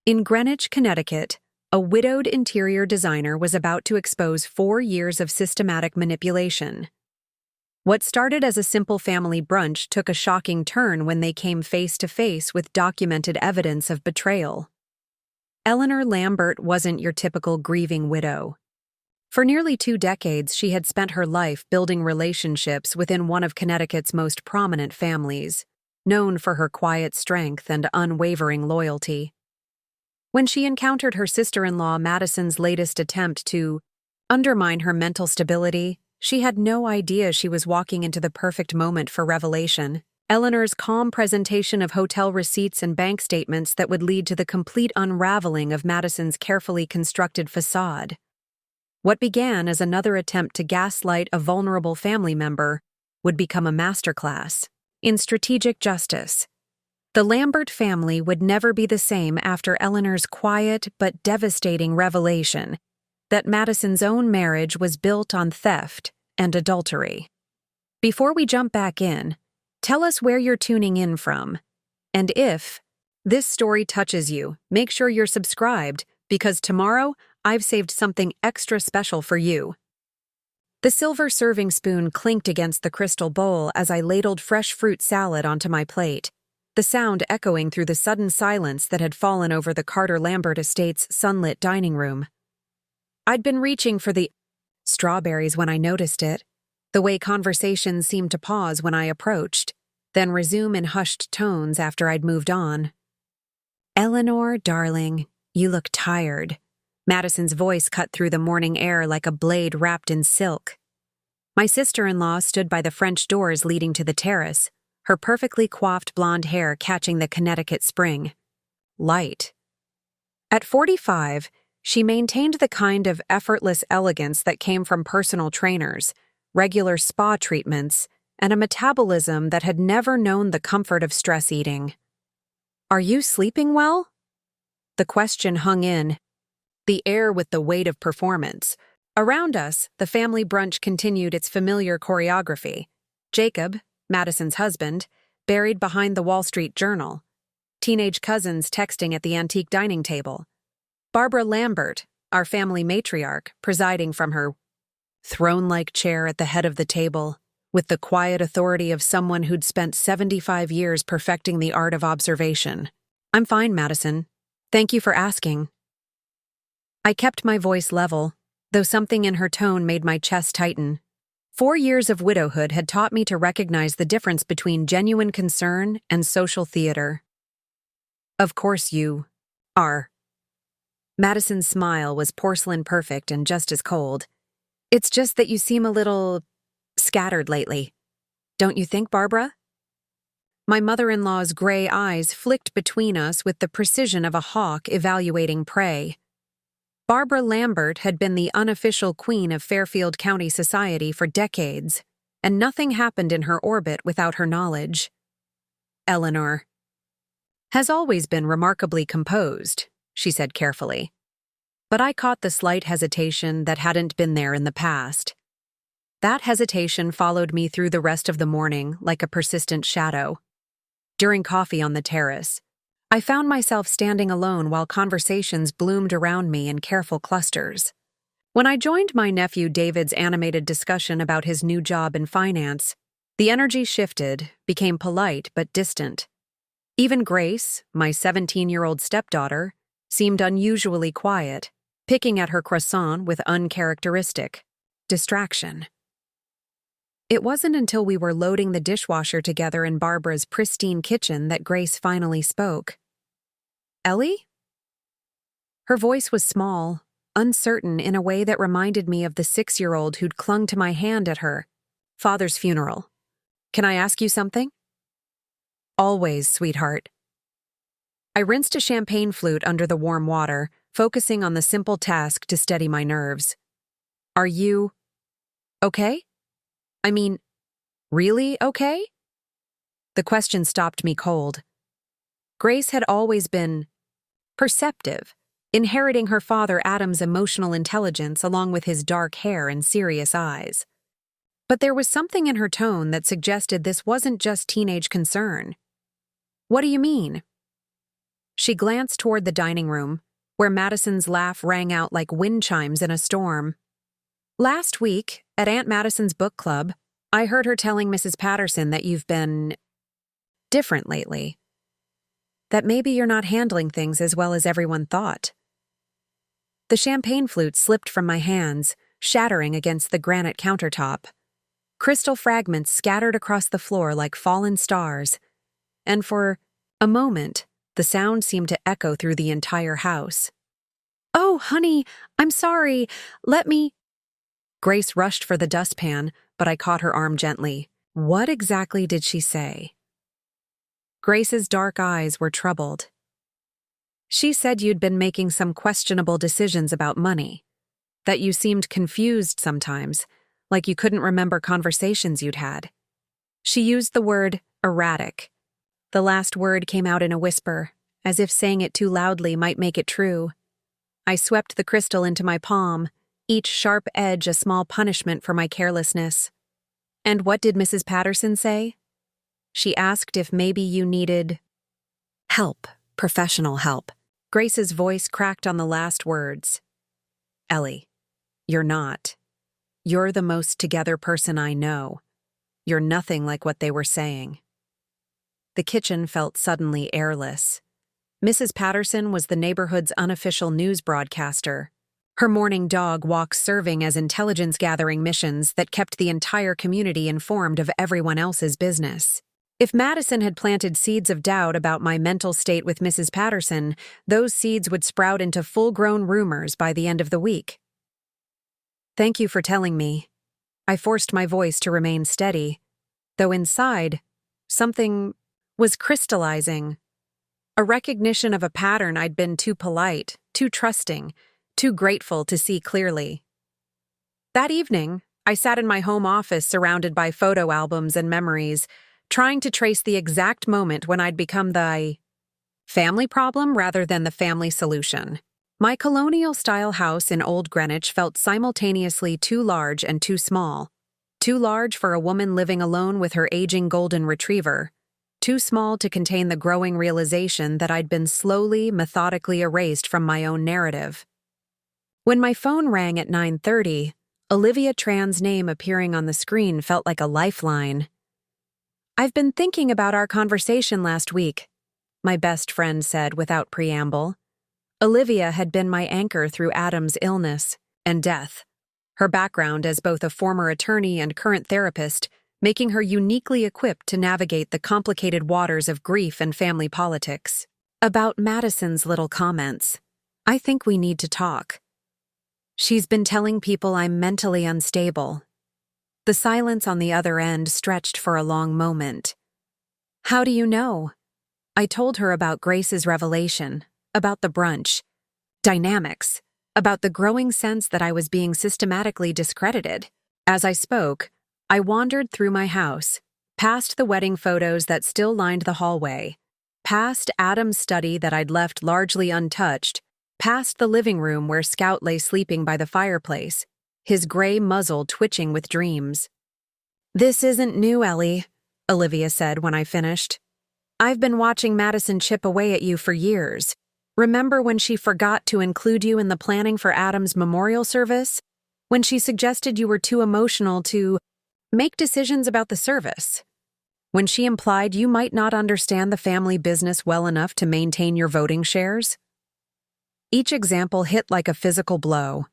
In Greenwich, Connecticut, a widowed interior designer was about to expose 4 years of systematic manipulation. What started as a simple family brunch took a shocking turn when they came face to face with documented evidence of betrayal. Eleanor Lambert wasn't your typical grieving widow. For nearly 2 decades, she had spent her life building relationships within one of Connecticut's most prominent families, known for her quiet strength and unwavering loyalty. When she encountered her sister-in-law Madison's latest attempt to undermine her mental stability, she had no idea she was walking into the perfect moment for revelation. Eleanor's calm presentation of hotel receipts and bank statements that would lead to the complete unraveling of Madison's carefully constructed facade. What began as another attempt to gaslight a vulnerable family member would become a masterclass in strategic justice. The Lambert family would never be the same after Eleanor's quiet but devastating revelation that Madison's own marriage was built on theft and adultery. Before we jump back in, tell us where you're tuning in from. And if this story touches you, make sure you're subscribed, because tomorrow I've saved something extra special for you. The silver serving spoon clinked against the crystal bowl as I ladled fresh fruit salad onto my plate, the sound echoing through the sudden silence that had fallen over the Carter Lambert estate's sunlit dining room. I'd been reaching for the strawberries when I noticed it, the way conversations seemed to pause when I approached, then resume in hushed tones after I'd moved on. "Eleanor, darling, you look tired." Madison's voice cut through the morning air like a blade wrapped in silk. My sister-in-law stood by the French doors leading to the terrace, her perfectly coiffed blonde hair catching the Connecticut spring. Light. At 45, she maintained the kind of effortless elegance that came from personal trainers, regular spa treatments, and a metabolism that had never known the comfort of stress eating. "Are you sleeping well?" The question hung in the air with the weight of performance. Around us, the family brunch continued its familiar choreography. Jacob, Madison's husband, buried behind the Wall Street Journal. Teenage cousins texting at the antique dining table. Barbara Lambert, our family matriarch, presiding from her throne-like chair at the head of the table, with the quiet authority of someone who'd spent 75 years perfecting the art of observation. "I'm fine, Madison. Thank you for asking." I kept my voice level, though something in her tone made my chest tighten. 4 years of widowhood had taught me to recognize the difference between genuine concern and social theater. "Of course you are." Madison's smile was porcelain perfect and just as cold. "It's just that you seem a little scattered lately. Don't you think, Barbara?" My mother-in-law's gray eyes flicked between us with the precision of a hawk evaluating prey. Barbara Lambert had been the unofficial queen of Fairfield County society for decades, and nothing happened in her orbit without her knowledge. "Eleanor has always been remarkably composed," she said carefully. But I caught the slight hesitation that hadn't been there in the past. That hesitation followed me through the rest of the morning like a persistent shadow. During coffee on the terrace, I found myself standing alone while conversations bloomed around me in careful clusters. When I joined my nephew David's animated discussion about his new job in finance, the energy shifted, became polite but distant. Even Grace, my 17-year-old stepdaughter, seemed unusually quiet, picking at her croissant with uncharacteristic distraction. It wasn't until we were loading the dishwasher together in Barbara's pristine kitchen that Grace finally spoke. "Ellie?" Her voice was small, uncertain in a way that reminded me of the 6-year-old who'd clung to my hand at her father's funeral. "Can I ask you something?" "Always, sweetheart." I rinsed a champagne flute under the warm water, focusing on the simple task to steady my nerves. "Are you okay? I mean, really okay?" The question stopped me cold. Grace had always been perceptive, inheriting her father Adam's emotional intelligence along with his dark hair and serious eyes. But there was something in her tone that suggested this wasn't just teenage concern. "What do you mean?" She glanced toward the dining room, where Madison's laugh rang out like wind chimes in a storm. "Last week, at Aunt Madison's book club, I heard her telling Mrs. Patterson that you've been different lately. That maybe you're not handling things as well as everyone thought." The champagne flute slipped from my hands, shattering against the granite countertop. Crystal fragments scattered across the floor like fallen stars, and for a moment, the sound seemed to echo through the entire house. "Oh, honey, I'm sorry. Let me—" Grace rushed for the dustpan, but I caught her arm gently. What exactly did she say? Grace's dark eyes were troubled. "She said you'd been making some questionable decisions about money, that you seemed confused sometimes, like you couldn't remember conversations you'd had." She used the word erratic. The last word came out in a whisper, as if saying it too loudly might make it true. I swept the crystal into my palm, each sharp edge a small punishment for my carelessness. "And what did Mrs. Patterson say?" "She asked if maybe you needed help, professional help." Grace's voice cracked on the last words. "Ellie, you're not. You're the most together person I know. You're nothing like what they were saying." The kitchen felt suddenly airless. Mrs. Patterson was the neighborhood's unofficial news broadcaster, her morning dog walks serving as intelligence-gathering missions that kept the entire community informed of everyone else's business. If Madison had planted seeds of doubt about my mental state with Mrs. Patterson, those seeds would sprout into full-grown rumors by the end of the week. "Thank you for telling me." I forced my voice to remain steady, though inside, something was crystallizing. A recognition of a pattern I'd been too polite, too trusting, too grateful to see clearly. That evening, I sat in my home office surrounded by photo albums and memories, trying to trace the exact moment when I'd become the family problem rather than the family solution. My colonial-style house in Old Greenwich felt simultaneously too large and too small. Too large for a woman living alone with her aging golden retriever. Too small to contain the growing realization that I'd been slowly, methodically erased from my own narrative. When my phone rang at 9:30, Olivia Tran's name appearing on the screen felt like a lifeline. "I've been thinking about our conversation last week," my best friend said without preamble. Olivia had been my anchor through Adam's illness and death, her background as both a former attorney and current therapist, making her uniquely equipped to navigate the complicated waters of grief and family politics. "About Madison's little comments, I think we need to talk. She's been telling people I'm mentally unstable." The silence on the other end stretched for a long moment. "How do you know?" I told her about Grace's revelation, about the brunch, dynamics, about the growing sense that I was being systematically discredited. As I spoke, I wandered through my house, past the wedding photos that still lined the hallway, past Adam's study that I'd left largely untouched, past the living room where Scout lay sleeping by the fireplace, his gray muzzle twitching with dreams. "This isn't new, Ellie," Olivia said when I finished. "I've been watching Madison chip away at you for years. Remember when she forgot to include you in the planning for Adam's memorial service? When she suggested you were too emotional to make decisions about the service? When she implied you might not understand the family business well enough to maintain your voting shares?" Each example hit like a physical blow.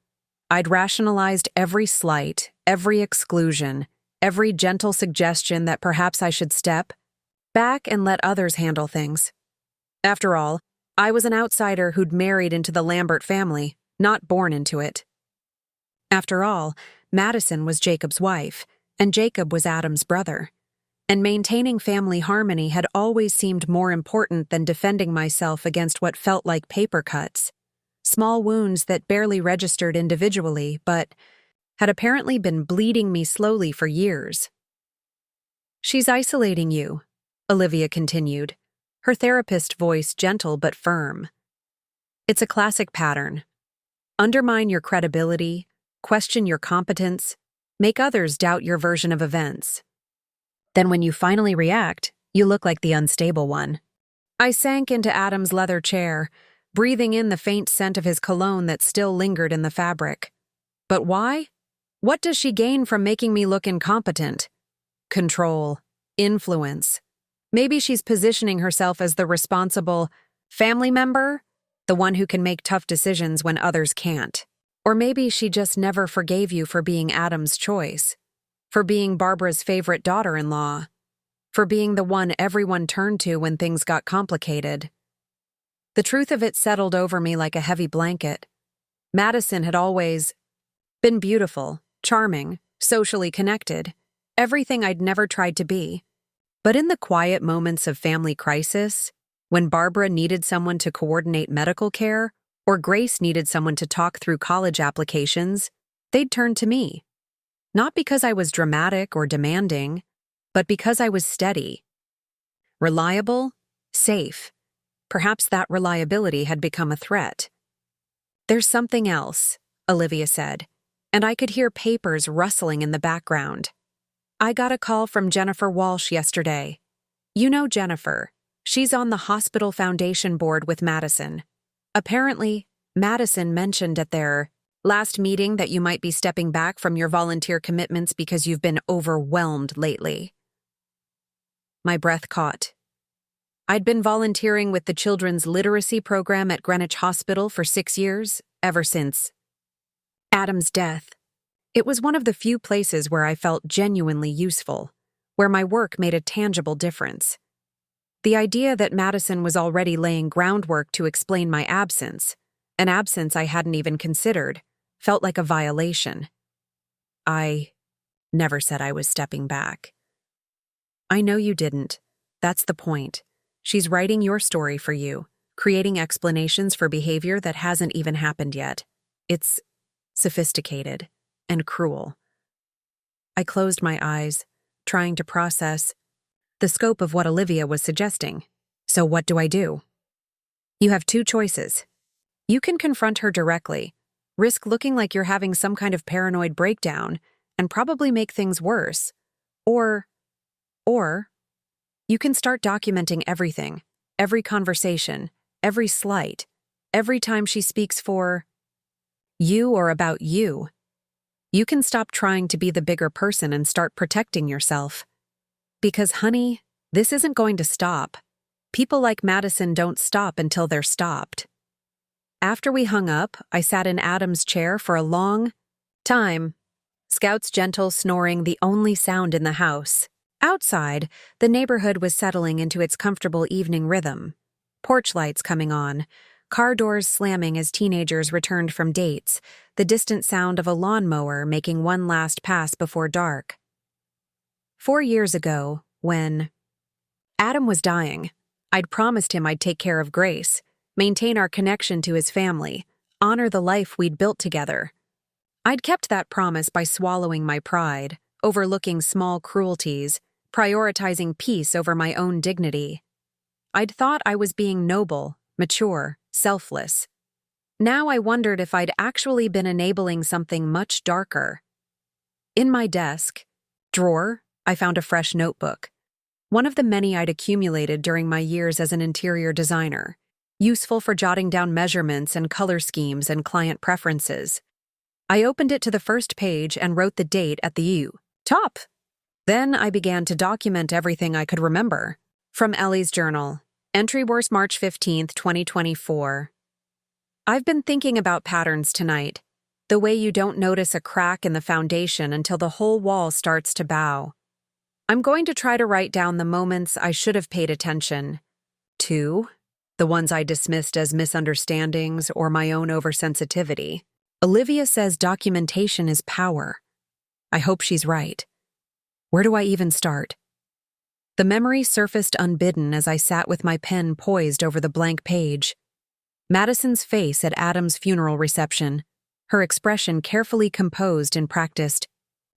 I'd rationalized every slight, every exclusion, every gentle suggestion that perhaps I should step back and let others handle things. After all, I was an outsider who'd married into the Lambert family, not born into it. After all, Madison was Jacob's wife, and Jacob was Adam's brother. And maintaining family harmony had always seemed more important than defending myself against what felt like paper cuts. Small wounds that barely registered individually, but had apparently been bleeding me slowly for years. "She's isolating you," Olivia continued, her therapist voice gentle but firm. "It's a classic pattern. Undermine your credibility, question your competence, make others doubt your version of events. Then when you finally react, you look like the unstable one." I sank into Adam's leather chair, breathing in the faint scent of his cologne that still lingered in the fabric. But why? What does she gain from making me look incompetent? Control. Influence. Maybe she's positioning herself as the responsible family member, the one who can make tough decisions when others can't. Or maybe she just never forgave you for being Adam's choice, for being Barbara's favorite daughter-in-law, for being the one everyone turned to when things got complicated. The truth of it settled over me like a heavy blanket. Madison had always been beautiful, charming, socially connected, everything I'd never tried to be. But in the quiet moments of family crisis, when Barbara needed someone to coordinate medical care, or Grace needed someone to talk through college applications, they'd turn to me. Not because I was dramatic or demanding, but because I was steady. Reliable, safe. Perhaps that reliability had become a threat. "There's something else," Olivia said, and I could hear papers rustling in the background. "I got a call from Jennifer Walsh yesterday. You know Jennifer. She's on the hospital foundation board with Madison. Apparently, Madison mentioned at their last meeting that you might be stepping back from your volunteer commitments because you've been overwhelmed lately." My breath caught. I'd been volunteering with the children's literacy program at Greenwich Hospital for 6 years, ever since Adam's death. It was one of the few places where I felt genuinely useful, where my work made a tangible difference. The idea that Madison was already laying groundwork to explain my absence, an absence I hadn't even considered, felt like a violation. I never said I was stepping back. "I know you didn't. That's the point. She's writing your story for you, creating explanations for behavior that hasn't even happened yet. It's sophisticated and cruel." I closed my eyes, trying to process the scope of what Olivia was suggesting. So what do I do? You have 2 choices. You can confront her directly, risk looking like you're having some kind of paranoid breakdown, and probably make things worse. Or you can start documenting everything, every conversation, every slight, every time she speaks for you or about you. You can stop trying to be the bigger person and start protecting yourself. Because, honey, this isn't going to stop. People like Madison don't stop until they're stopped. After we hung up, I sat in Adam's chair for a long time, Scout's gentle snoring the only sound in the house. Outside, the neighborhood was settling into its comfortable evening rhythm. Porch lights coming on, car doors slamming as teenagers returned from dates, the distant sound of a lawnmower making one last pass before dark. 4 years ago, when Adam was dying, I'd promised him I'd take care of Grace, maintain our connection to his family, honor the life we'd built together. I'd kept that promise by swallowing my pride, overlooking small cruelties, prioritizing peace over my own dignity. I'd thought I was being noble, mature, selfless. Now I wondered if I'd actually been enabling something much darker. In my desk drawer, I found a fresh notebook, one of the many I'd accumulated during my years as an interior designer, useful for jotting down measurements and color schemes and client preferences. I opened it to the first page and wrote the date at the top. Then I began to document everything I could remember. From Ellie's journal. Entry was March 15th, 2024. I've been thinking about patterns tonight. The way you don't notice a crack in the foundation until the whole wall starts to bow. I'm going to try to write down the moments I should have paid attention to, the ones I dismissed as misunderstandings or my own oversensitivity. Olivia says documentation is power. I hope she's right. Where do I even start? The memory surfaced unbidden as I sat with my pen poised over the blank page. Madison's face at Adam's funeral reception, her expression carefully composed and practiced.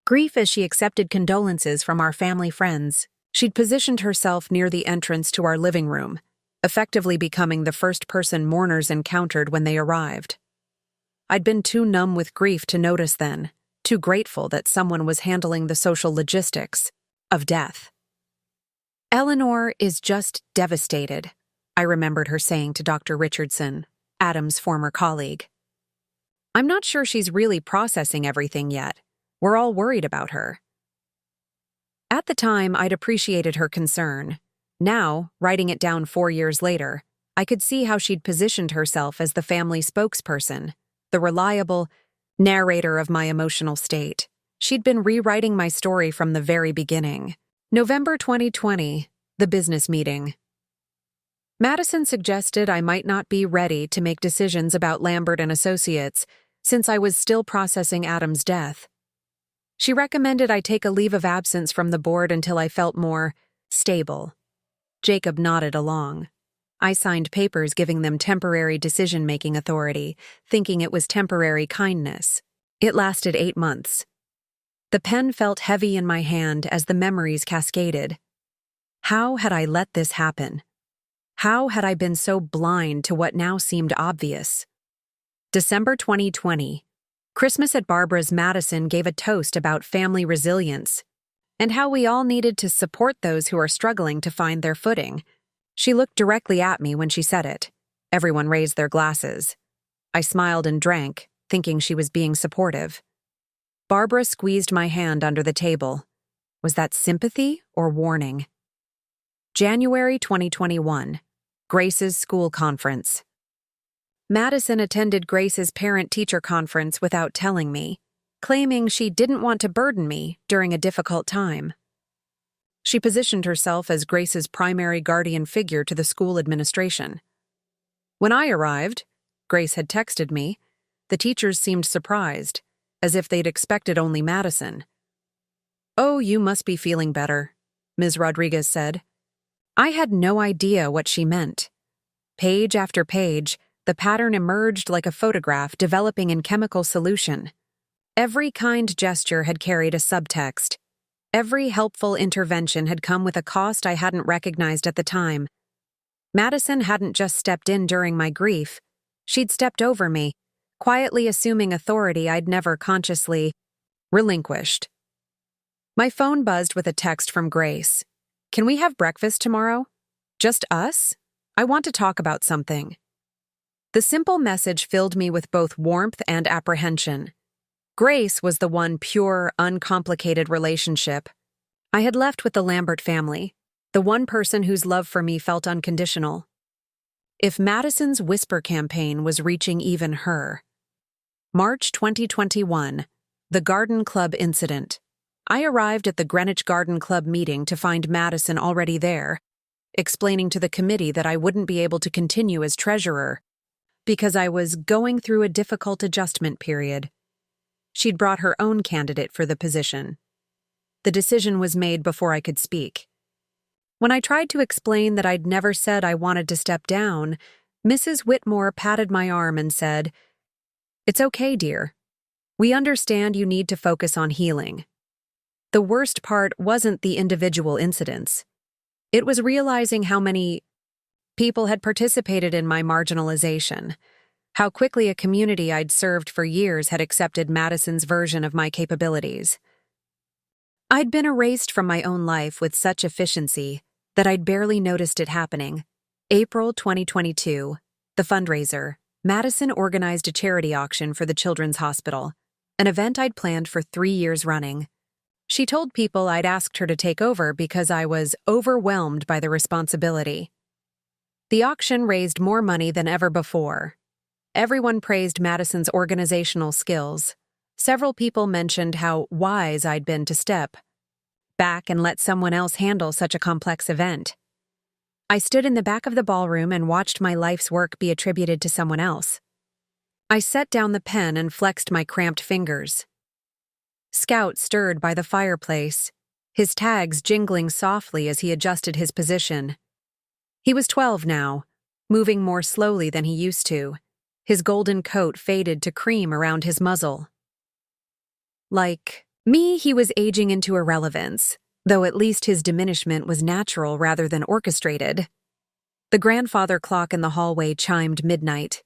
Grief as she accepted condolences from our family friends. She'd positioned herself near the entrance to our living room, effectively becoming the first person mourners encountered when they arrived. I'd been too numb with grief to notice then, too grateful that someone was handling the social logistics of death. Eleanor is just devastated. I remembered her saying to Dr. Richardson, Adam's former colleague. I'm not sure she's really processing everything yet. We're all worried about her. At the time, I'd appreciated her concern. Now, writing it down 4 years later, I could see how she'd positioned herself as the family spokesperson, the reliable narrator of my emotional state. She'd been rewriting my story from the very beginning. November 2020, the business meeting. Madison suggested I might not be ready to make decisions about Lambert and Associates since I was still processing Adam's death. She recommended I take a leave of absence from the board until I felt more stable. Jacob nodded along. I signed papers giving them temporary decision-making authority, thinking it was temporary kindness. It lasted 8 months. The pen felt heavy in my hand as the memories cascaded. How had I let this happen? How had I been so blind to what now seemed obvious? December 2020. Christmas at Barbara's Madison gave a toast about family resilience and how we all needed to support those who are struggling to find their footing. She looked directly at me when she said it. Everyone raised their glasses. I smiled and drank, thinking she was being supportive. Barbara squeezed my hand under the table. Was that sympathy or warning? January 2021. Grace's school conference. Madison attended Grace's parent-teacher conference without telling me, claiming she didn't want to burden me during a difficult time. She positioned herself as Grace's primary guardian figure to the school administration. When I arrived, Grace had texted me. The teachers seemed surprised, as if they'd expected only Madison. "Oh, you must be feeling better," Ms. Rodriguez said. I had no idea what she meant. Page after page, the pattern emerged like a photograph developing in chemical solution. Every kind gesture had carried a subtext. Every helpful intervention had come with a cost I hadn't recognized at the time. Madison hadn't just stepped in during my grief. She'd stepped over me, quietly assuming authority I'd never consciously relinquished. My phone buzzed with a text from Grace. "Can we have breakfast tomorrow? Just us? I want to talk about something." The simple message filled me with both warmth and apprehension. Grace was the one pure, uncomplicated relationship. I had left with the Lambert family, the one person whose love for me felt unconditional. If Madison's whisper campaign was reaching even her. March 2021, the Garden Club incident. I arrived at the Greenwich Garden Club meeting to find Madison already there, explaining to the committee that I wouldn't be able to continue as treasurer because I was going through a difficult adjustment period. She'd brought her own candidate for the position. The decision was made before I could speak. When I tried to explain that I'd never said I wanted to step down, Mrs. Whitmore patted my arm and said, "It's okay, dear. We understand you need to focus on healing." The worst part wasn't the individual incidents. It was realizing how many people had participated in my marginalization, how quickly a community I'd served for years had accepted Madison's version of my capabilities. I'd been erased from my own life with such efficiency that I'd barely noticed it happening. April 2022, the fundraiser. Madison organized a charity auction for the Children's Hospital, an event I'd planned for 3 years running. She told people I'd asked her to take over because I was overwhelmed by the responsibility. The auction raised more money than ever before. Everyone praised Madison's organizational skills. Several people mentioned how wise I'd been to step back and let someone else handle such a complex event. I stood in the back of the ballroom and watched my life's work be attributed to someone else. I set down the pen and flexed my cramped fingers. Scout stirred by the fireplace, his tags jingling softly as he adjusted his position. He was 12 now, moving more slowly than he used to. His golden coat faded to cream around his muzzle. Like me, he was aging into irrelevance, though at least his diminishment was natural rather than orchestrated. The grandfather clock in the hallway chimed midnight,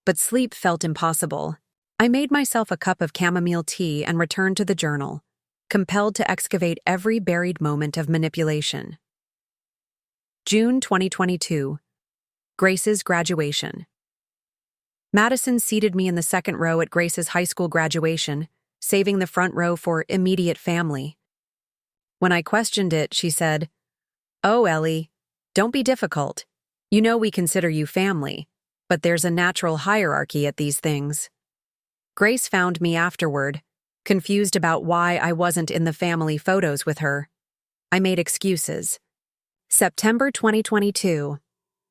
but sleep felt impossible. I made myself a cup of chamomile tea and returned to the journal, compelled to excavate every buried moment of manipulation. June 2022. Grace's graduation. Madison seated me in the second row at Grace's high school graduation, saving the front row for immediate family. When I questioned it, she said, "Oh, Ellie, don't be difficult. You know we consider you family, but there's a natural hierarchy at these things." Grace found me afterward, confused about why I wasn't in the family photos with her. I made excuses. September 2022.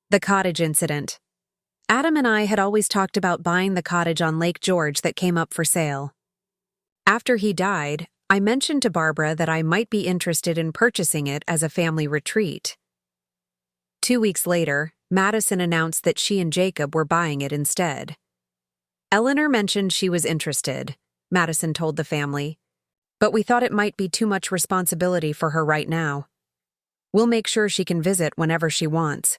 The cottage incident. Adam and I had always talked about buying the cottage on Lake George that came up for sale. After he died, I mentioned to Barbara that I might be interested in purchasing it as a family retreat. 2 weeks later, Madison announced that she and Jacob were buying it instead. Eleanor mentioned she was interested, Madison told the family, but we thought it might be too much responsibility for her right now. We'll make sure she can visit whenever she wants.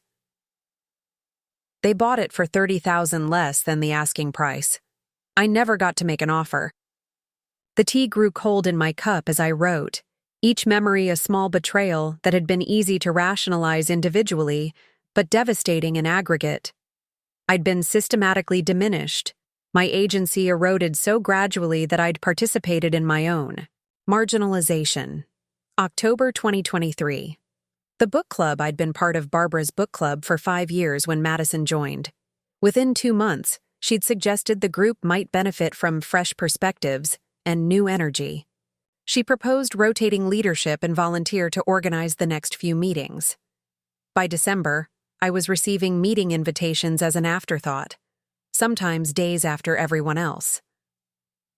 They bought it for $30,000 less than the asking price. I never got to make an offer. The tea grew cold in my cup as I wrote, each memory a small betrayal that had been easy to rationalize individually, but devastating in aggregate. I'd been systematically diminished, my agency eroded so gradually that I'd participated in my own marginalization. October 2023. The book club. I'd been part of Barbara's book club for 5 years when Madison joined. Within 2 months, she'd suggested the group might benefit from fresh perspectives and new energy. She proposed rotating leadership and volunteer to organize the next few meetings. By December, I was receiving meeting invitations as an afterthought, sometimes days after everyone else.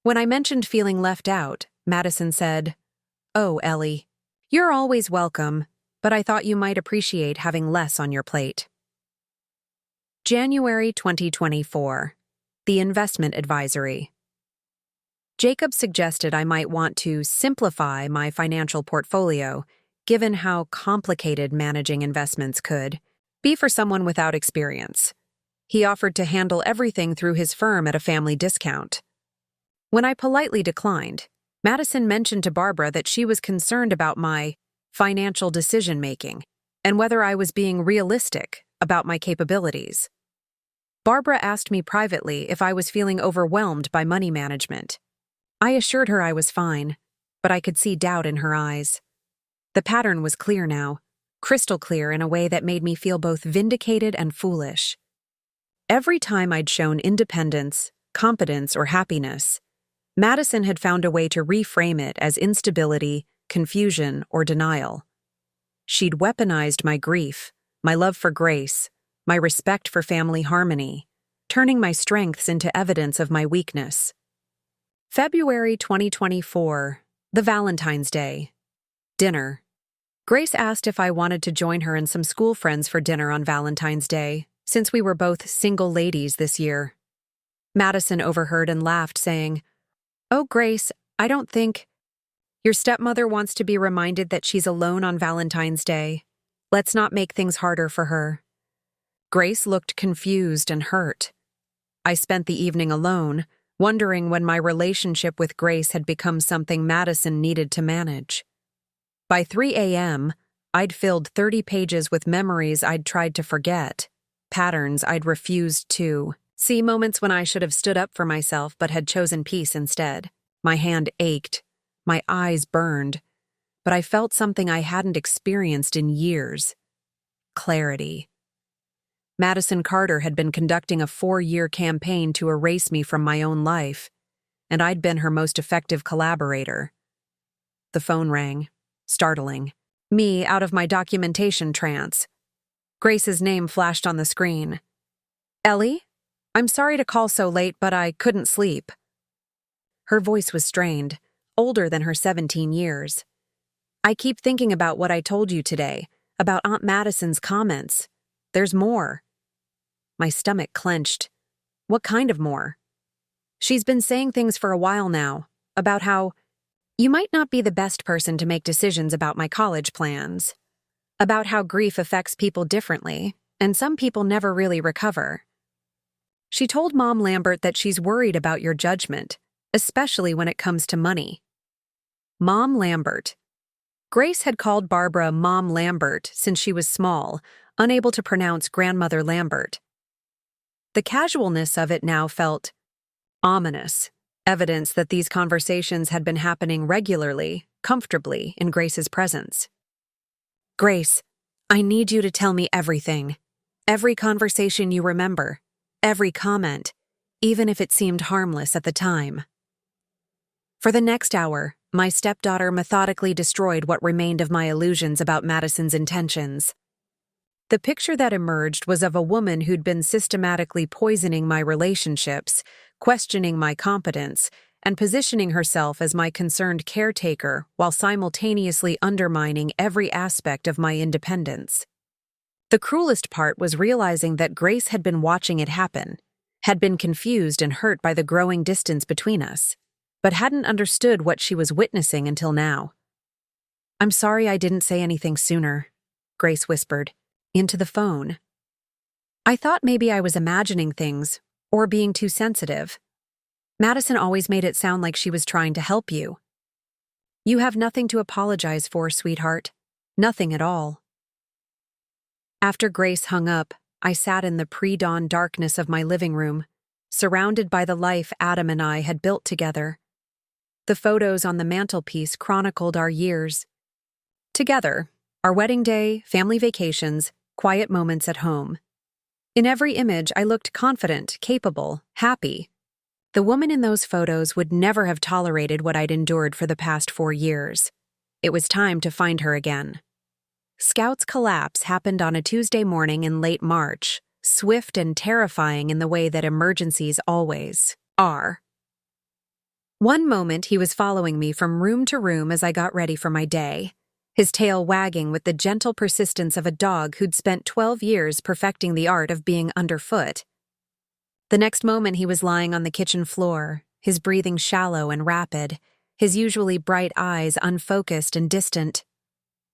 When I mentioned feeling left out, Madison said, "Oh, Ellie, you're always welcome, but I thought you might appreciate having less on your plate." January 2024. The Investment Advisory. Jacob suggested I might want to simplify my financial portfolio, given how complicated managing investments could be for someone without experience. He offered to handle everything through his firm at a family discount. When I politely declined, Madison mentioned to Barbara that she was concerned about my financial decision-making and whether I was being realistic about my capabilities. Barbara asked me privately if I was feeling overwhelmed by money management. I assured her I was fine, but I could see doubt in her eyes. The pattern was clear now, crystal clear in a way that made me feel both vindicated and foolish. Every time I'd shown independence, competence, or happiness, Madison had found a way to reframe it as instability, confusion, or denial. She'd weaponized my grief, my love for Grace, my respect for family harmony, turning my strengths into evidence of my weakness. February 2024, the Valentine's Day. Dinner. Grace asked if I wanted to join her and some school friends for dinner on Valentine's Day, since we were both single ladies this year. Madison overheard and laughed, saying, "Oh, Grace, I don't think your stepmother wants to be reminded that she's alone on Valentine's Day. Let's not make things harder for her." Grace looked confused and hurt. I spent the evening alone, wondering when my relationship with Grace had become something Madison needed to manage. By 3 a.m., I'd filled 30 pages with memories I'd tried to forget, patterns I'd refused to see, moments when I should have stood up for myself but had chosen peace instead. My hand ached, my eyes burned, but I felt something I hadn't experienced in years: clarity. Madison Carter had been conducting a 4-year campaign to erase me from my own life, and I'd been her most effective collaborator. The phone rang, startling me out of my documentation trance. Grace's name flashed on the screen. "Ellie? I'm sorry to call so late, but I couldn't sleep." Her voice was strained, older than her 17 years. "I keep thinking about what I told you today, about Aunt Madison's comments. There's more." My stomach clenched. What kind of more? "She's been saying things for a while now, about how you might not be the best person to make decisions about my college plans, about how grief affects people differently, and some people never really recover. She told Mom Lambert that she's worried about your judgment, especially when it comes to money." Mom Lambert. Grace had called Barbara Mom Lambert since she was small, unable to pronounce Grandmother Lambert. The casualness of it now felt ominous, evidence that these conversations had been happening regularly, comfortably, in Grace's presence. Grace, I need you to tell me everything. Every conversation you remember, every comment, even if it seemed harmless at the time. For the next hour, my stepdaughter methodically destroyed what remained of my illusions about Madison's intentions. The picture that emerged was of a woman who'd been systematically poisoning my relationships, questioning my competence, and positioning herself as my concerned caretaker while simultaneously undermining every aspect of my independence. The cruelest part was realizing that Grace had been watching it happen, had been confused and hurt by the growing distance between us, but hadn't understood what she was witnessing until now. "I'm sorry I didn't say anything sooner," Grace whispered, into the phone. "I thought maybe I was imagining things, or being too sensitive. Madison always made it sound like she was trying to help you. You have nothing to apologize for, sweetheart. Nothing at all." After Grace hung up, I sat in the pre-dawn darkness of my living room, surrounded by the life Adam and I had built together. The photos on the mantelpiece chronicled our years. Together, our wedding day, family vacations, quiet moments at home. In every image, I looked confident, capable, happy. The woman in those photos would never have tolerated what I'd endured for the past 4 years. It was time to find her again. Scout's collapse happened on a Tuesday morning in late March, swift and terrifying in the way that emergencies always are. One moment he was following me from room to room as I got ready for my day, his tail wagging with the gentle persistence of a dog who'd spent 12 years perfecting the art of being underfoot. The next moment he was lying on the kitchen floor, his breathing shallow and rapid, his usually bright eyes unfocused and distant.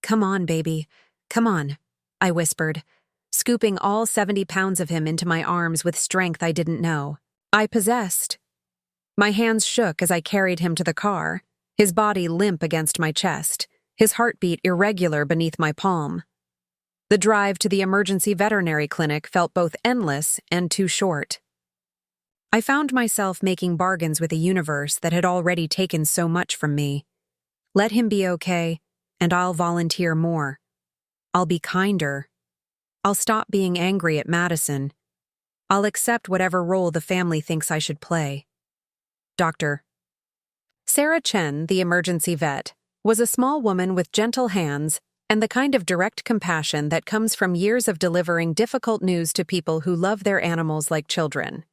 "Come on, baby. Come on," I whispered, scooping all 70 pounds of him into my arms with strength I didn't know. I possessed. My hands shook as I carried him to the car, his body limp against my chest, his heartbeat irregular beneath my palm. The drive to the emergency veterinary clinic felt both endless and too short. I found myself making bargains with a universe that had already taken so much from me. Let him be okay, and I'll volunteer more. I'll be kinder. I'll stop being angry at Madison. I'll accept whatever role the family thinks I should play. Doctor. Sarah Chen, the emergency vet, was a small woman with gentle hands and the kind of direct compassion that comes from years of delivering difficult news to people who love their animals like children.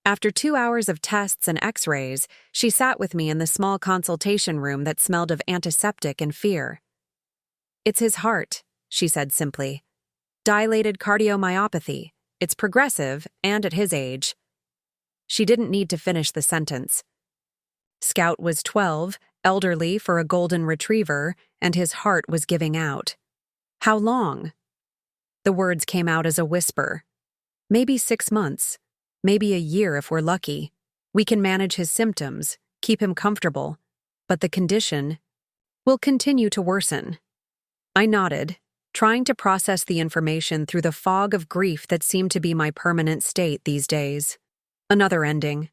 After 2 hours of tests and x-rays, she sat with me in the small consultation room that smelled of antiseptic and fear. "It's his heart," she said simply. "Dilated cardiomyopathy. It's progressive, and at his age." She didn't need to finish the sentence. Scout was 12, elderly for a golden retriever, and his heart was giving out. "How long?" The words came out as a whisper. "Maybe 6 months. Maybe a year if we're lucky. We can manage his symptoms, keep him comfortable, but the condition will continue to worsen." I nodded, trying to process the information through the fog of grief that seemed to be my permanent state these days. Another ending.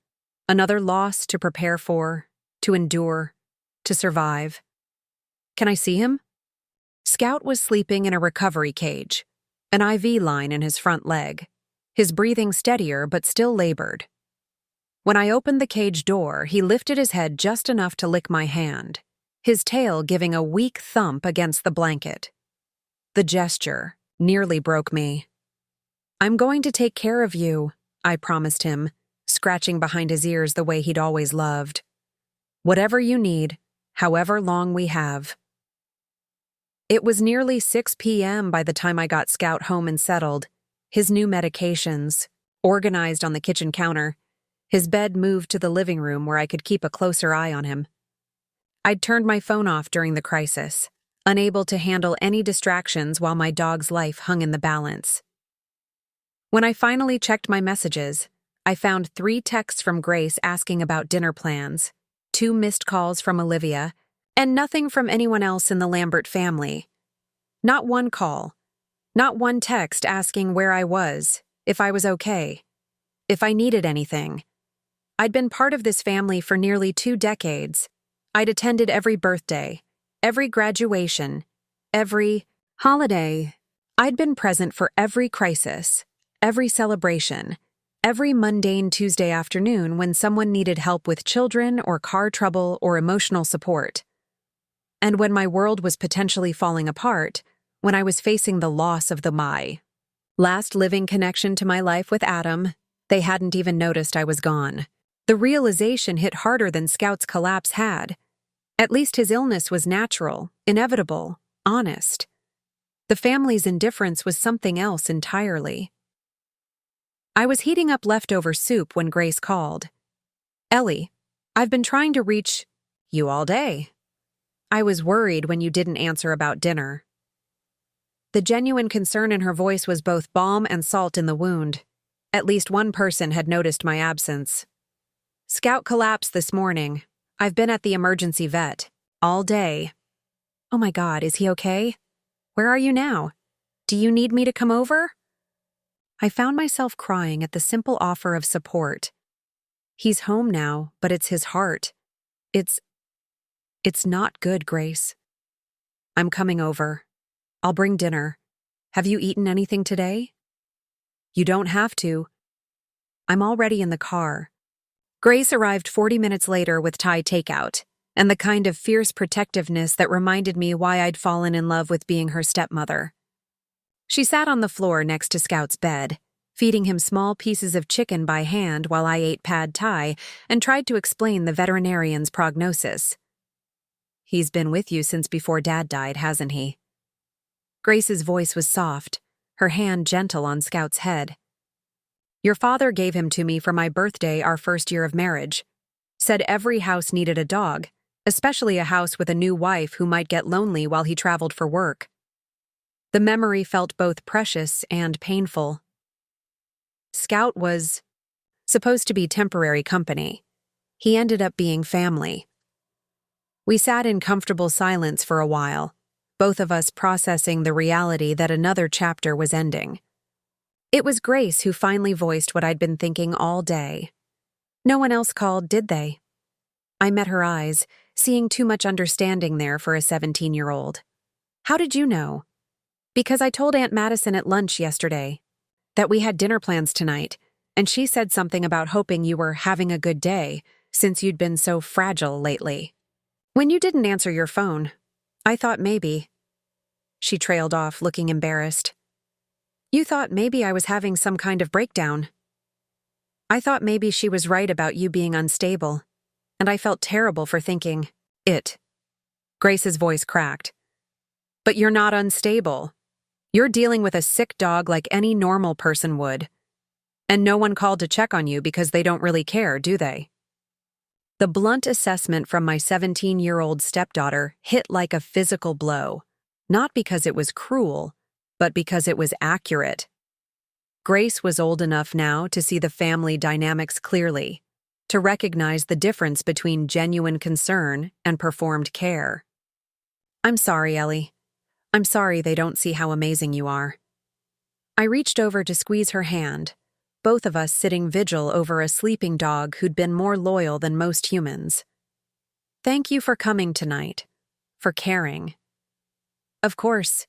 Another loss to prepare for, to endure, to survive. "Can I see him?" Scout was sleeping in a recovery cage, an IV line in his front leg, his breathing steadier but still labored. When I opened the cage door, he lifted his head just enough to lick my hand, his tail giving a weak thump against the blanket. The gesture nearly broke me. "I'm going to take care of you," I promised him, scratching behind his ears the way he'd always loved. "Whatever you need, however long we have." It was nearly 6 p.m. by the time I got Scout home and settled, his new medications organized on the kitchen counter, his bed moved to the living room where I could keep a closer eye on him. I'd turned my phone off during the crisis, unable to handle any distractions while my dog's life hung in the balance. When I finally checked my messages, I found 3 texts from Grace asking about dinner plans, 2 missed calls from Olivia, and nothing from anyone else in the Lambert family. Not one call, Not one text asking where I was, if I was okay, if I needed anything. I'd been part of this family for nearly 2 decades. I'd attended every birthday, every graduation, every holiday. I'd been present for every crisis, every celebration, every mundane Tuesday afternoon when someone needed help with children or car trouble or emotional support. And when my world was potentially falling apart, when I was facing the loss of my last living connection to my life with Adam, they hadn't even noticed I was gone. The realization hit harder than Scout's collapse had. At least his illness was natural, inevitable, honest. The family's indifference was something else entirely. I was heating up leftover soup when Grace called. "Ellie, I've been trying to reach you all day. I was worried when you didn't answer about dinner." The genuine concern in her voice was both balm and salt in the wound. At least one person had noticed my absence. "Scout collapsed this morning. I've been at the emergency vet all day." "Oh my God, is he okay? Where are you now? Do you need me to come over?" I found myself crying at the simple offer of support. "He's home now, but it's his heart. It's not good, Grace." "I'm coming over. I'll bring dinner. Have you eaten anything today?" "You don't have to. I'm already in the car." Grace arrived 40 minutes later with Thai takeout, and the kind of fierce protectiveness that reminded me why I'd fallen in love with being her stepmother. She sat on the floor next to Scout's bed, feeding him small pieces of chicken by hand while I ate pad Thai and tried to explain the veterinarian's prognosis. "He's been with you since before Dad died, hasn't he?" Grace's voice was soft, her hand gentle on Scout's head. "Your father gave him to me for my birthday our first year of marriage. Said every house needed a dog, especially a house with a new wife who might get lonely while he traveled for work." The memory felt both precious and painful. Scout was supposed to be temporary company. He ended up being family. We sat in comfortable silence for a while, both of us processing the reality that another chapter was ending. It was Grace who finally voiced what I'd been thinking all day. No one else called, did they? I met her eyes, seeing too much understanding there for a 17-year-old. "How did you know?" "Because I told Aunt Madison at lunch yesterday that we had dinner plans tonight, and she said something about hoping you were having a good day since you'd been so fragile lately. When you didn't answer your phone, I thought maybe—" She trailed off, looking embarrassed. "You thought maybe I was having some kind of breakdown." I thought maybe she was right about you being unstable, and I felt terrible for thinking it. Grace's voice cracked. "But you're not unstable. You're dealing with a sick dog like any normal person would. And no one called to check on you because they don't really care, do they?" The blunt assessment from my 17-year-old stepdaughter hit like a physical blow, not because it was cruel, but because it was accurate. Grace was old enough now to see the family dynamics clearly, to recognize the difference between genuine concern and performed care. "I'm sorry, Ellie. I'm sorry they don't see how amazing you are." I reached over to squeeze her hand, both of us sitting vigil over a sleeping dog who'd been more loyal than most humans. "Thank you for coming tonight, for caring." "Of course.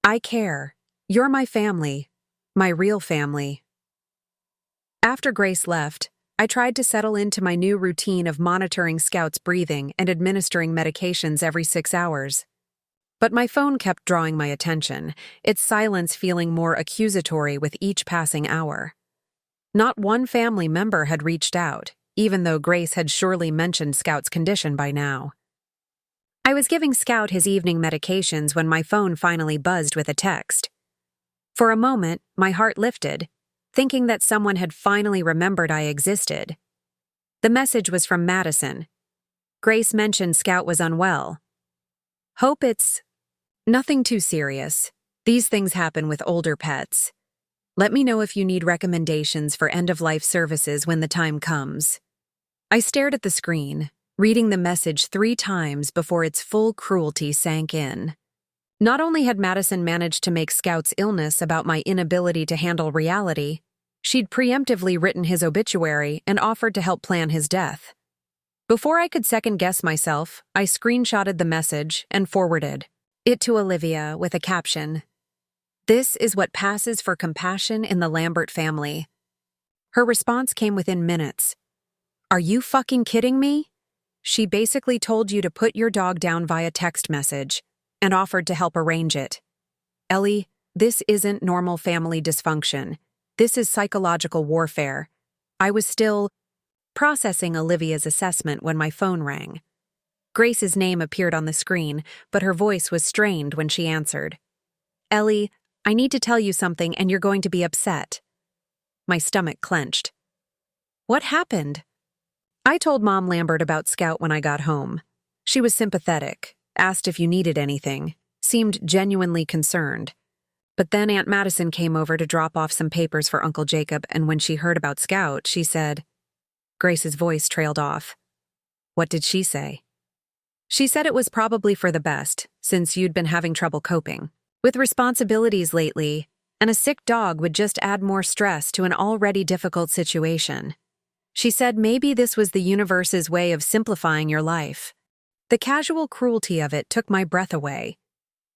I care. You're my family, my real family." After Grace left, I tried to settle into my new routine of monitoring Scout's breathing and administering medications every 6 hours. But my phone kept drawing my attention, its silence feeling more accusatory with each passing hour. Not one family member had reached out, even though Grace had surely mentioned Scout's condition by now. I was giving Scout his evening medications when my phone finally buzzed with a text. For a moment, my heart lifted, thinking that someone had finally remembered I existed. The message was from Madison. Grace mentioned Scout was unwell. "Hope it's nothing too serious. These things happen with older pets. Let me know if you need recommendations for end-of-life services when the time comes." I stared at the screen, reading the message 3 times before its full cruelty sank in. Not only had Madison managed to make Scout's illness about my inability to handle reality, she'd preemptively written his obituary and offered to help plan his death. Before I could second-guess myself, I screenshotted the message and forwarded it to Olivia with a caption, "This is what passes for compassion in the Lambert family." Her response came within minutes. "Are you fucking kidding me? She basically told you to put your dog down via text message and offered to help arrange it. Ellie, this isn't normal family dysfunction. This is psychological warfare." I was still processing Olivia's assessment when my phone rang. Grace's name appeared on the screen, but her voice was strained when she answered. "Ellie, I need to tell you something and you're going to be upset." My stomach clenched. "What happened?" I told Mom Lambert about Scout when I got home. She was sympathetic, asked if you needed anything, seemed genuinely concerned. But then Aunt Madison came over to drop off some papers for Uncle Jacob, and when she heard about Scout, she said... Grace's voice trailed off. "What did she say?" "She said it was probably for the best, since you'd been having trouble coping with responsibilities lately, and a sick dog would just add more stress to an already difficult situation. She said maybe this was the universe's way of simplifying your life." The casual cruelty of it took my breath away.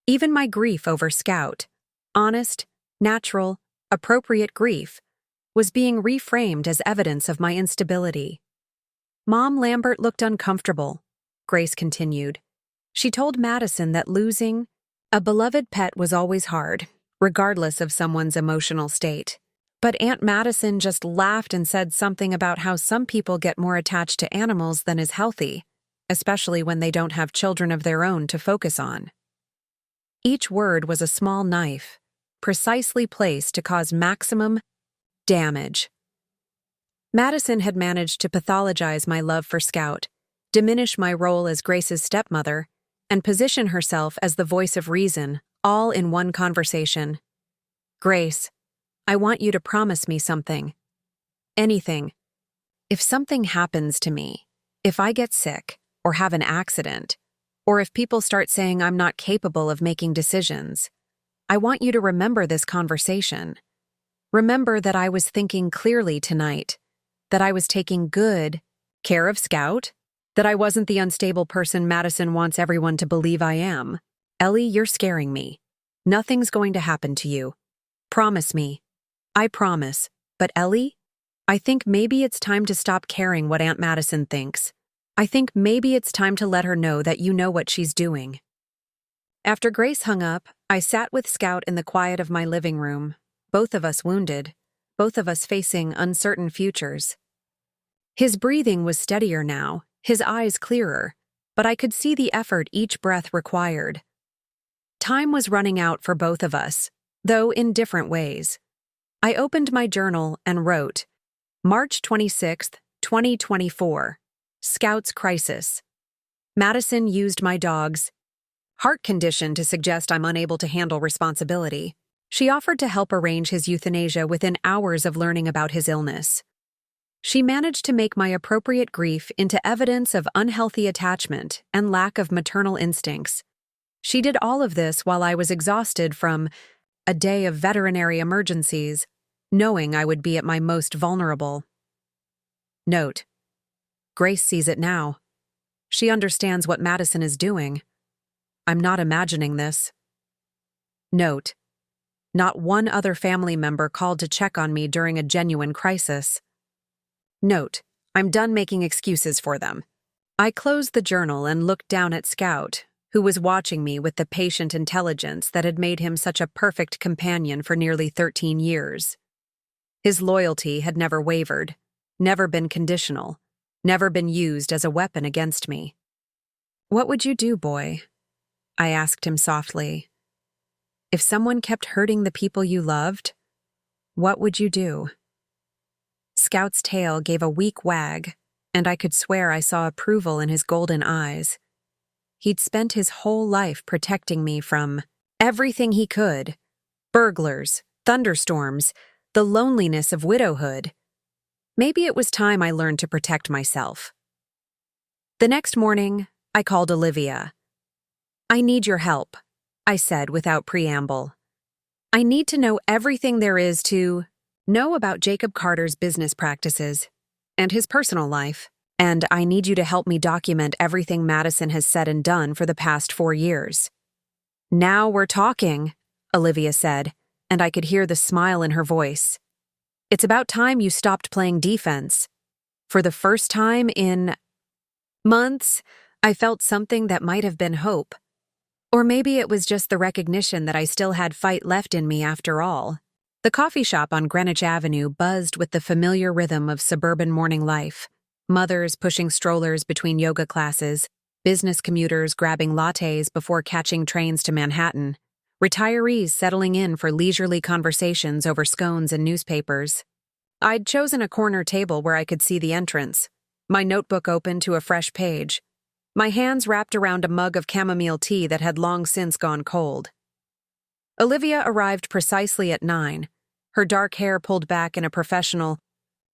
Even my grief over Scout, honest, natural, appropriate grief, was being reframed as evidence of my instability. Mom Lambert looked uncomfortable, Grace continued. She told Madison that losing a beloved pet was always hard, regardless of someone's emotional state. But Aunt Madison just laughed and said something about how some people get more attached to animals than is healthy, especially when they don't have children of their own to focus on. Each word was a small knife, precisely placed to cause maximum damage. Madison had managed to pathologize my love for Scout, diminish my role as Grace's stepmother, and position herself as the voice of reason, all in one conversation. "Grace, I want you to promise me something. Anything. If something happens to me, if I get sick, or have an accident, or if people start saying I'm not capable of making decisions, I want you to remember this conversation. Remember that I was thinking clearly tonight, that I was taking good care of Scout, that I wasn't the unstable person Madison wants everyone to believe I am. Ellie, you're scaring me. Nothing's going to happen to you. Promise me." "I promise. But Ellie, I think maybe it's time to stop caring what Aunt Madison thinks. I think maybe it's time to let her know that you know what she's doing." After Grace hung up, I sat with Scout in the quiet of my living room, both of us wounded, both of us facing uncertain futures. His breathing was steadier now, his eyes clearer, but I could see the effort each breath required. Time was running out for both of us, though in different ways. I opened my journal and wrote, March 26th, 2024, Scout's Crisis. Madison used my dog's heart condition to suggest I'm unable to handle responsibility. She offered to help arrange his euthanasia within hours of learning about his illness. She managed to make my appropriate grief into evidence of unhealthy attachment and lack of maternal instincts. She did all of this while I was exhausted from a day of veterinary emergencies, knowing I would be at my most vulnerable. Note: Grace sees it now. She understands what Madison is doing. I'm not imagining this. Note: not one other family member called to check on me during a genuine crisis. Note: I'm done making excuses for them. I closed the journal and looked down at Scout, who was watching me with the patient intelligence that had made him such a perfect companion for nearly 13 years. His loyalty had never wavered, never been conditional, never been used as a weapon against me. "What would you do, boy?" I asked him softly. "If someone kept hurting the people you loved, what would you do?" Scout's tail gave a weak wag, and I could swear I saw approval in his golden eyes. He'd spent his whole life protecting me from everything he could: burglars, thunderstorms, the loneliness of widowhood. Maybe it was time I learned to protect myself. The next morning, I called Olivia. "I need your help. I said without preamble. I need to know everything there is to know about Jacob Carter's business practices and his personal life, and I need you to help me document everything Madison has said and done for the past 4 years. Now we're talking, Olivia said, and I could hear the smile in her voice. It's about time you stopped playing defense. For the first time in months, I felt something that might have been hope. Or maybe it was just the recognition that I still had fight left in me after all. The coffee shop on Greenwich Avenue buzzed with the familiar rhythm of suburban morning life. Mothers pushing strollers between yoga classes, business commuters grabbing lattes before catching trains to Manhattan, retirees settling in for leisurely conversations over scones and newspapers. I'd chosen a corner table where I could see the entrance, my notebook open to a fresh page, my hands wrapped around a mug of chamomile tea that had long since gone cold. Olivia arrived precisely at 9, her dark hair pulled back in a professional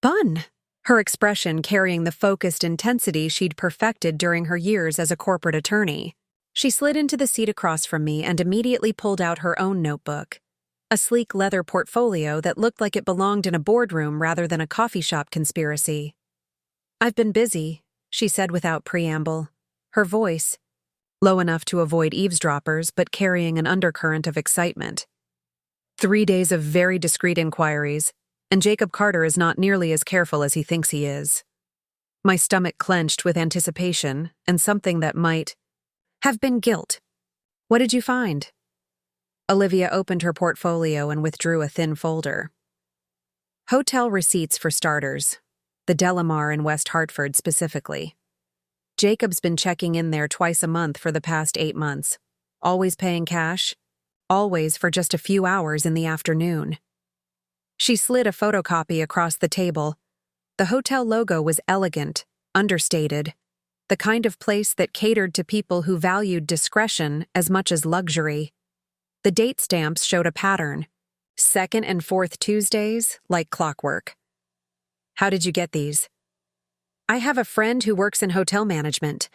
bun, her expression carrying the focused intensity she'd perfected during her years as a corporate attorney. She slid into the seat across from me and immediately pulled out her own notebook, a sleek leather portfolio that looked like it belonged in a boardroom rather than a coffee shop conspiracy. I've been busy, she said without preamble, her voice low enough to avoid eavesdroppers but carrying an undercurrent of excitement. 3 days of very discreet inquiries, and Jacob Carter is not nearly as careful as he thinks he is. My stomach clenched with anticipation and something that might have been guilt. What did you find? Olivia opened her portfolio and withdrew a thin folder. Hotel receipts for starters, the Delamar in West Hartford specifically. Jacob's been checking in there twice a month for the past 8 months, always paying cash, always for just a few hours in the afternoon. She slid a photocopy across the table. The hotel logo was elegant, understated, the kind of place that catered to people who valued discretion as much as luxury. The date stamps showed a pattern, 2nd and 4th Tuesdays, like clockwork. How did you get these? I have a friend who works in hotel management.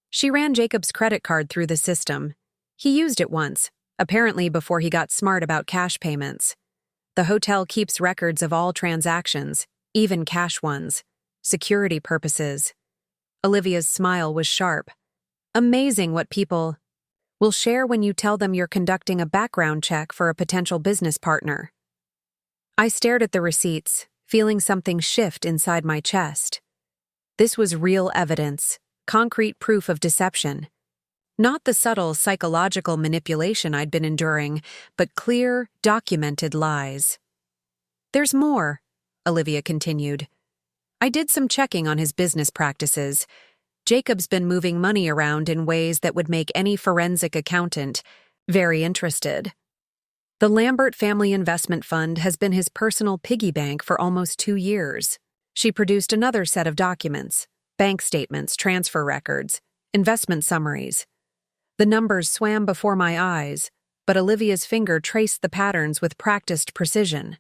She ran Jacob's credit card through the system. He used it once, apparently before he got smart about cash payments. The hotel keeps records of all transactions, even cash ones, security purposes. Olivia's smile was sharp. Amazing what people will share when you tell them you're conducting a background check for a potential business partner. I stared at the receipts, feeling something shift inside my chest. This was real evidence, concrete proof of deception. Not the subtle psychological manipulation I'd been enduring, but clear, documented lies. There's more, Olivia continued. I did some checking on his business practices. Jacob's been moving money around in ways that would make any forensic accountant very interested. The Lambert Family Investment Fund has been his personal piggy bank for almost 2 years. She produced another set of documents, bank statements, transfer records, investment summaries. The numbers swam before my eyes, but Olivia's finger traced the patterns with practiced precision.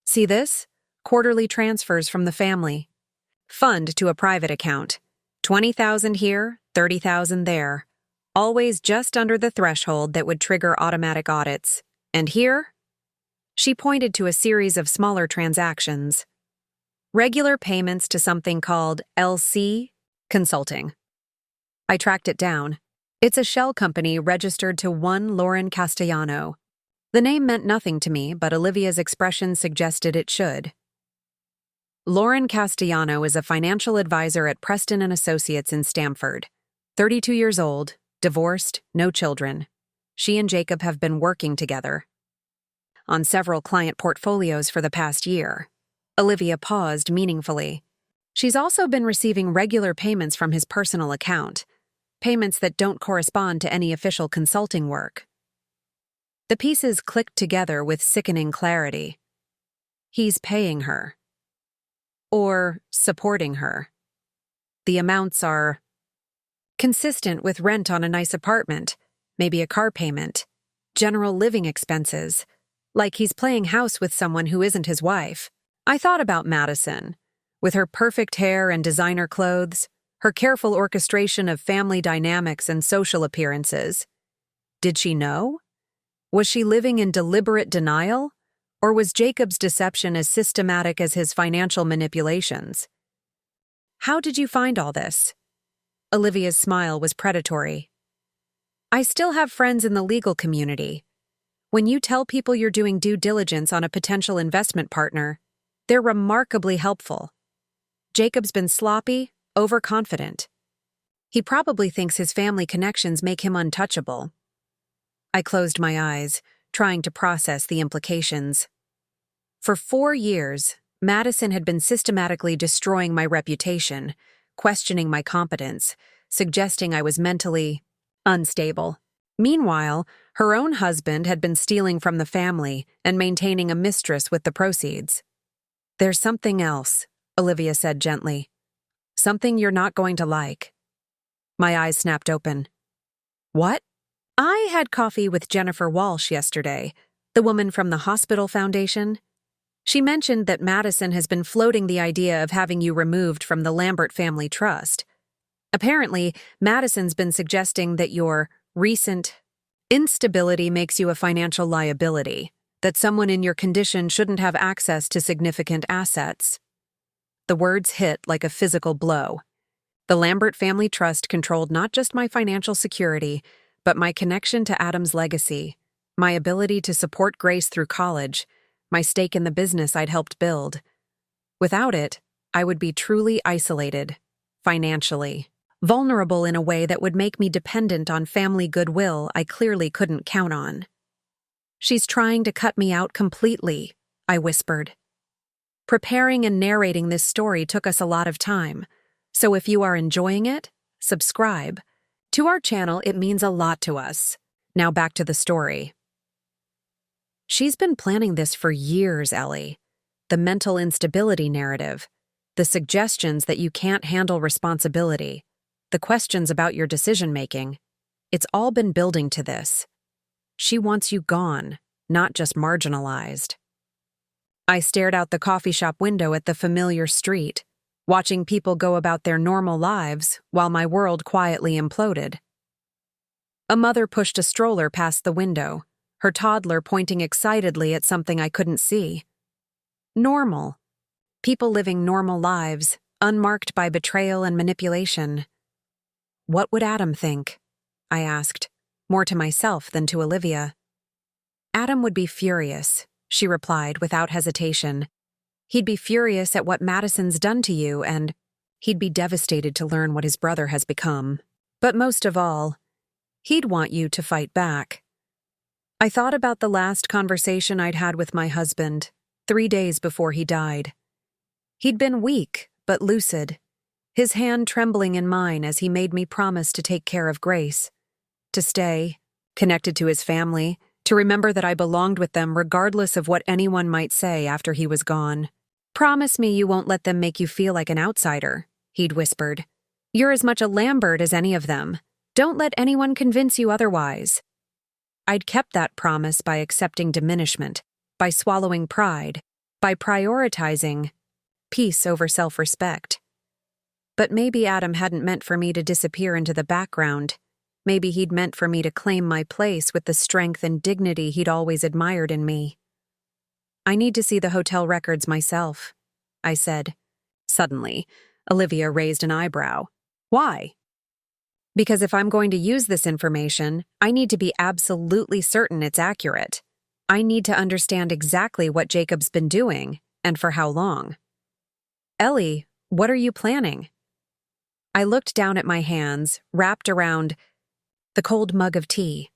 See this? Quarterly transfers from the family. Fund to a private account. 20,000 here, 30,000 there. Always just under the threshold that would trigger automatic audits. And here? She pointed to a series of smaller transactions. Regular payments to something called LC Consulting. I tracked it down. It's a shell company registered to one Lauren Castellano. The name meant nothing to me, but Olivia's expression suggested it should. Lauren Castellano is a financial advisor at Preston & Associates in Stamford. 32 years old, divorced, no children. She and Jacob have been working together on several client portfolios for the past year. Olivia paused meaningfully. She's also been receiving regular payments from his personal account, payments that don't correspond to any official consulting work. The pieces clicked together with sickening clarity. He's paying her. Or supporting her. The amounts are consistent with rent on a nice apartment, maybe a car payment, general living expenses, like he's playing house with someone who isn't his wife. I thought about Madison, with her perfect hair and designer clothes, her careful orchestration of family dynamics and social appearances. Did she know? Was she living in deliberate denial? Or was Jacob's deception as systematic as his financial manipulations? How did you find all this? Olivia's smile was predatory. I still have friends in the legal community. When you tell people you're doing due diligence on a potential investment partner, they're remarkably helpful. Jacob's been sloppy, overconfident. He probably thinks his family connections make him untouchable. I closed my eyes, trying to process the implications. For 4 years, Madison had been systematically destroying my reputation, questioning my competence, suggesting I was mentally unstable. Meanwhile, her own husband had been stealing from the family and maintaining a mistress with the proceeds. There's something else, Olivia said gently. Something you're not going to like. My eyes snapped open. What? I had coffee with Jennifer Walsh yesterday, the woman from the hospital foundation. She mentioned that Madison has been floating the idea of having you removed from the Lambert family trust. Apparently, Madison's been suggesting that your recent instability makes you a financial liability, that someone in your condition shouldn't have access to significant assets. The words hit like a physical blow. The Lambert family trust controlled not just my financial security, but my connection to Adam's legacy, my ability to support Grace through college, my stake in the business I'd helped build. Without it, I would be truly isolated, financially, vulnerable in a way that would make me dependent on family goodwill I clearly couldn't count on. She's trying to cut me out completely, I whispered. Preparing and narrating this story took us a lot of time, so if you are enjoying it, subscribe. To our channel, it means a lot to us. Now back to the story. She's been planning this for years, Ellie. The mental instability narrative, the suggestions that you can't handle responsibility, the questions about your decision-making. It's all been building to this. She wants you gone, not just marginalized. I stared out the coffee shop window at the familiar street, watching people go about their normal lives while my world quietly imploded. A mother pushed a stroller past the window, her toddler pointing excitedly at something I couldn't see. Normal. People living normal lives, unmarked by betrayal and manipulation. What would Adam think? I asked, more to myself than to Olivia. Adam would be furious, she replied without hesitation. He'd be furious at what Madison's done to you, and he'd be devastated to learn what his brother has become. But most of all, he'd want you to fight back. I thought about the last conversation I'd had with my husband, 3 days before he died. He'd been weak, but lucid, his hand trembling in mine as he made me promise to take care of Grace, to stay, connected to his family, to remember that I belonged with them regardless of what anyone might say after he was gone. Promise me you won't let them make you feel like an outsider, he'd whispered. You're as much a Lambert as any of them. Don't let anyone convince you otherwise. I'd kept that promise by accepting diminishment, by swallowing pride, by prioritizing peace over self-respect. But maybe Adam hadn't meant for me to disappear into the background. Maybe he'd meant for me to claim my place with the strength and dignity he'd always admired in me. I need to see the hotel records myself, I said. Suddenly, Olivia raised an eyebrow. Why? Because if I'm going to use this information, I need to be absolutely certain it's accurate. I need to understand exactly what Jacob's been doing, and for how long. Ellie, what are you planning? I looked down at my hands, wrapped around the cold mug of tea.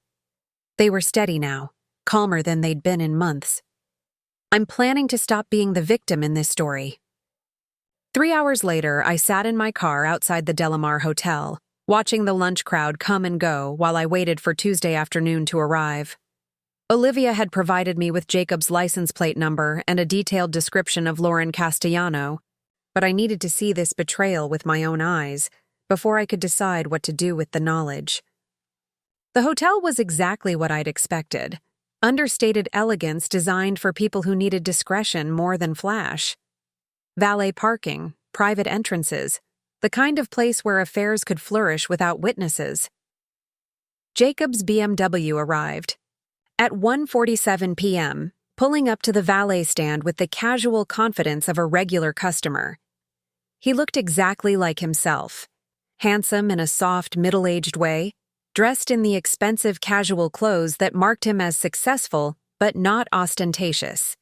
They were steady now, calmer than they'd been in months. I'm planning to stop being the victim in this story. 3 hours later, I sat in my car outside the Delamar Hotel, watching the lunch crowd come and go while I waited for Tuesday afternoon to arrive. Olivia had provided me with Jacob's license plate number and a detailed description of Lauren Castellano, but I needed to see this betrayal with my own eyes before I could decide what to do with the knowledge. The hotel was exactly what I'd expected. Understated elegance designed for people who needed discretion more than flash. Valet parking, private entrances, the kind of place where affairs could flourish without witnesses. Jacob's BMW arrived. At 1:47 p.m., pulling up to the valet stand with the casual confidence of a regular customer. He looked exactly like himself, handsome in a soft, middle-aged way, dressed in the expensive casual clothes that marked him as successful but not ostentatious.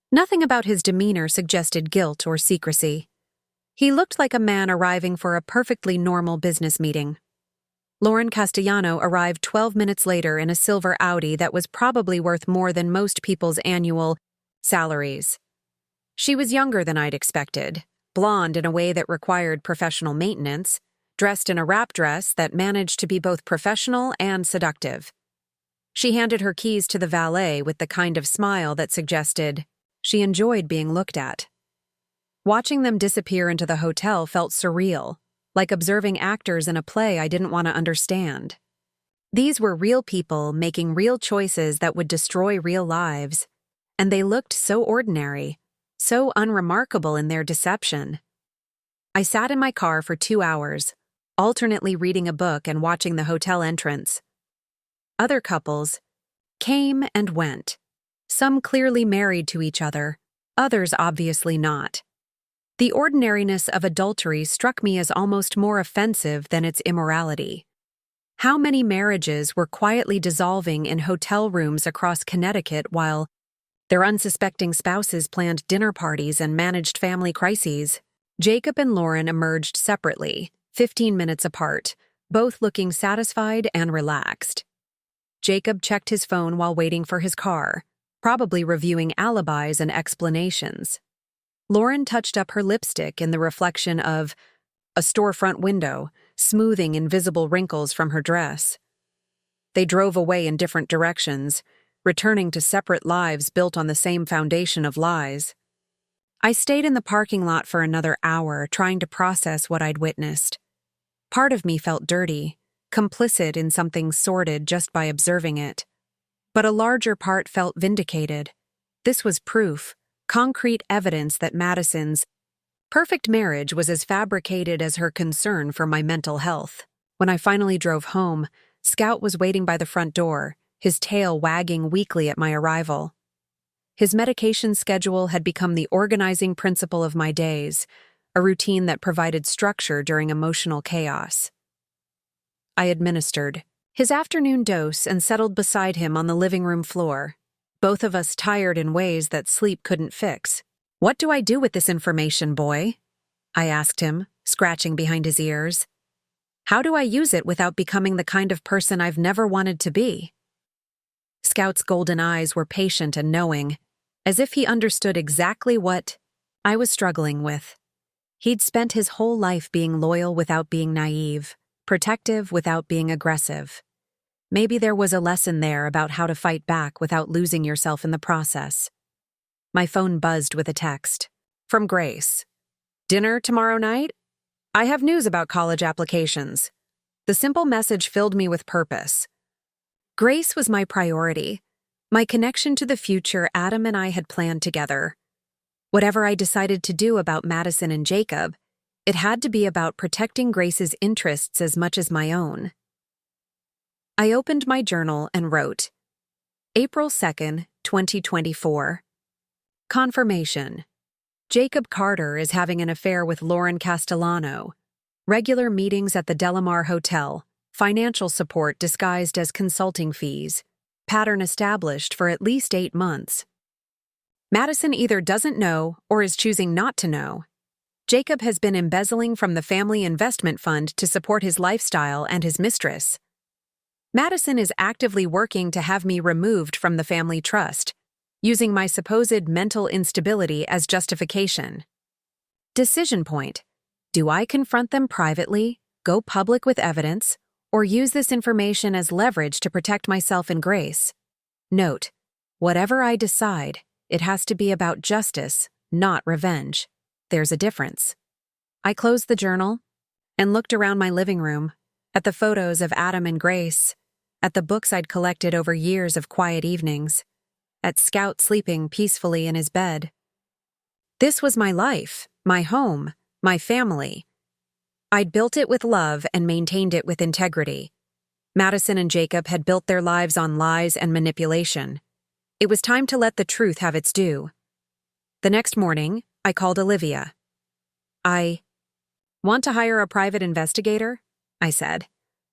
Nothing about his demeanor suggested guilt or secrecy. He looked like a man arriving for a perfectly normal business meeting. Lauren Castellano arrived 12 minutes later in a silver Audi that was probably worth more than most people's annual salaries. She was younger than I'd expected, blonde in a way that required professional maintenance, dressed in a wrap dress that managed to be both professional and seductive. She handed her keys to the valet with the kind of smile that suggested she enjoyed being looked at. Watching them disappear into the hotel felt surreal, like observing actors in a play I didn't want to understand. These were real people making real choices that would destroy real lives, and they looked so ordinary, so unremarkable in their deception. I sat in my car for 2 hours, alternately reading a book and watching the hotel entrance. Other couples came and went, some clearly married to each other, others obviously not. The ordinariness of adultery struck me as almost more offensive than its immorality. How many marriages were quietly dissolving in hotel rooms across Connecticut while their unsuspecting spouses planned dinner parties and managed family crises? Jacob and Lauren emerged separately, 15 minutes apart, both looking satisfied and relaxed. Jacob checked his phone while waiting for his car, probably reviewing alibis and explanations. Lauren touched up her lipstick in the reflection of a storefront window, smoothing invisible wrinkles from her dress. They drove away in different directions, returning to separate lives built on the same foundation of lies. I stayed in the parking lot for another hour, trying to process what I'd witnessed. Part of me felt dirty, complicit in something sordid just by observing it. But a larger part felt vindicated. This was proof, concrete evidence that Madison's perfect marriage was as fabricated as her concern for my mental health. When I finally drove home, Scout was waiting by the front door, his tail wagging weakly at my arrival. His medication schedule had become the organizing principle of my days, a routine that provided structure during emotional chaos. I administered his afternoon dose and settled beside him on the living room floor, both of us tired in ways that sleep couldn't fix. "What do I do with this information, boy?" I asked him, scratching behind his ears. "How do I use it without becoming the kind of person I've never wanted to be?" Scout's golden eyes were patient and knowing, as if he understood exactly what I was struggling with. He'd spent his whole life being loyal without being naive, protective without being aggressive. Maybe there was a lesson there about how to fight back without losing yourself in the process. My phone buzzed with a text. From Grace. "Dinner tomorrow night? I have news about college applications." The simple message filled me with purpose. Grace was my priority, my connection to the future Adam and I had planned together. Whatever I decided to do about Madison and Jacob, it had to be about protecting Grace's interests as much as my own. I opened my journal and wrote, April 2nd, 2024. Confirmation. Jacob Carter is having an affair with Lauren Castellano. Regular meetings at the Delamar Hotel. Financial support disguised as consulting fees. Pattern established for at least 8 months. Madison either doesn't know or is choosing not to know. Jacob has been embezzling from the family investment fund to support his lifestyle and his mistress. Madison is actively working to have me removed from the family trust, using my supposed mental instability as justification. Decision point. Do I confront them privately, go public with evidence, or use this information as leverage to protect myself and Grace? Note, whatever I decide, it has to be about justice, not revenge. There's a difference. I closed the journal and looked around my living room, at the photos of Adam and Grace, at the books I'd collected over years of quiet evenings, at Scout sleeping peacefully in his bed. This was my life, my home, my family. I'd built it with love and maintained it with integrity. Madison and Jacob had built their lives on lies and manipulation. It was time to let the truth have its due. The next morning, I called Olivia. "I want to hire a private investigator," I said.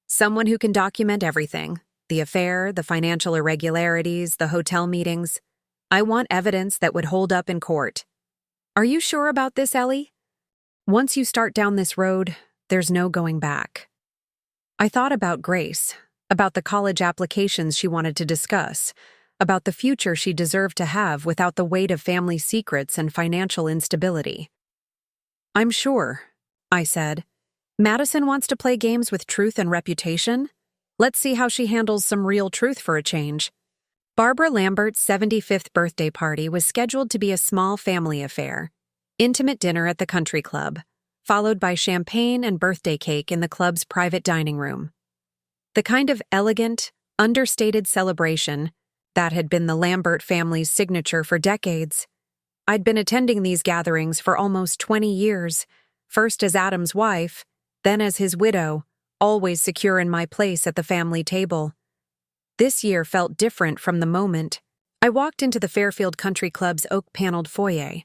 "Someone who can document everything, the affair, the financial irregularities, the hotel meetings. I want evidence that would hold up in court." "Are you sure about this, Ellie?" "Once you start down this road, there's no going back." I thought about Grace, about the college applications she wanted to discuss, about the future she deserved to have without the weight of family secrets and financial instability. "I'm sure," I said. "Madison wants to play games with truth and reputation. Let's see how she handles some real truth for a change." Barbara Lambert's 75th birthday party was scheduled to be a small family affair. Intimate dinner at the country club, followed by champagne and birthday cake in the club's private dining room. The kind of elegant, understated celebration that had been the Lambert family's signature for decades. I'd been attending these gatherings for almost 20 years, first as Adam's wife, then as his widow, always secure in my place at the family table. This year felt different from the moment I walked into the Fairfield Country Club's oak-paneled foyer.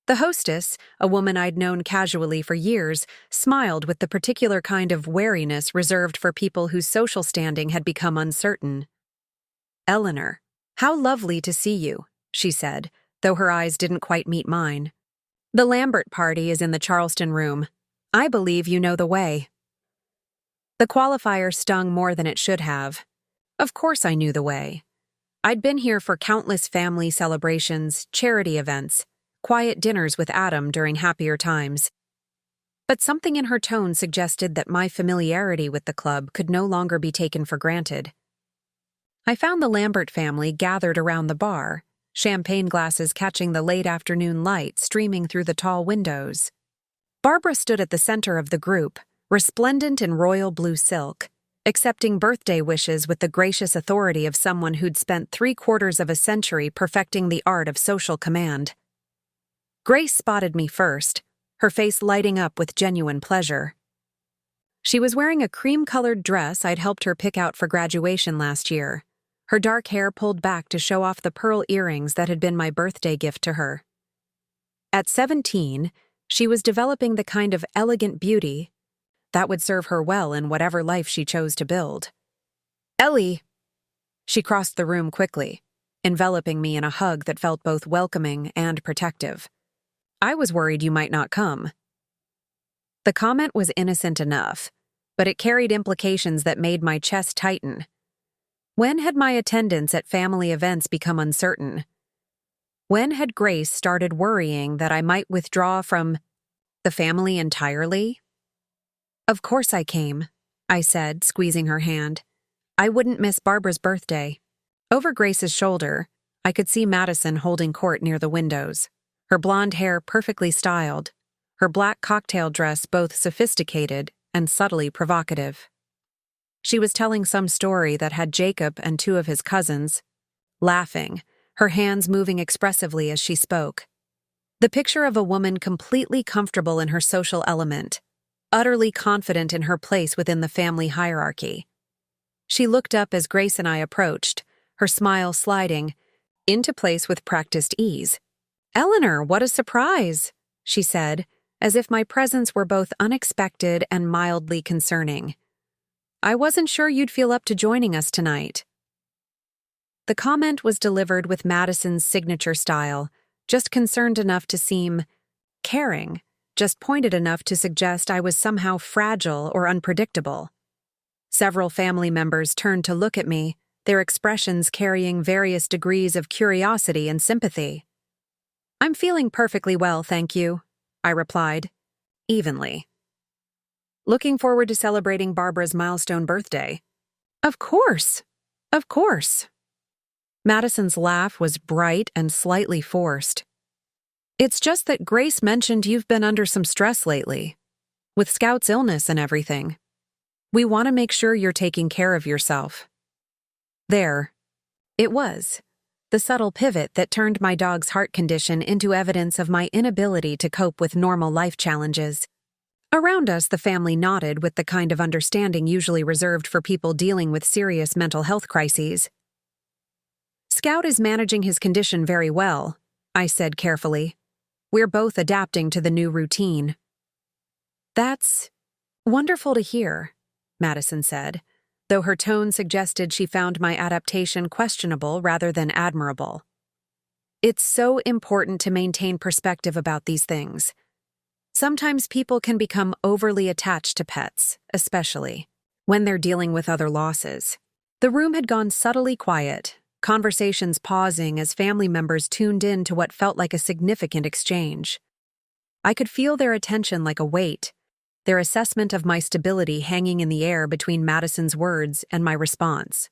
The hostess, a woman I'd known casually for years, smiled with the particular kind of wariness reserved for people whose social standing had become uncertain. "Eleanor, how lovely to see you," she said, though her eyes didn't quite meet mine. "The Lambert party is in the Charleston room. I believe you know the way." The qualifier stung more than it should have. Of course I knew the way. I'd been here for countless family celebrations, charity events, quiet dinners with Adam during happier times. But something in her tone suggested that my familiarity with the club could no longer be taken for granted. I found the Lambert family gathered around the bar, champagne glasses catching the late afternoon light streaming through the tall windows. Barbara stood at the center of the group, resplendent in royal blue silk, accepting birthday wishes with the gracious authority of someone who'd spent 3/4 of a century perfecting the art of social command. Grace spotted me first, her face lighting up with genuine pleasure. She was wearing a cream-colored dress I'd helped her pick out for graduation last year, her dark hair pulled back to show off the pearl earrings that had been my birthday gift to her. At 17, she was developing the kind of elegant beauty that would serve her well in whatever life she chose to build. "Ellie!" She crossed the room quickly, enveloping me in a hug that felt both welcoming and protective. "I was worried you might not come." The comment was innocent enough, but it carried implications that made my chest tighten. When had my attendance at family events become uncertain? When had Grace started worrying that I might withdraw from the family entirely? "Of course I came," I said, squeezing her hand. "I wouldn't miss Barbara's birthday." Over Grace's shoulder, I could see Madison holding court near the windows, her blonde hair perfectly styled, her black cocktail dress both sophisticated and subtly provocative. She was telling some story that had Jacob and 2 of his cousins laughing, her hands moving expressively as she spoke. The picture of a woman completely comfortable in her social element, utterly confident in her place within the family hierarchy. She looked up as Grace and I approached, her smile sliding into place with practiced ease. "Eleanor, what a surprise," she said, as if my presence were both unexpected and mildly concerning. "I wasn't sure you'd feel up to joining us tonight." The comment was delivered with Madison's signature style, just concerned enough to seem caring, just pointed enough to suggest I was somehow fragile or unpredictable. Several family members turned to look at me, their expressions carrying various degrees of curiosity and sympathy. "I'm feeling perfectly well, thank you," I replied, evenly. "Looking forward to celebrating Barbara's milestone birthday." "Of course, of course." Madison's laugh was bright and slightly forced. "It's just that Grace mentioned you've been under some stress lately, with Scout's illness and everything. We want to make sure you're taking care of yourself." There. It was. The subtle pivot that turned my dog's heart condition into evidence of my inability to cope with normal life challenges. Around us, the family nodded with the kind of understanding usually reserved for people dealing with serious mental health crises. Scout is managing his condition very well, I said carefully. We're both adapting to the new routine. That's wonderful to hear, Madison said, though her tone suggested she found my adaptation questionable rather than admirable. It's so important to maintain perspective about these things. Sometimes people can become overly attached to pets, especially when they're dealing with other losses. The room had gone subtly quiet, conversations pausing as family members tuned in to what felt like a significant exchange. I could feel their attention like a weight, their assessment of my stability hanging in the air between Madison's words and my response.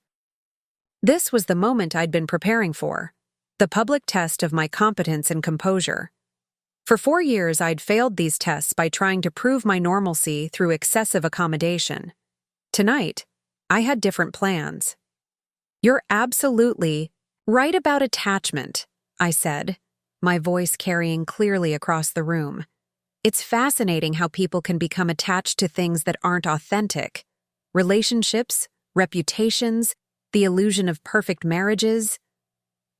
This was the moment I'd been preparing for, the public test of my competence and composure. For 4 years, I'd failed these tests by trying to prove my normalcy through excessive accommodation. Tonight, I had different plans. You're absolutely right about attachment, I said, my voice carrying clearly across the room. It's fascinating how people can become attached to things that aren't authentic. Relationships, reputations, the illusion of perfect marriages.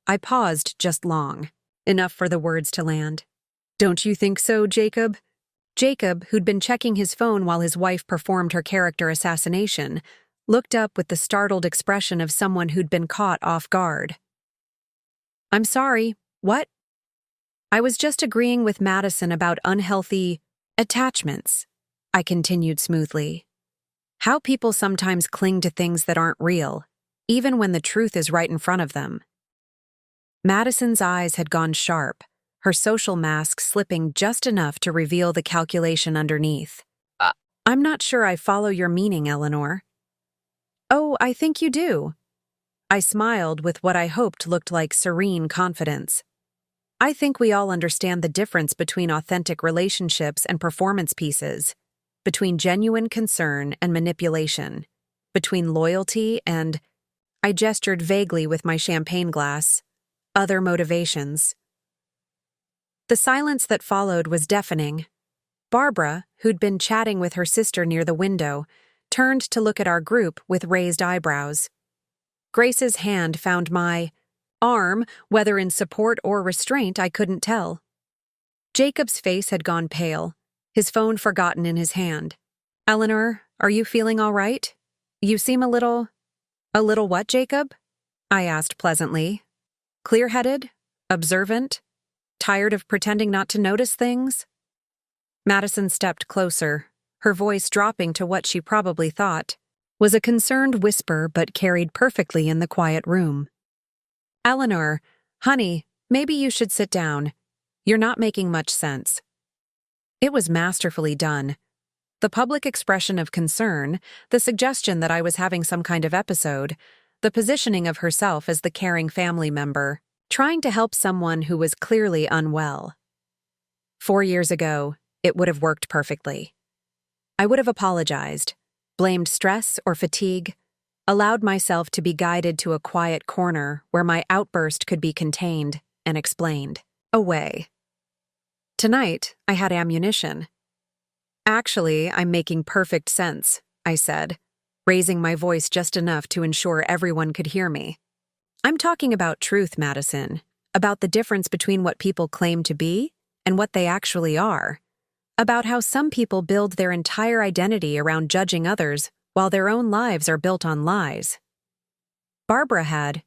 I paused just long, enough for the words to land. Don't you think so, Jacob? Jacob, who'd been checking his phone while his wife performed her character assassination, looked up with the startled expression of someone who'd been caught off guard. I'm sorry, what? I was just agreeing with Madison about unhealthy attachments, I continued smoothly. How people sometimes cling to things that aren't real, even when the truth is right in front of them. Madison's eyes had gone sharp, her social mask slipping just enough to reveal the calculation underneath. I'm not sure I follow your meaning, Eleanor. Oh, I think you do. I smiled with what I hoped looked like serene confidence. I think we all understand the difference between authentic relationships and performance pieces, between genuine concern and manipulation, between loyalty and, I gestured vaguely with my champagne glass, other motivations. The silence that followed was deafening. Barbara, who'd been chatting with her sister near the window, turned to look at our group with raised eyebrows. Grace's hand found my arm, whether in support or restraint, I couldn't tell. Jacob's face had gone pale, his phone forgotten in his hand. Eleanor, are you feeling all right? You seem a little what, Jacob? I asked pleasantly. Clear-headed? Observant? Tired of pretending not to notice things? Madison stepped closer, her voice dropping to what she probably thought was a concerned whisper but carried perfectly in the quiet room. Eleanor, honey, maybe you should sit down. You're not making much sense. It was masterfully done. The public expression of concern, the suggestion that I was having some kind of episode, the positioning of herself as the caring family member, trying to help someone who was clearly unwell. 4 years ago, it would have worked perfectly. I would have apologized, blamed stress or fatigue, allowed myself to be guided to a quiet corner where my outburst could be contained and explained away. Tonight, I had ammunition. Actually, I'm making perfect sense, I said, raising my voice just enough to ensure everyone could hear me. I'm talking about truth, Madison, about the difference between what people claim to be and what they actually are, about how some people build their entire identity around judging others while their own lives are built on lies. Barbara had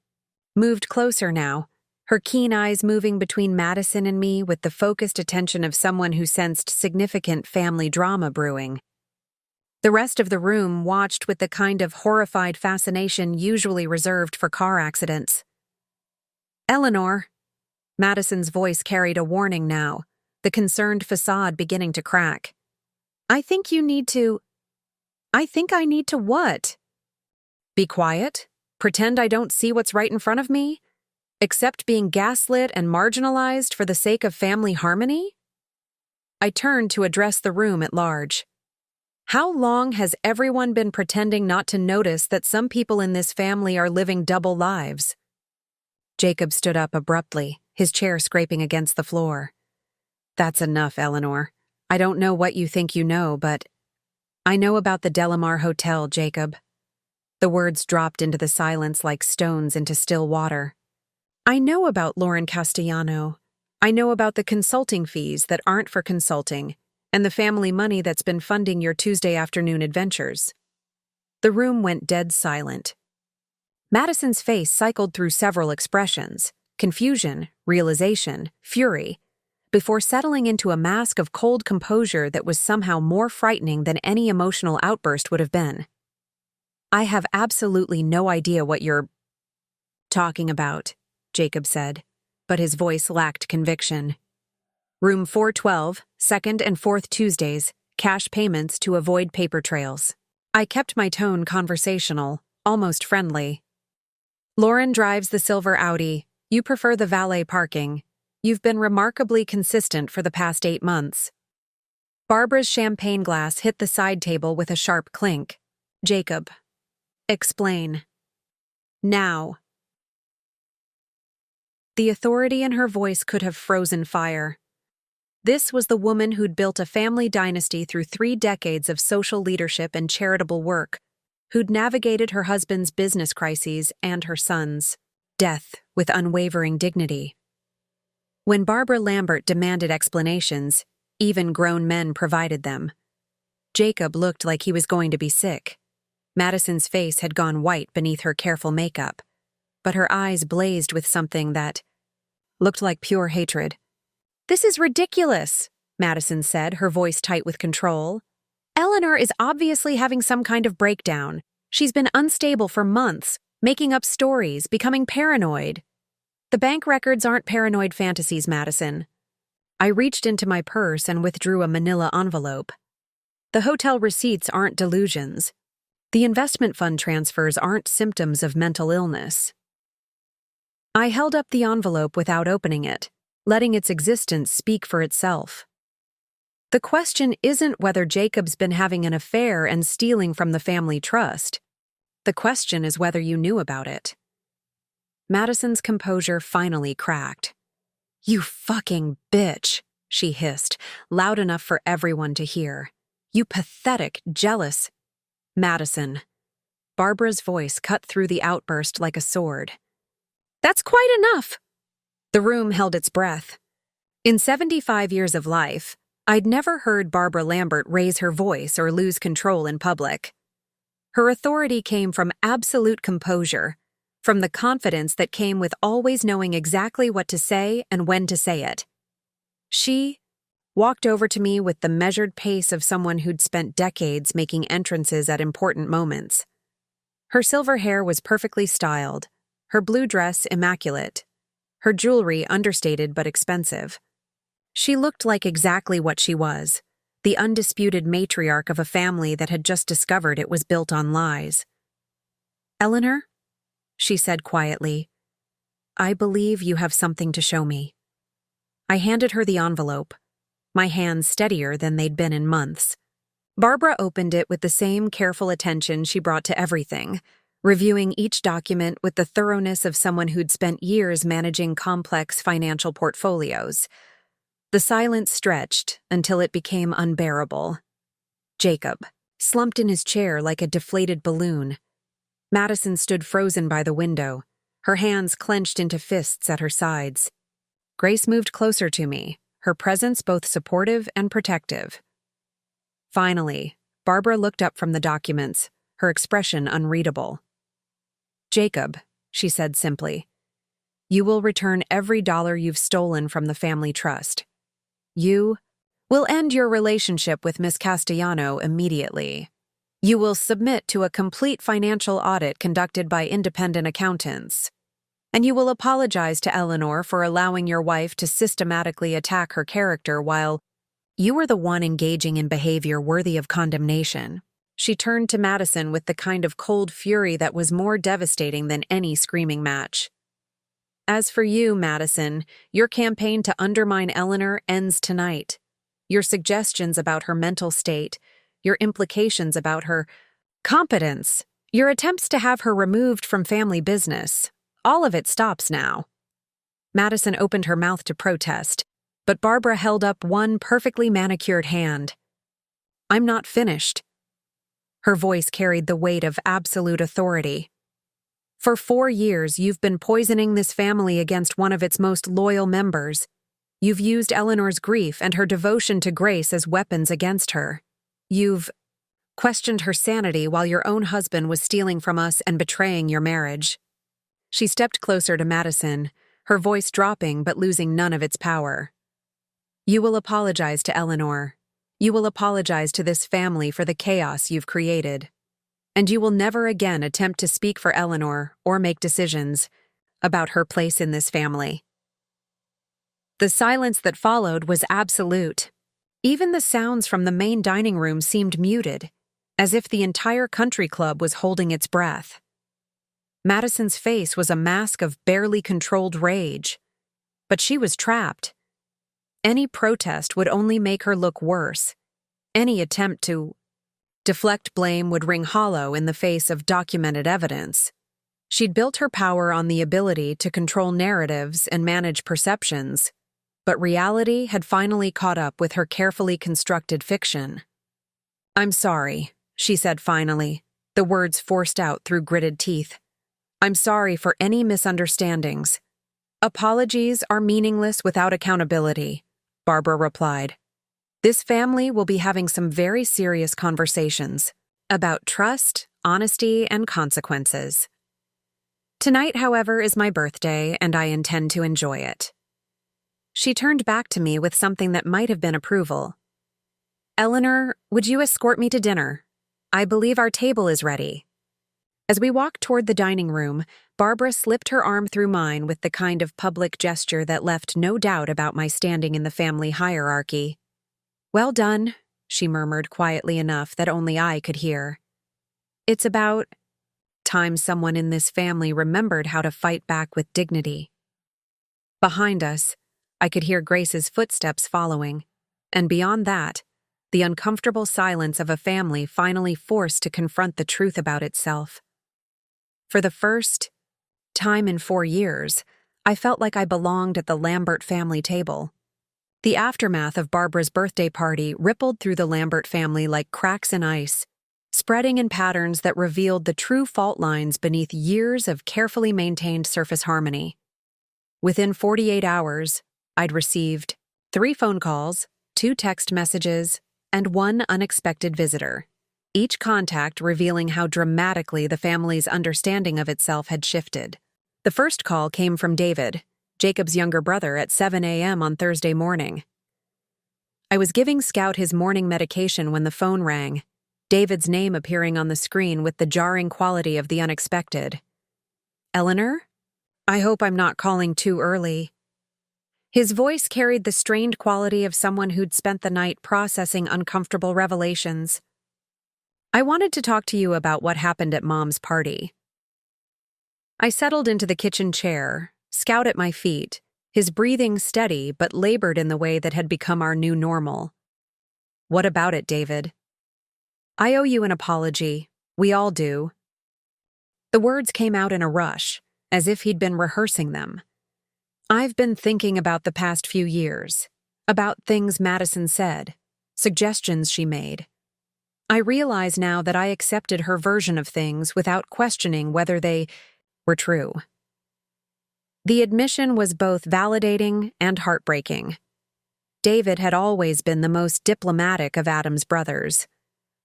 moved closer now, her keen eyes moving between Madison and me with the focused attention of someone who sensed significant family drama brewing. The rest of the room watched with the kind of horrified fascination usually reserved for car accidents. Eleanor, Madison's voice carried a warning now, the concerned facade beginning to crack. I think I need to what? Be quiet? Pretend I don't see what's right in front of me? Accept being gaslit and marginalized for the sake of family harmony? I turned to address the room at large. How long has everyone been pretending not to notice that some people in this family are living double lives? Jacob stood up abruptly, his chair scraping against the floor. That's enough, Eleanor. I don't know what you think you know, but I know about the Delamar Hotel, Jacob. The words dropped into the silence like stones into still water. I know about Lauren Castellano. I know about the consulting fees that aren't for consulting, and the family money that's been funding your Tuesday afternoon adventures. The room went dead silent. Madison's face cycled through several expressions: confusion, realization, fury, before settling into a mask of cold composure that was somehow more frightening than any emotional outburst would have been. I have absolutely no idea what you're talking about, Jacob said, but his voice lacked conviction. Room 412, second and fourth Tuesdays, cash payments to avoid paper trails. I kept my tone conversational, almost friendly. Lauren drives the silver Audi. You prefer the valet parking. You've been remarkably consistent for the past 8 months. Barbara's champagne glass hit the side table with a sharp clink. Jacob. Explain. Now. The authority in her voice could have frozen fire. This was the woman who'd built a family dynasty through 3 decades of social leadership and charitable work, who'd navigated her husband's business crises and her son's death with unwavering dignity. When Barbara Lambert demanded explanations, even grown men provided them. Jacob looked like he was going to be sick. Madison's face had gone white beneath her careful makeup, but her eyes blazed with something that looked like pure hatred. "This is ridiculous," Madison said, her voice tight with control. "Eleanor is obviously having some kind of breakdown. She's been unstable for months, making up stories, becoming paranoid." "The bank records aren't paranoid fantasies, Madison." I reached into my purse and withdrew a manila envelope. "The hotel receipts aren't delusions. The investment fund transfers aren't symptoms of mental illness." I held up the envelope without opening it, letting its existence speak for itself. The question isn't whether Jacob's been having an affair and stealing from the family trust. The question is whether you knew about it. Madison's composure finally cracked. "You fucking bitch," she hissed, loud enough for everyone to hear. "You pathetic, jealous—" "Madison." Barbara's voice cut through the outburst like a sword. "That's quite enough!" The room held its breath. In 75 years of life, I'd never heard Barbara Lambert raise her voice or lose control in public. Her authority came from absolute composure, from the confidence that came with always knowing exactly what to say and when to say it. She walked over to me with the measured pace of someone who'd spent decades making entrances at important moments. Her silver hair was perfectly styled, her blue dress immaculate, her jewelry understated but expensive. She looked like exactly what she was, the undisputed matriarch of a family that had just discovered it was built on lies. "Eleanor," she said quietly, "I believe you have something to show me." I handed her the envelope, my hands steadier than they'd been in months. Barbara opened it with the same careful attention she brought to everything, reviewing each document with the thoroughness of someone who'd spent years managing complex financial portfolios. The silence stretched until it became unbearable. Jacob, slumped in his chair like a deflated balloon. Madison stood frozen by the window, her hands clenched into fists at her sides. Grace moved closer to me, her presence both supportive and protective. Finally, Barbara looked up from the documents, her expression unreadable. "Jacob," she said simply, "you will return every dollar you've stolen from the family trust. You will end your relationship with Miss Castellano immediately. You will submit to a complete financial audit conducted by independent accountants. And you will apologize to Eleanor for allowing your wife to systematically attack her character while you were the one engaging in behavior worthy of condemnation." She turned to Madison with the kind of cold fury that was more devastating than any screaming match. "As for you, Madison, your campaign to undermine Eleanor ends tonight. Your suggestions about her mental state, your implications about her competence, your attempts to have her removed from family business, all of it stops now." Madison opened her mouth to protest, But Barbara held up one perfectly manicured hand. "I'm not finished." Her voice carried the weight of absolute authority. "For 4 years, you've been poisoning this family against one of its most loyal members. You've used Eleanor's grief and her devotion to Grace as weapons against her. You've questioned her sanity while your own husband was stealing from us and betraying your marriage." She stepped closer to Madison, her voice dropping but losing none of its power. "You will apologize to Eleanor. You will apologize to this family for the chaos you've created. And you will never again attempt to speak for Eleanor or make decisions about her place in this family." The silence that followed was absolute. Even the sounds from the main dining room seemed muted, as if the entire country club was holding its breath. Madison's face was a mask of barely controlled rage. But she was trapped. Any protest would only make her look worse. Any attempt to deflect blame would ring hollow in the face of documented evidence. She'd built her power on the ability to control narratives and manage perceptions, but reality had finally caught up with her carefully constructed fiction. "I'm sorry," she said finally, the words forced out through gritted teeth. "I'm sorry for any misunderstandings." "Apologies are meaningless without accountability," Barbara replied. "This family will be having some very serious conversations about trust, honesty, and consequences. Tonight, however, is my birthday, and I intend to enjoy it." She turned back to me with something that might have been approval. "Eleanor, would you escort me to dinner? I believe our table is ready." As we walked toward the dining room, Barbara slipped her arm through mine with the kind of public gesture that left no doubt about my standing in the family hierarchy. "Well done," she murmured quietly enough that only I could hear. "It's about time someone in this family remembered how to fight back with dignity." Behind us, I could hear Grace's footsteps following, and beyond that, the uncomfortable silence of a family finally forced to confront the truth about itself. For the first time in 4 years, I felt like I belonged at the Lambert family table. The aftermath of Barbara's birthday party rippled through the Lambert family like cracks in ice, spreading in patterns that revealed the true fault lines beneath years of carefully maintained surface harmony. Within 48 hours, I'd received 3 phone calls, 2 text messages, and 1 unexpected visitor, each contact revealing how dramatically the family's understanding of itself had shifted. The first call came from David, Jacob's younger brother, at 7 a.m. on Thursday morning. I was giving Scout his morning medication when the phone rang, David's name appearing on the screen with the jarring quality of the unexpected. "Eleanor? I hope I'm not calling too early." His voice carried the strained quality of someone who'd spent the night processing uncomfortable revelations. "I wanted to talk to you about what happened at Mom's party." I settled into the kitchen chair, Scout at my feet, his breathing steady but labored in the way that had become our new normal. "What about it, David?" "I owe you an apology. We all do." The words came out in a rush, as if he'd been rehearsing them. "I've been thinking about the past few years, about things Madison said, suggestions she made. I realize now that I accepted her version of things without questioning whether they were true." The admission was both validating and heartbreaking. David had always been the most diplomatic of Adam's brothers,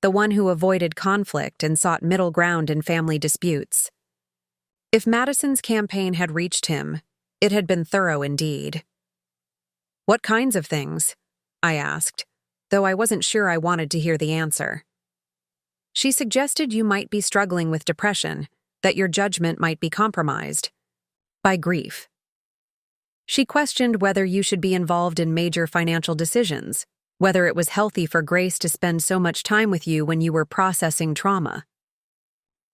the one who avoided conflict and sought middle ground in family disputes. If Madison's campaign had reached him, it had been thorough indeed. "What kinds of things?" I asked, though I wasn't sure I wanted to hear the answer. "She suggested you might be struggling with depression, that your judgment might be compromised by grief. She questioned whether you should be involved in major financial decisions, whether it was healthy for Grace to spend so much time with you when you were processing trauma."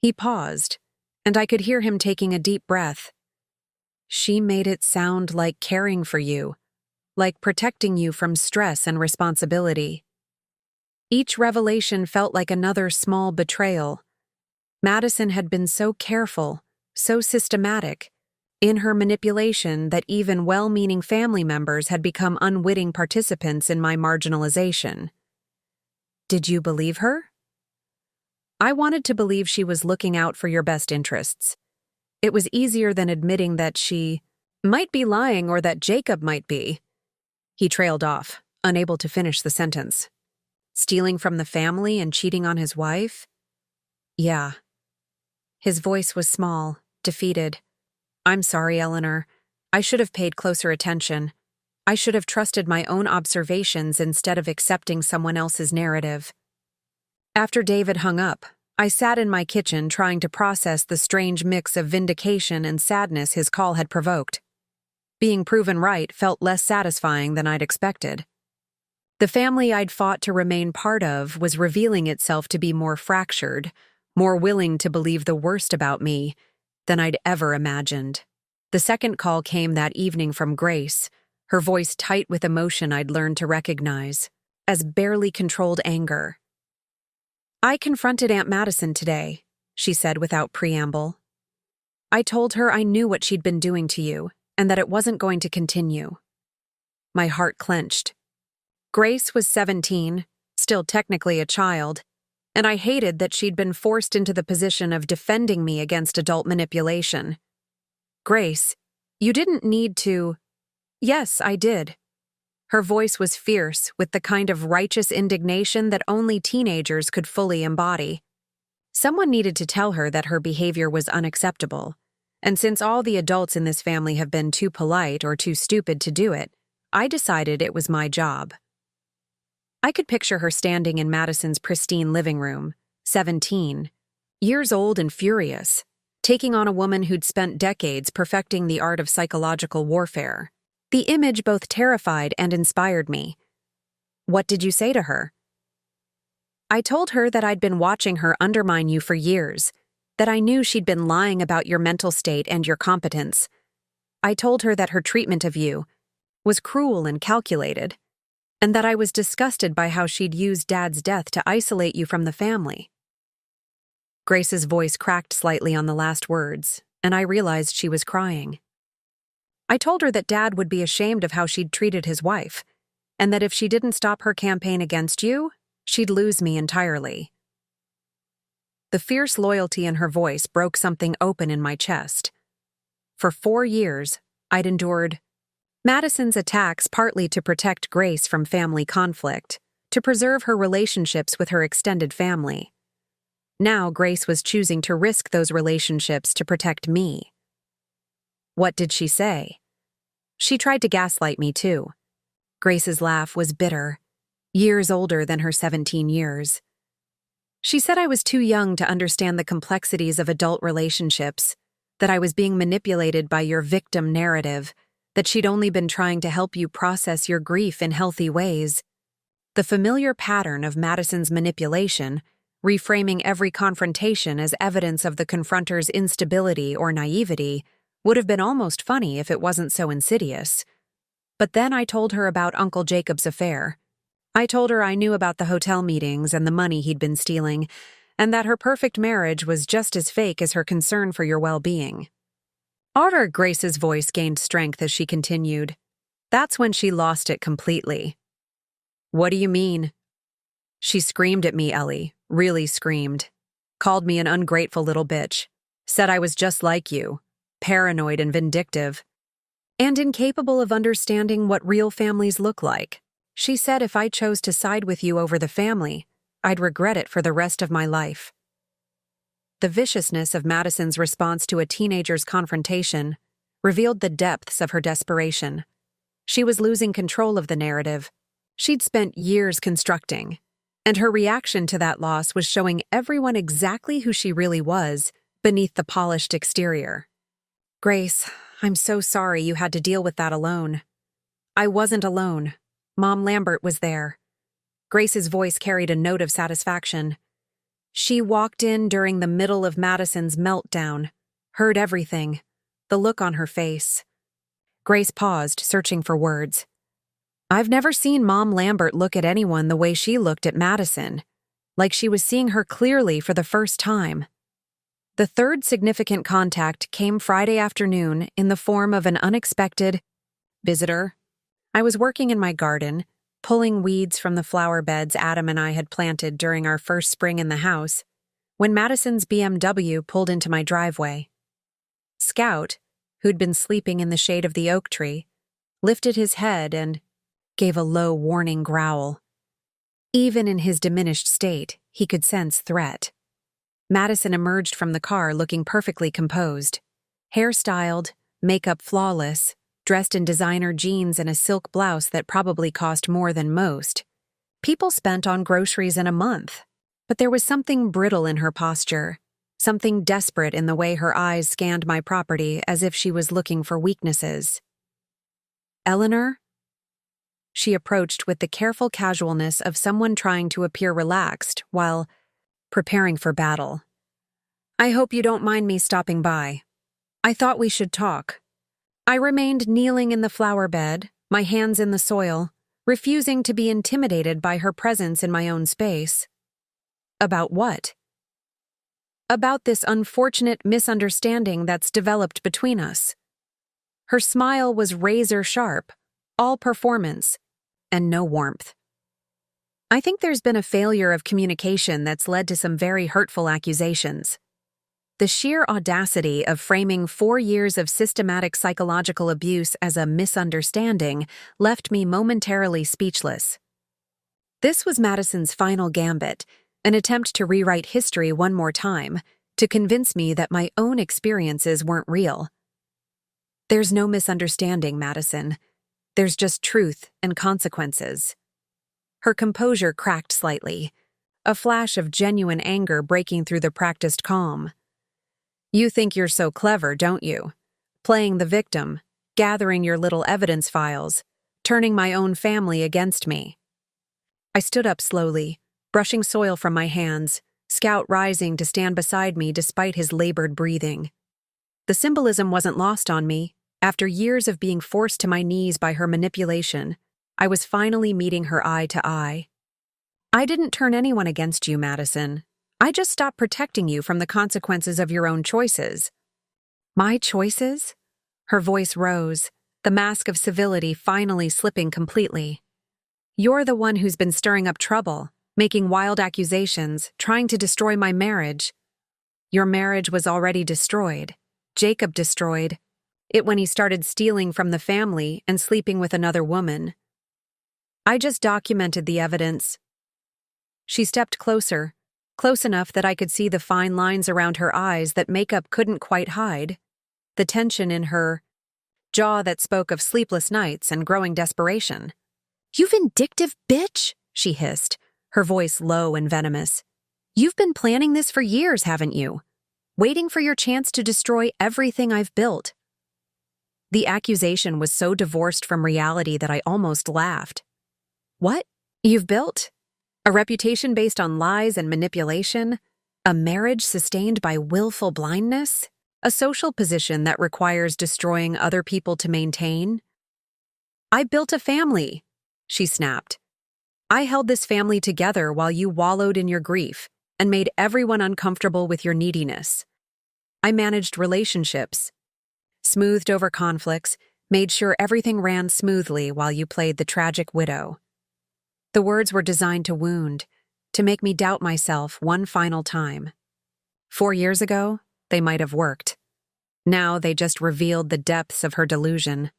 He paused, and I could hear him taking a deep breath. "She made it sound like caring for you, like protecting you from stress and responsibility." Each revelation felt like another small betrayal. Madison had been so careful, so systematic, in her manipulation that even well-meaning family members had become unwitting participants in my marginalization. Did you believe her? I wanted to believe she was looking out for your best interests. It was easier than admitting that she might be lying or that Jacob might be. He trailed off, unable to finish the sentence. Stealing from the family and cheating on his wife? Yeah. His voice was small, defeated. I'm sorry, Eleanor. I should have paid closer attention. I should have trusted my own observations instead of accepting someone else's narrative. After David hung up, I sat in my kitchen trying to process the strange mix of vindication and sadness his call had provoked. Being proven right felt less satisfying than I'd expected. The family I'd fought to remain part of was revealing itself to be more fractured, more willing to believe the worst about me than I'd ever imagined. The second call came that evening from Grace, her voice tight with emotion I'd learned to recognize as barely controlled anger. I confronted Aunt Madison today, she said without preamble. I told her I knew what she'd been doing to you and that it wasn't going to continue. My heart clenched. Grace was 17, still technically a child, and I hated that she'd been forced into the position of defending me against adult manipulation. Grace, you didn't need to. Yes, I did. Her voice was fierce, with the kind of righteous indignation that only teenagers could fully embody. Someone needed to tell her that her behavior was unacceptable, and since all the adults in this family have been too polite or too stupid to do it, I decided it was my job. I could picture her standing in Madison's pristine living room, 17, years old and furious, taking on a woman who'd spent decades perfecting the art of psychological warfare. The image both terrified and inspired me. What did you say to her? I told her that I'd been watching her undermine you for years, that I knew she'd been lying about your mental state and your competence. I told her that her treatment of you was cruel and calculated, and that I was disgusted by how she'd used Dad's death to isolate you from the family. Grace's voice cracked slightly on the last words, and I realized she was crying. I told her that Dad would be ashamed of how she'd treated his wife, and that if she didn't stop her campaign against you, she'd lose me entirely. The fierce loyalty in her voice broke something open in my chest. For 4 years, I'd endured Madison's attacks partly to protect Grace from family conflict, to preserve her relationships with her extended family. Now Grace was choosing to risk those relationships to protect me. What did she say? She tried to gaslight me too. Grace's laugh was bitter, years older than her 17 years. She said I was too young to understand the complexities of adult relationships, that I was being manipulated by your victim narrative, that she'd only been trying to help you process your grief in healthy ways. The familiar pattern of Madison's manipulation, reframing every confrontation as evidence of the confronter's instability or naivety, would have been almost funny if it wasn't so insidious. But then I told her about Uncle Jacob's affair. I told her I knew about the hotel meetings and the money he'd been stealing, and that her perfect marriage was just as fake as her concern for your well-being. Grace's voice gained strength as she continued. That's when she lost it completely. What do you mean? She screamed at me, Ellie, really screamed. Called me an ungrateful little bitch. Said I was just like you, paranoid and vindictive, and incapable of understanding what real families look like. She said if I chose to side with you over the family, I'd regret it for the rest of my life. The viciousness of Madison's response to a teenager's confrontation revealed the depths of her desperation. She was losing control of the narrative she'd spent years constructing, and her reaction to that loss was showing everyone exactly who she really was beneath the polished exterior. Grace, I'm so sorry you had to deal with that alone. I wasn't alone. Mom Lambert was there. Grace's voice carried a note of satisfaction. She walked in during the middle of Madison's meltdown, heard everything, the look on her face. Grace paused, searching for words. I've never seen Mom Lambert look at anyone the way she looked at Madison, like she was seeing her clearly for the first time. The third significant contact came Friday afternoon in the form of an unexpected visitor. I was working in my garden, pulling weeds from the flower beds Adam and I had planted during our first spring in the house, when Madison's BMW pulled into my driveway. Scout, who'd been sleeping in the shade of the oak tree, lifted his head and gave a low, warning growl. Even in his diminished state, he could sense threat. Madison emerged from the car looking perfectly composed, hairstyled, makeup flawless, dressed in designer jeans and a silk blouse that probably cost more than most people spent on groceries in a month. But there was something brittle in her posture, something desperate in the way her eyes scanned my property as if she was looking for weaknesses. "Eleanor?" She approached with the careful casualness of someone trying to appear relaxed while preparing for battle. "I hope you don't mind me stopping by. I thought we should talk." I remained kneeling in the flower bed, my hands in the soil, refusing to be intimidated by her presence in my own space. About what? About this unfortunate misunderstanding that's developed between us. Her smile was razor sharp, all performance, and no warmth. "I think there's been a failure of communication that's led to some very hurtful accusations. The sheer audacity of framing 4 years of systematic psychological abuse as a misunderstanding left me momentarily speechless." This was Madison's final gambit, an attempt to rewrite history one more time, to convince me that my own experiences weren't real. "There's no misunderstanding, Madison. There's just truth and consequences." Her composure cracked slightly, a flash of genuine anger breaking through the practiced calm. "You think you're so clever, don't you? Playing the victim, gathering your little evidence files, turning my own family against me." I stood up slowly, brushing soil from my hands, Scout rising to stand beside me despite his labored breathing. The symbolism wasn't lost on me. After years of being forced to my knees by her manipulation, I was finally meeting her eye to eye. "I didn't turn anyone against you, Madison. I just stopped protecting you from the consequences of your own choices." "My choices?" Her voice rose, the mask of civility finally slipping completely. "You're the one who's been stirring up trouble, making wild accusations, trying to destroy my marriage." "Your marriage was already destroyed. Jacob destroyed it when he started stealing from the family and sleeping with another woman. I just documented the evidence." She stepped closer, close enough that I could see the fine lines around her eyes that makeup couldn't quite hide, the tension in her jaw that spoke of sleepless nights and growing desperation. "You vindictive bitch," she hissed, her voice low and venomous. "You've been planning this for years, haven't you? Waiting for your chance to destroy everything I've built." The accusation was so divorced from reality that I almost laughed. "What? You've built? A reputation based on lies and manipulation? A marriage sustained by willful blindness? A social position that requires destroying other people to maintain?" "I built a family," she snapped. "I held this family together while you wallowed in your grief and made everyone uncomfortable with your neediness. I managed relationships, smoothed over conflicts, made sure everything ran smoothly while you played the tragic widow." The words were designed to wound, to make me doubt myself one final time. 4 years ago, they might have worked. Now they just revealed the depths of her delusion.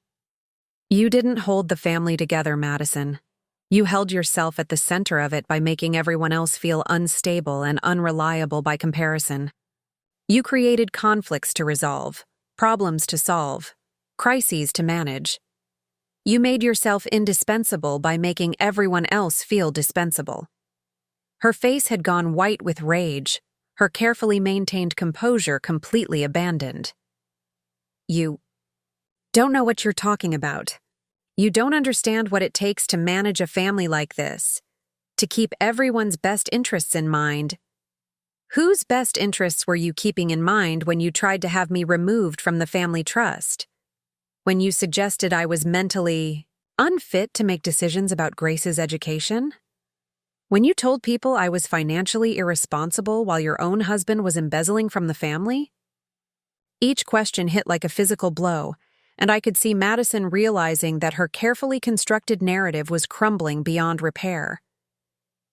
"You didn't hold the family together, Madison. You held yourself at the center of it by making everyone else feel unstable and unreliable by comparison. You created conflicts to resolve, problems to solve, crises to manage. You made yourself indispensable by making everyone else feel dispensable." Her face had gone white with rage, her carefully maintained composure completely abandoned. "You don't know what you're talking about. You don't understand what it takes to manage a family like this, to keep everyone's best interests in mind." "Whose best interests were you keeping in mind when you tried to have me removed from the family trust? When you suggested I was mentally unfit to make decisions about Grace's education? When you told people I was financially irresponsible while your own husband was embezzling from the family? Each question hit like a physical blow, and I could see Madison realizing that her carefully constructed narrative was crumbling beyond repair.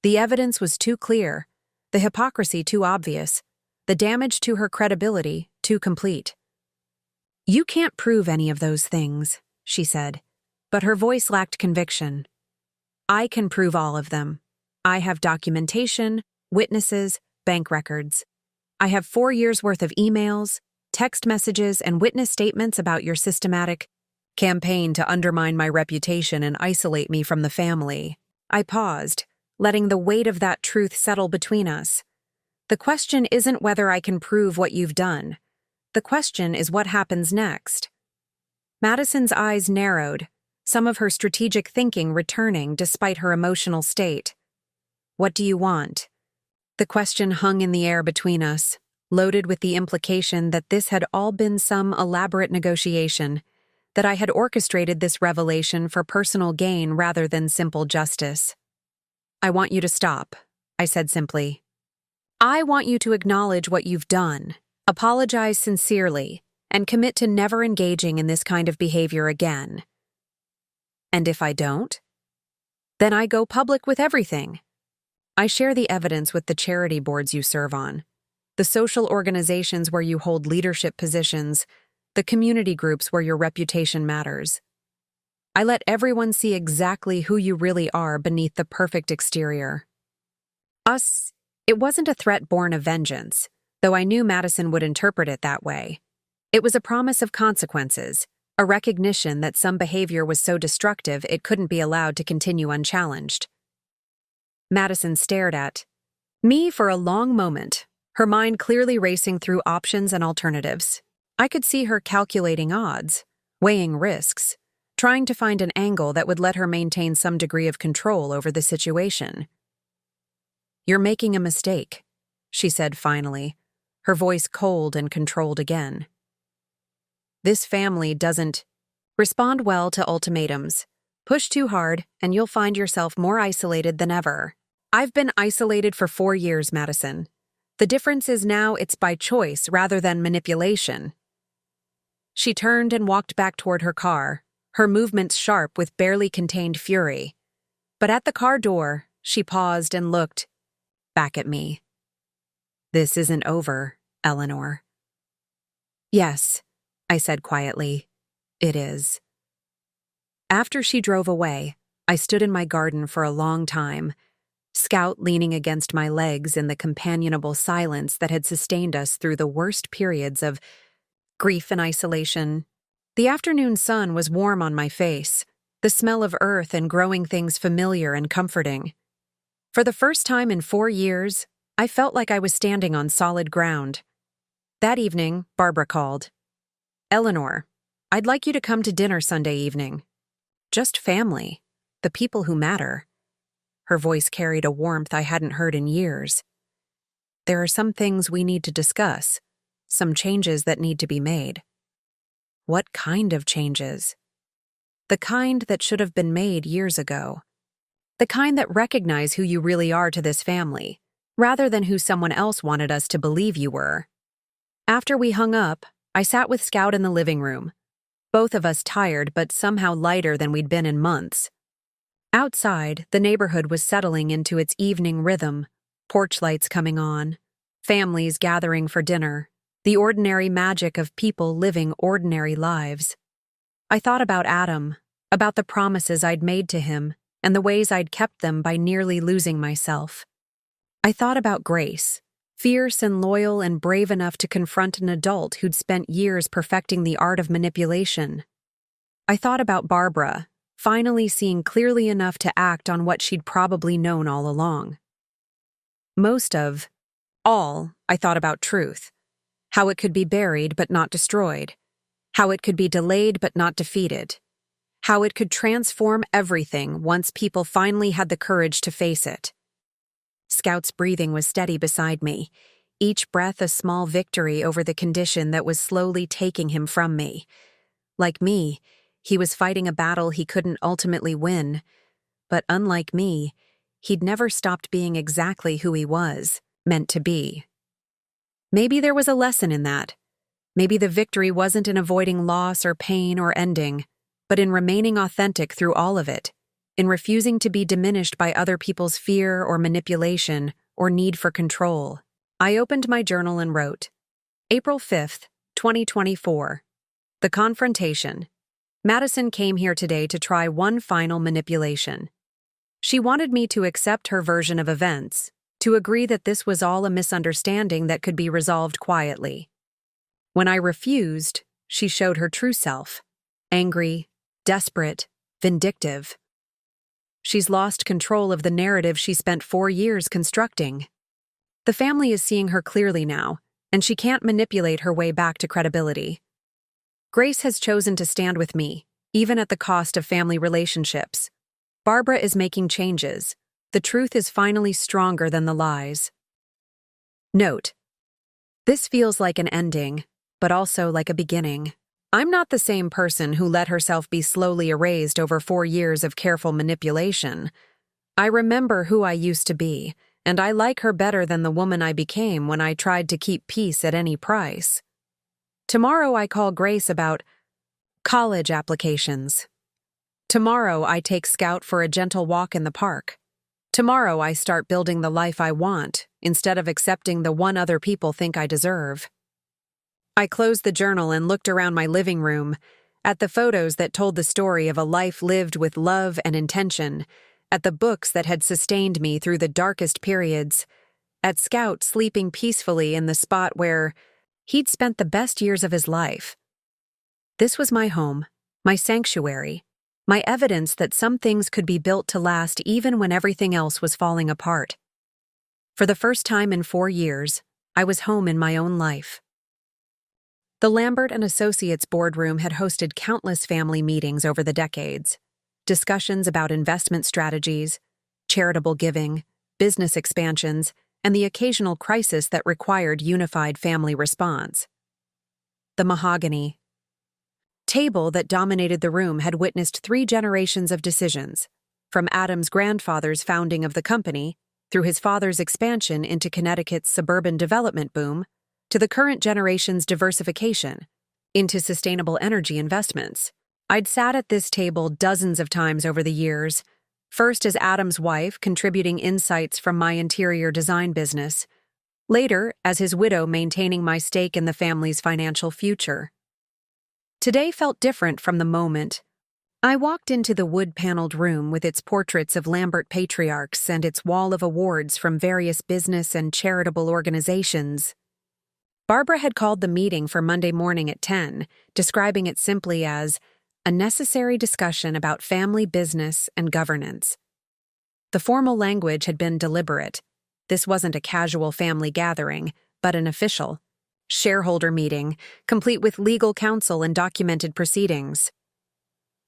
The evidence was too clear, the hypocrisy too obvious, the damage to her credibility too complete. "You can't prove any of those things," she said, but her voice lacked conviction. "I can prove all of them. I have documentation, witnesses, bank records. I have 4 years' worth of emails, text messages, and witness statements about your systematic campaign to undermine my reputation and isolate me from the family." I paused, letting the weight of that truth settle between us. The question isn't whether I can prove what you've done. The question is what happens next. Madison's eyes narrowed, some of her strategic thinking returning despite her emotional state. "What do you want?" The question hung in the air between us, loaded with the implication that this had all been some elaborate negotiation, that I had orchestrated this revelation for personal gain rather than simple justice. "I want you to stop," I said simply. "I want you to acknowledge what you've done, apologize sincerely, and commit to never engaging in this kind of behavior again." "And if I don't?" "Then I go public with everything. I share the evidence with the charity boards you serve on, the social organizations where you hold leadership positions, the community groups where your reputation matters. I let everyone see exactly who you really are beneath the perfect exterior." It wasn't a threat born of vengeance, though I knew Madison would interpret it that way. It was a promise of consequences, a recognition that some behavior was so destructive it couldn't be allowed to continue unchallenged. Madison stared at me for a long moment, her mind clearly racing through options and alternatives. I could see her calculating odds, weighing risks, trying to find an angle that would let her maintain some degree of control over the situation. "You're making a mistake," she said finally, her voice cold and controlled again. "This family doesn't respond well to ultimatums. Push too hard, and you'll find yourself more isolated than ever. I've been isolated for 4 years, Madison. The difference is now it's by choice rather than manipulation." She turned and walked back toward her car, her movements sharp with barely contained fury. But at the car door, she paused and looked back at me. "This isn't over, Eleanor." "Yes," I said quietly, "it is." After she drove away, I stood in my garden for a long time, Scout leaning against my legs in the companionable silence that had sustained us through the worst periods of grief and isolation. The afternoon sun was warm on my face, the smell of earth and growing things familiar and comforting. For the first time in 4 years, I felt like I was standing on solid ground. That evening, Barbara called. "Eleanor, I'd like you to come to dinner Sunday evening. Just family, the people who matter." Her voice carried a warmth I hadn't heard in years. "There are some things we need to discuss, some changes that need to be made." What kind of changes? The kind that should have been made years ago. The kind that recognize who you really are to this family, rather than who someone else wanted us to believe you were. After we hung up, I sat with Scout in the living room, both of us tired but somehow lighter than we'd been in months. Outside, the neighborhood was settling into its evening rhythm, porch lights coming on, families gathering for dinner, the ordinary magic of people living ordinary lives. I thought about Adam, about the promises I'd made to him, and the ways I'd kept them by nearly losing myself. I thought about Grace, fierce and loyal and brave enough to confront an adult who'd spent years perfecting the art of manipulation. I thought about Barbara, finally seeing clearly enough to act on what she'd probably known all along. Most of all, I thought about truth, how it could be buried but not destroyed, how it could be delayed but not defeated, how it could transform everything once people finally had the courage to face it. Scout's breathing was steady beside me, each breath a small victory over the condition that was slowly taking him from me. Like me, he was fighting a battle he couldn't ultimately win, but unlike me, he'd never stopped being exactly who he was, meant to be. Maybe there was a lesson in that. Maybe the victory wasn't in avoiding loss or pain or ending, but in remaining authentic through all of it, in refusing to be diminished by other people's fear or manipulation or need for control. I opened my journal and wrote, April 5th, 2024. The confrontation. Madison came here today to try one final manipulation. She wanted me to accept her version of events, to agree that this was all a misunderstanding that could be resolved quietly. When I refused, she showed her true self, angry, desperate, vindictive. She's lost control of the narrative she spent 4 years constructing. The family is seeing her clearly now, and she can't manipulate her way back to credibility. Grace has chosen to stand with me, even at the cost of family relationships. Barbara is making changes. The truth is finally stronger than the lies. Note: this feels like an ending, but also like a beginning. I'm not the same person who let herself be slowly erased over 4 years of careful manipulation. I remember who I used to be, and I like her better than the woman I became when I tried to keep peace at any price. Tomorrow I call Grace about college applications. Tomorrow I take Scout for a gentle walk in the park. Tomorrow I start building the life I want, instead of accepting the one other people think I deserve. I closed the journal and looked around my living room, at the photos that told the story of a life lived with love and intention, at the books that had sustained me through the darkest periods, at Scout sleeping peacefully in the spot where he'd spent the best years of his life. This was my home, my sanctuary, my evidence that some things could be built to last even when everything else was falling apart. For the first time in 4 years, I was home in my own life. The Lambert and Associates boardroom had hosted countless family meetings over the decades, discussions about investment strategies, charitable giving, business expansions, and the occasional crisis that required unified family response. The mahogany table that dominated the room had witnessed 3 generations of decisions, from Adam's grandfather's founding of the company, through his father's expansion into Connecticut's suburban development boom, to the current generation's diversification into sustainable energy investments. I'd sat at this table dozens of times over the years, first as Adam's wife, contributing insights from my interior design business, later as his widow, maintaining my stake in the family's financial future. Today felt different from the moment. I walked into the wood-paneled room with its portraits of Lambert patriarchs and its wall of awards from various business and charitable organizations. Barbara had called the meeting for Monday morning at 10, describing it simply as a necessary discussion about family business and governance. The formal language had been deliberate. This wasn't a casual family gathering, but an official shareholder meeting, complete with legal counsel and documented proceedings.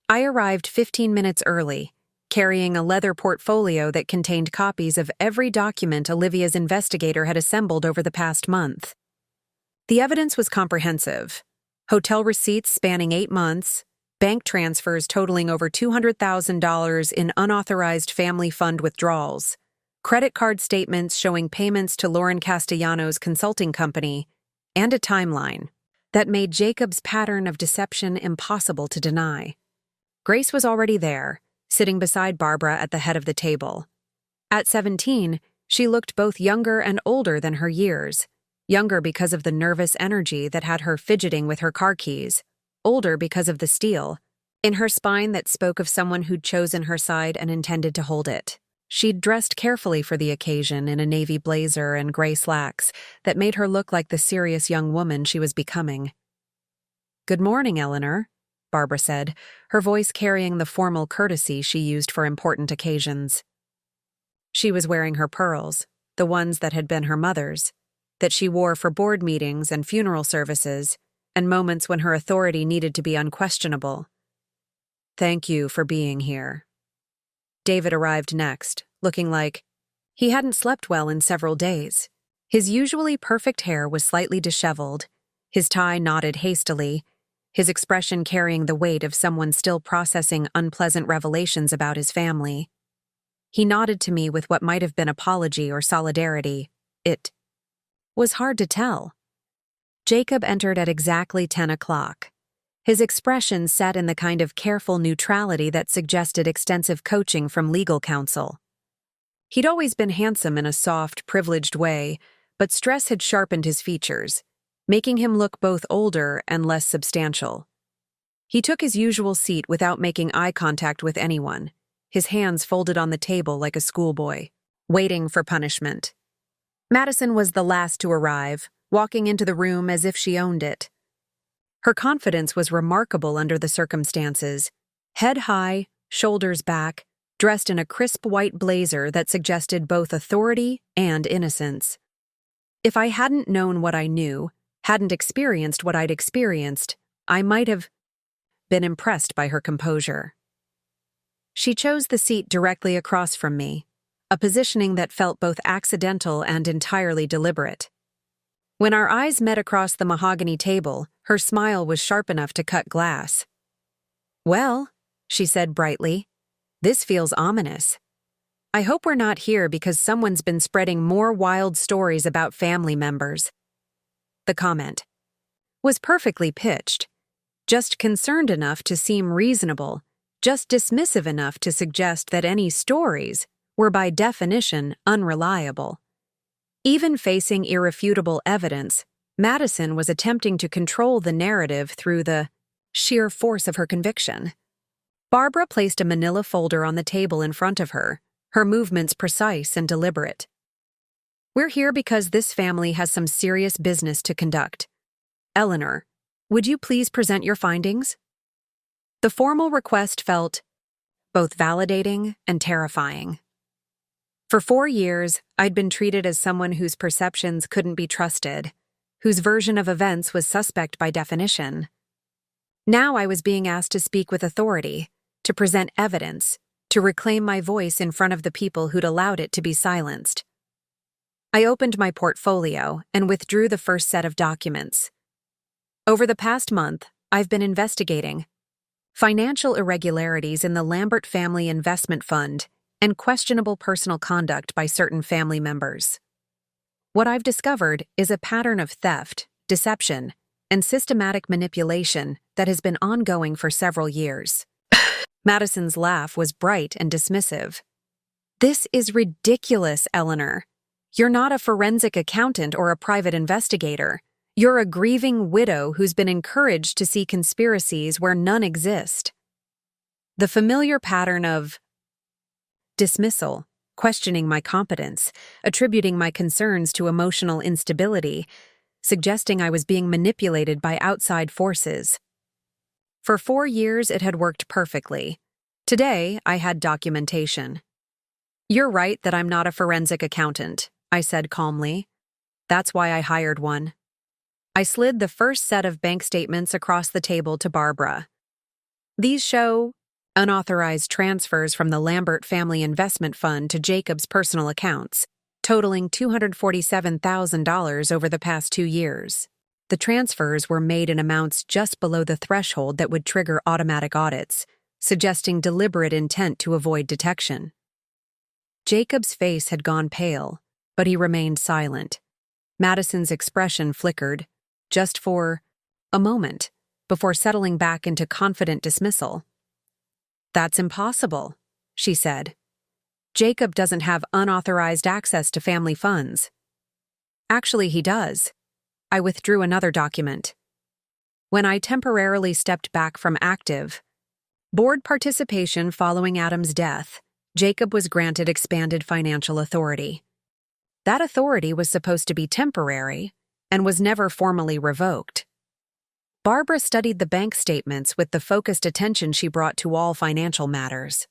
I arrived 15 minutes early, carrying a leather portfolio that contained copies of every document Olivia's investigator had assembled over the past month. The evidence was comprehensive. Hotel receipts spanning 8 months, bank transfers totaling over $200,000 in unauthorized family fund withdrawals, credit card statements showing payments to Lauren Castellanos' consulting company, and a timeline that made Jacob's pattern of deception impossible to deny. Grace was already there, sitting beside Barbara at the head of the table. At 17, she looked both younger and older than her years, younger because of the nervous energy that had her fidgeting with her car keys, older because of the steel in her spine that spoke of someone who'd chosen her side and intended to hold it. She'd dressed carefully for the occasion in a navy blazer and gray slacks that made her look like the serious young woman she was becoming. "Good morning, Eleanor," Barbara said, her voice carrying the formal courtesy she used for important occasions. She was wearing her pearls, the ones that had been her mother's, that she wore for board meetings and funeral services, and moments when her authority needed to be unquestionable. "Thank you for being here." David arrived next, looking like he hadn't slept well in several days. His usually perfect hair was slightly disheveled, his tie knotted hastily, his expression carrying the weight of someone still processing unpleasant revelations about his family. He nodded to me with what might have been apology or solidarity. It was hard to tell. Jacob entered at exactly 10 o'clock. His expression set in the kind of careful neutrality that suggested extensive coaching from legal counsel. He'd always been handsome in a soft, privileged way, but stress had sharpened his features, making him look both older and less substantial. He took his usual seat without making eye contact with anyone, his hands folded on the table like a schoolboy, waiting for punishment. Madison was the last to arrive, walking into the room as if she owned it. Her confidence was remarkable under the circumstances. Head high, shoulders back, dressed in a crisp white blazer that suggested both authority and innocence. If I hadn't known what I knew, hadn't experienced what I'd experienced, I might have been impressed by her composure. She chose the seat directly across from me, a positioning that felt both accidental and entirely deliberate. When our eyes met across the mahogany table, her smile was sharp enough to cut glass. "Well," she said brightly, "this feels ominous. I hope we're not here because someone's been spreading more wild stories about family members." The comment was perfectly pitched, just concerned enough to seem reasonable, just dismissive enough to suggest that any stories were by definition unreliable. Even facing irrefutable evidence, Madison was attempting to control the narrative through the sheer force of her conviction. Barbara placed a manila folder on the table in front of her, her movements precise and deliberate. "We're here because this family has some serious business to conduct. Eleanor, would you please present your findings?" The formal request felt both validating and terrifying. For 4 years, I'd been treated as someone whose perceptions couldn't be trusted, whose version of events was suspect by definition. Now I was being asked to speak with authority, to present evidence, to reclaim my voice in front of the people who'd allowed it to be silenced. I opened my portfolio and withdrew the first set of documents. Over the past month, I've been investigating financial irregularities in the Lambert family investment fund and questionable personal conduct by certain family members. What I've discovered is a pattern of theft, deception, and systematic manipulation that has been ongoing for several years. Madison's laugh was bright and dismissive. "This is ridiculous, Eleanor. You're not a forensic accountant or a private investigator. You're a grieving widow who's been encouraged to see conspiracies where none exist." The familiar pattern of dismissal, questioning my competence, attributing my concerns to emotional instability, suggesting I was being manipulated by outside forces. For 4 years, it had worked perfectly. Today, I had documentation. "You're right that I'm not a forensic accountant," I said calmly. "That's why I hired one." I slid the first set of bank statements across the table to Barbara. "These show unauthorized transfers from the Lambert family investment fund to Jacob's personal accounts, totaling $247,000 over the past 2 years. The transfers were made in amounts just below the threshold that would trigger automatic audits, suggesting deliberate intent to avoid detection." Jacob's face had gone pale, but he remained silent. Madison's expression flickered, just for a moment, before settling back into confident dismissal. "That's impossible," she said. "Jacob doesn't have unauthorized access to family funds." "Actually, he does." I withdrew another document. When I temporarily stepped back from active board participation following Adam's death, Jacob was granted expanded financial authority. That authority was supposed to be temporary and was never formally revoked. Barbara studied the bank statements with the focused attention she brought to all financial matters.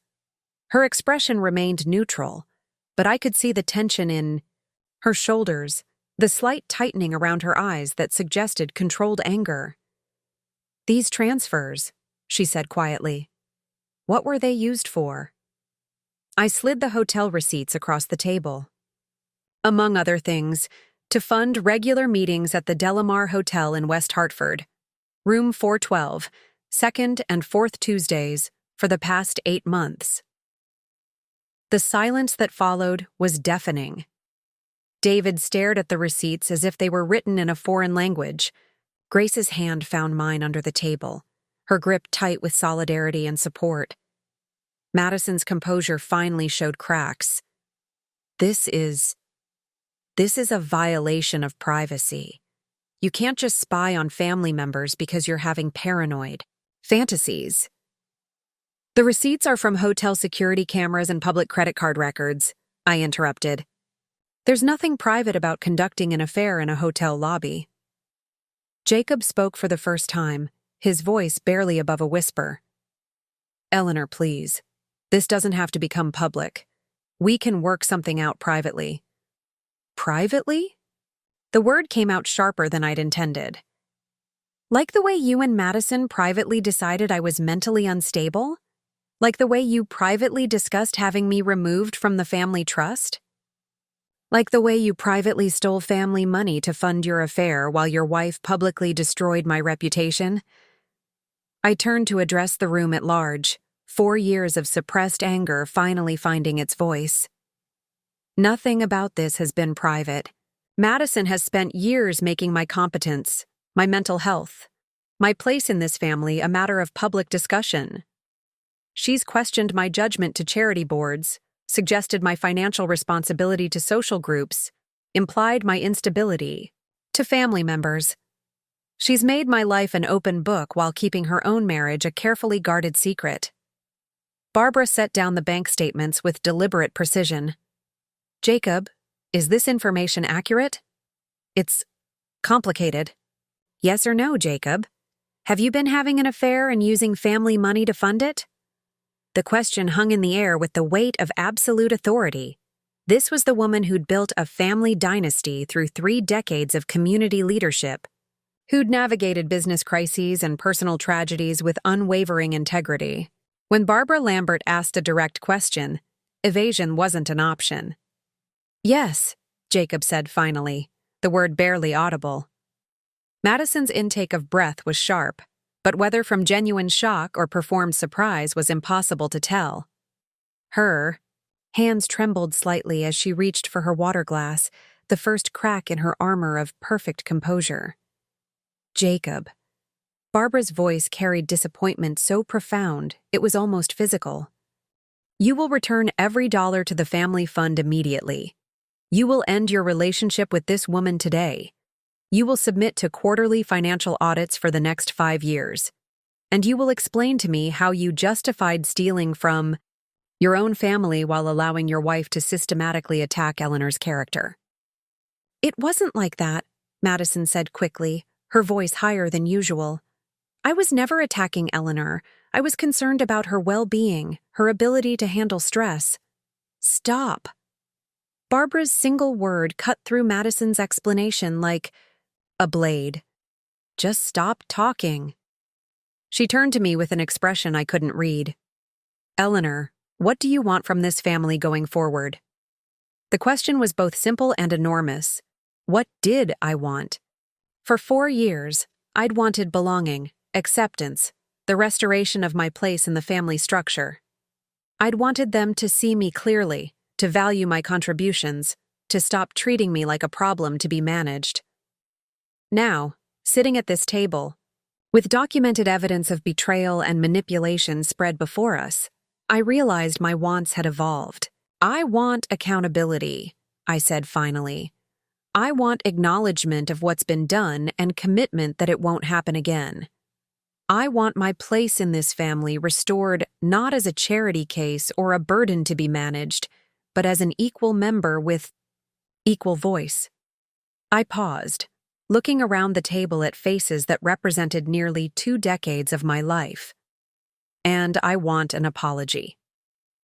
Her expression remained neutral, but I could see the tension in her shoulders, the slight tightening around her eyes that suggested controlled anger. "These transfers," she said quietly. "What were they used for?" I slid the hotel receipts across the table. "Among other things, to fund regular meetings at the Delamar Hotel in West Hartford, room 412, second and fourth Tuesdays, for the past 8 months." The silence that followed was deafening. David stared at the receipts as if they were written in a foreign language. Grace's hand found mine under the table, her grip tight with solidarity and support. Madison's composure finally showed cracks. This is a violation of privacy. You can't just spy on family members because you're having paranoid fantasies. The receipts are from hotel security cameras and public credit card records, I interrupted. There's nothing private about conducting an affair in a hotel lobby. Jacob spoke for the first time, his voice barely above a whisper. Eleanor, please. This doesn't have to become public. We can work something out privately. Privately? The word came out sharper than I'd intended. Like the way you and Madison privately decided I was mentally unstable? Like the way you privately discussed having me removed from the family trust? Like the way you privately stole family money to fund your affair while your wife publicly destroyed my reputation? I turned to address the room at large, 4 years of suppressed anger finally finding its voice. Nothing about this has been private. Madison has spent years making my competence, my mental health, my place in this family a matter of public discussion. She's questioned my judgment to charity boards, suggested my financial responsibility to social groups, implied my instability to family members. She's made my life an open book while keeping her own marriage a carefully guarded secret. Barbara set down the bank statements with deliberate precision. Jacob, is this information accurate? It's complicated. Yes or no, Jacob? Have you been having an affair and using family money to fund it? The question hung in the air with the weight of absolute authority. This was the woman who'd built a family dynasty through 3 decades of community leadership, who'd navigated business crises and personal tragedies with unwavering integrity. When Barbara Lambert asked a direct question, evasion wasn't an option. Yes, Jacob said finally, the word barely audible. Madison's intake of breath was sharp, but whether from genuine shock or performed surprise was impossible to tell. Her hands trembled slightly as she reached for her water glass, the first crack in her armor of perfect composure. Jacob. Barbara's voice carried disappointment so profound it was almost physical. You will return every dollar to the family fund immediately. You will end your relationship with this woman today. You will submit to quarterly financial audits for the next 5 years. And you will explain to me how you justified stealing from your own family while allowing your wife to systematically attack Eleanor's character. It wasn't like that, Madison said quickly, her voice higher than usual. I was never attacking Eleanor. I was concerned about her well-being, her ability to handle stress. Stop. Barbara's single word cut through Madison's explanation like a blade. Just stop talking. She turned to me with an expression I couldn't read. Eleanor, what do you want from this family going forward? The question was both simple and enormous. What did I want? For 4 years, I'd wanted belonging, acceptance, the restoration of my place in the family structure. I'd wanted them to see me clearly, to value my contributions, to stop treating me like a problem to be managed. Now, sitting at this table, with documented evidence of betrayal and manipulation spread before us, I realized my wants had evolved. I want accountability, I said finally. I want acknowledgement of what's been done and commitment that it won't happen again. I want my place in this family restored not as a charity case or a burden to be managed, but as an equal member with equal voice. I paused, looking around the table at faces that represented nearly 2 decades of my life. And I want an apology.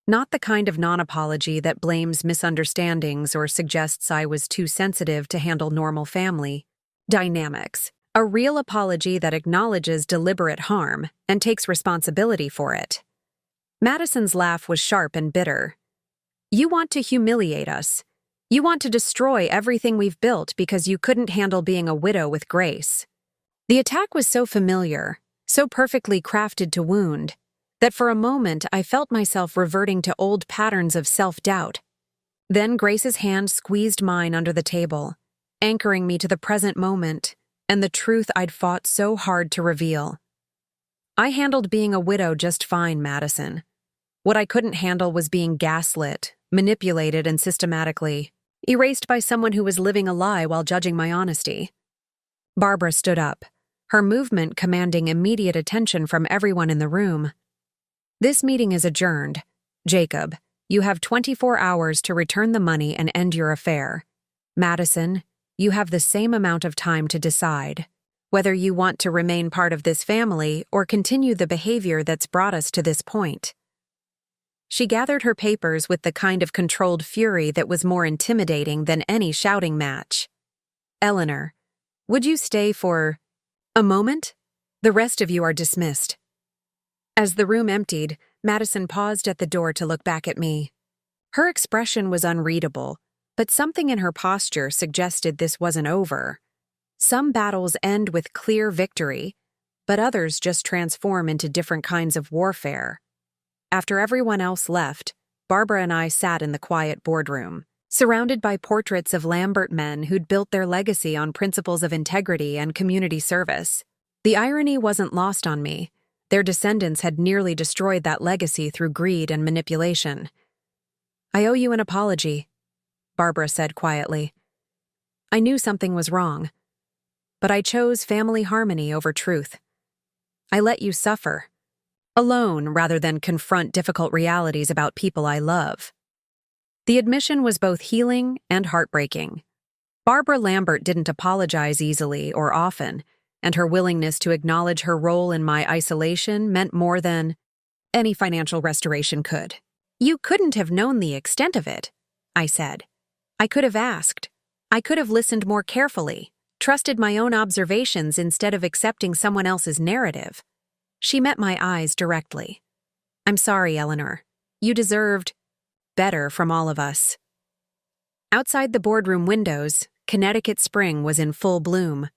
Not the kind of non-apology that blames misunderstandings or suggests I was too sensitive to handle normal family dynamics. A real apology that acknowledges deliberate harm and takes responsibility for it. Madison's laugh was sharp and bitter. You want to humiliate us. You want to destroy everything we've built because you couldn't handle being a widow with grace. The attack was so familiar, so perfectly crafted to wound. that for a moment I felt myself reverting to old patterns of self-doubt. Then Grace's hand squeezed mine under the table, anchoring me to the present moment and the truth I'd fought so hard to reveal. I handled being a widow just fine, Madison. What I couldn't handle was being gaslit, manipulated, and systematically erased by someone who was living a lie while judging my honesty. Barbara stood up, her movement commanding immediate attention from everyone in the room. This meeting is adjourned. Jacob, you have 24 hours to return the money and end your affair. Madison, you have the same amount of time to decide whether you want to remain part of this family or continue the behavior that's brought us to this point. She gathered her papers with the kind of controlled fury that was more intimidating than any shouting match. Eleanor, would you stay for a moment? The rest of you are dismissed. As the room emptied, Madison paused at the door to look back at me. Her expression was unreadable, but something in her posture suggested this wasn't over. Some battles end with clear victory, but others just transform into different kinds of warfare. After everyone else left, Barbara and I sat in the quiet boardroom, surrounded by portraits of Lambert men who'd built their legacy on principles of integrity and community service. The irony wasn't lost on me. Their descendants had nearly destroyed that legacy through greed and manipulation. I owe you an apology, Barbara said quietly. I knew something was wrong, but I chose family harmony over truth. I let you suffer, alone rather than confront difficult realities about people I love. The admission was both healing and heartbreaking. Barbara Lambert didn't apologize easily or often, and her willingness to acknowledge her role in my isolation meant more than any financial restoration could. You couldn't have known the extent of it, I said. I could have asked. I could have listened more carefully, trusted my own observations instead of accepting someone else's narrative. She met my eyes directly. I'm sorry, Eleanor. You deserved better from all of us. Outside the boardroom windows, Connecticut spring was in full bloom.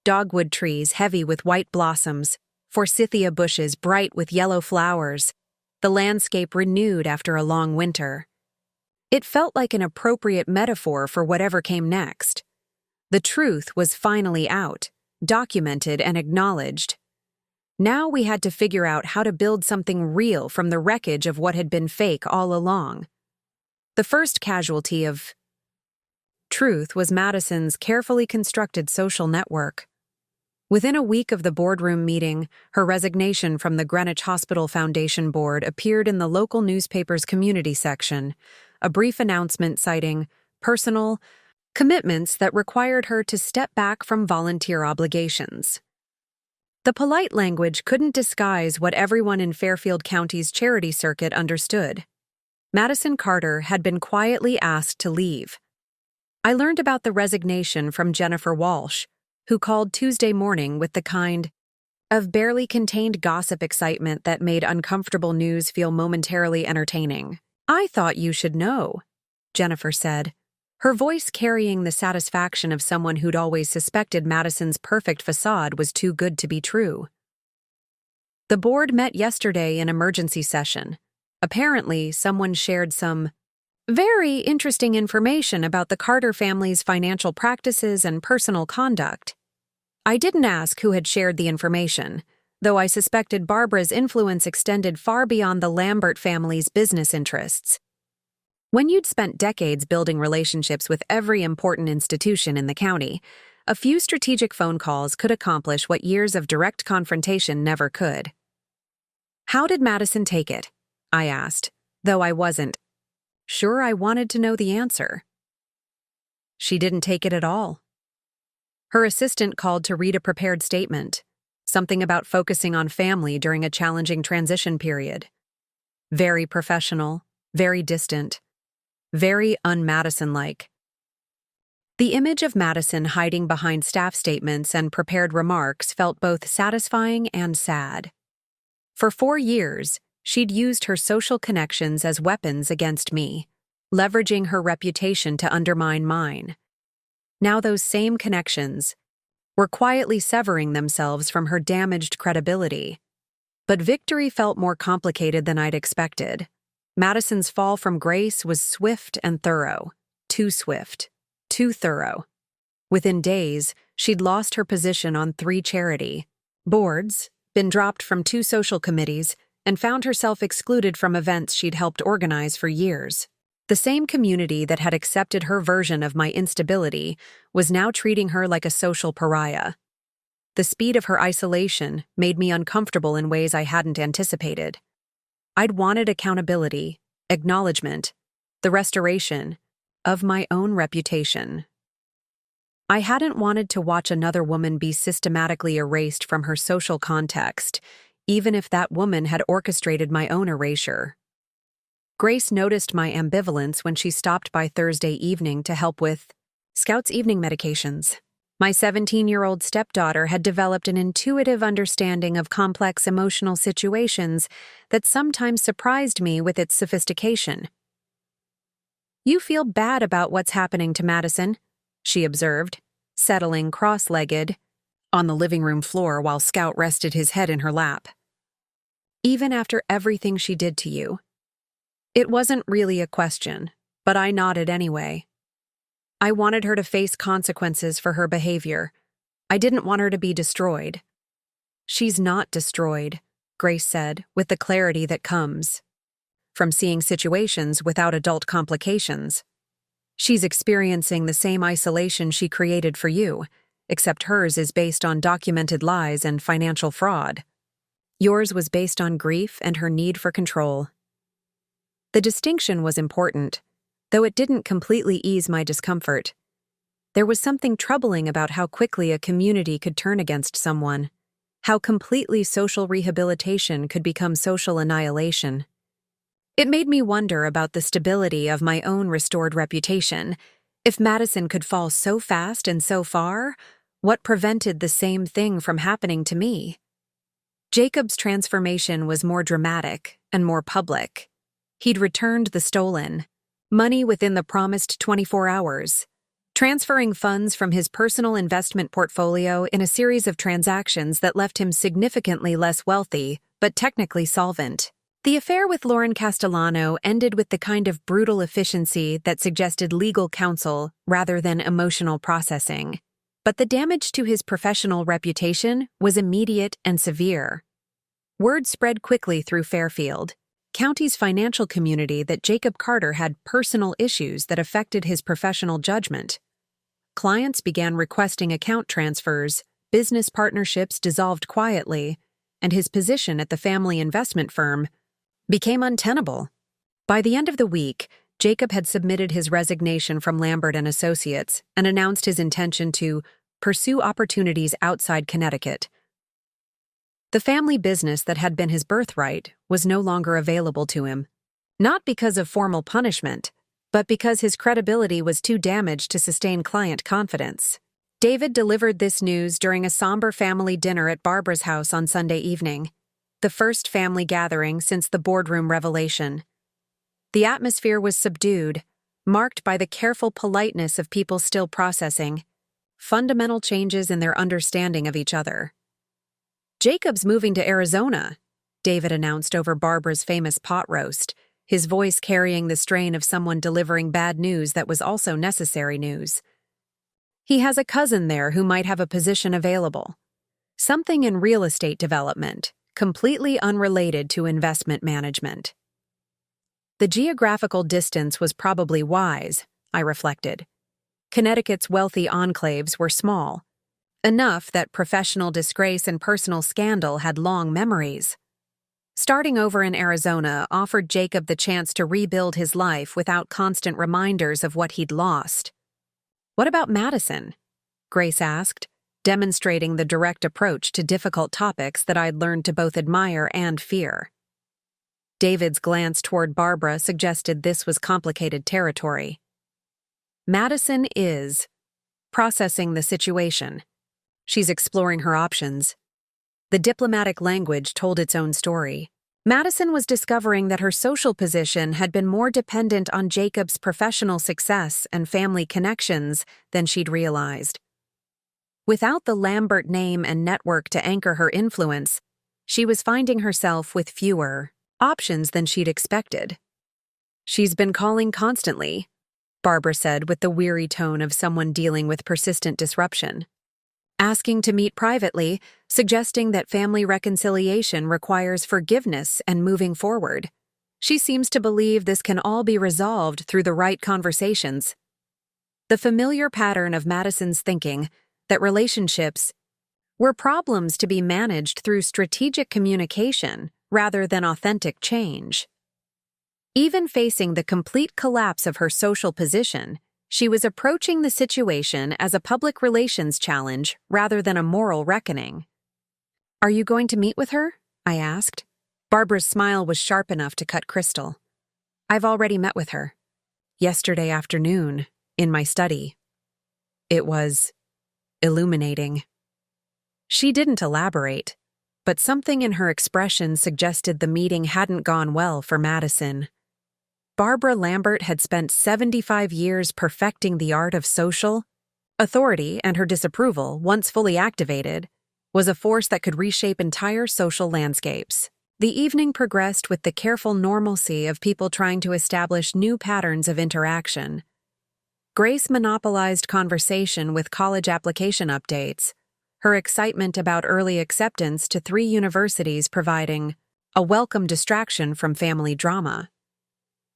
Dogwood trees heavy with white blossoms, forsythia bushes bright with yellow flowers, the landscape renewed after a long winter. It felt like an appropriate metaphor for whatever came next. The truth was finally out, documented and acknowledged. Now we had to figure out how to build something real from the wreckage of what had been fake all along. The first casualty of truth was Madison's carefully constructed social network. Within a week of the boardroom meeting, her resignation from the Greenwich Hospital Foundation Board appeared in the local newspaper's community section, a brief announcement citing personal commitments that required her to step back from volunteer obligations. The polite language couldn't disguise what everyone in Fairfield County's charity circuit understood. Madison Carter had been quietly asked to leave. I learned about the resignation from Jennifer Walsh, who called Tuesday morning with the kind of barely contained gossip excitement that made uncomfortable news feel momentarily entertaining. I thought you should know, Jennifer said, her voice carrying the satisfaction of someone who'd always suspected Madison's perfect facade was too good to be true. The board met yesterday in emergency session. Apparently, someone shared some very interesting information about the Carter family's financial practices and personal conduct. I didn't ask who had shared the information, though I suspected Barbara's influence extended far beyond the Lambert family's business interests. When you'd spent decades building relationships with every important institution in the county, a few strategic phone calls could accomplish what years of direct confrontation never could. How did Madison take it? I asked, though I wasn't sure I wanted to know the answer. She didn't take it at all. Her assistant called to read a prepared statement, something about focusing on family during a challenging transition period. Very professional, very distant, very un-Madison-like. The image of Madison hiding behind staff statements and prepared remarks felt both satisfying and sad. For 4 years, she'd used her social connections as weapons against me, leveraging her reputation to undermine mine. Now those same connections were quietly severing themselves from her damaged credibility. But victory felt more complicated than I'd expected. Madison's fall from grace was swift and thorough. Too swift. Too thorough. Within days, she'd lost her position on 3 charity boards, been dropped from 2 social committees, and found herself excluded from events she'd helped organize for years. The same community that had accepted her version of my instability was now treating her like a social pariah. The speed of her isolation made me uncomfortable in ways I hadn't anticipated. I'd wanted accountability, acknowledgement, the restoration of my own reputation. I hadn't wanted to watch another woman be systematically erased from her social context, even if that woman had orchestrated my own erasure. Grace noticed my ambivalence when she stopped by Thursday evening to help with Scout's evening medications. My 17-year-old stepdaughter had developed an intuitive understanding of complex emotional situations that sometimes surprised me with its sophistication. "You feel bad about what's happening to Madison," she observed, settling cross-legged on the living room floor while Scout rested his head in her lap. "Even after everything she did to you." It wasn't really a question, but I nodded anyway. I wanted her to face consequences for her behavior. I didn't want her to be destroyed. "She's not destroyed," Grace said, with the clarity that comes from seeing situations without adult complications. "She's experiencing the same isolation she created for you, except hers is based on documented lies and financial fraud. Yours was based on grief and her need for control." The distinction was important, though it didn't completely ease my discomfort. There was something troubling about how quickly a community could turn against someone, how completely social rehabilitation could become social annihilation. It made me wonder about the stability of my own restored reputation. If Madison could fall so fast and so far, what prevented the same thing from happening to me? Jacob's transformation was more dramatic and more public. He'd returned the stolen money within the promised 24 hours, transferring funds from his personal investment portfolio in a series of transactions that left him significantly less wealthy, but technically solvent. The affair with Lauren Castellano ended with the kind of brutal efficiency that suggested legal counsel rather than emotional processing. But the damage to his professional reputation was immediate and severe. Word spread quickly through Fairfield, County's financial community, that Jacob Carter had personal issues that affected his professional judgment. Clients began requesting account transfers, business partnerships dissolved quietly, and his position at the family investment firm became untenable. By the end of the week, Jacob had submitted his resignation from Lambert and Associates and announced his intention to pursue opportunities outside Connecticut. The family business that had been his birthright was no longer available to him, not because of formal punishment, but because his credibility was too damaged to sustain client confidence. David delivered this news during a somber family dinner at Barbara's house on Sunday evening, the first family gathering since the boardroom revelation. The atmosphere was subdued, marked by the careful politeness of people still processing fundamental changes in their understanding of each other. "Jacob's moving to Arizona," David announced over Barbara's famous pot roast, his voice carrying the strain of someone delivering bad news that was also necessary news. "He has a cousin there who might have a position available. Something in real estate development, completely unrelated to investment management." The geographical distance was probably wise, I reflected. Connecticut's wealthy enclaves were small, enough that professional disgrace and personal scandal had long memories. Starting over in Arizona offered Jacob the chance to rebuild his life without constant reminders of what he'd lost. "What about Madison?" Grace asked, demonstrating the direct approach to difficult topics that I'd learned to both admire and fear. David's glance toward Barbara suggested this was complicated territory. "Madison is processing the situation. She's exploring her options." The diplomatic language told its own story. Madison was discovering that her social position had been more dependent on Jacob's professional success and family connections than she'd realized. Without the Lambert name and network to anchor her influence, She was finding herself with fewer options than she'd expected. "She's been calling constantly," Barbara said with the weary tone of someone dealing with persistent disruption. "Asking to meet privately, suggesting that family reconciliation requires forgiveness and moving forward. She seems to believe this can all be resolved through the right conversations." The familiar pattern of Madison's thinking, that relationships were problems to be managed through strategic communication rather than authentic change. Even facing the complete collapse of her social position, she was approaching the situation as a public relations challenge rather than a moral reckoning. "Are you going to meet with her?" I asked. Barbara's smile was sharp enough to cut crystal. "I've already met with her. Yesterday afternoon, in my study. It was illuminating." She didn't elaborate, but something in her expression suggested the meeting hadn't gone well for Madison. Barbara Lambert had spent 75 years perfecting the art of social authority, and her disapproval, once fully activated, was a force that could reshape entire social landscapes. The evening progressed with the careful normalcy of people trying to establish new patterns of interaction. Grace monopolized conversation with college application updates, her excitement about early acceptance to 3 universities providing a welcome distraction from family drama.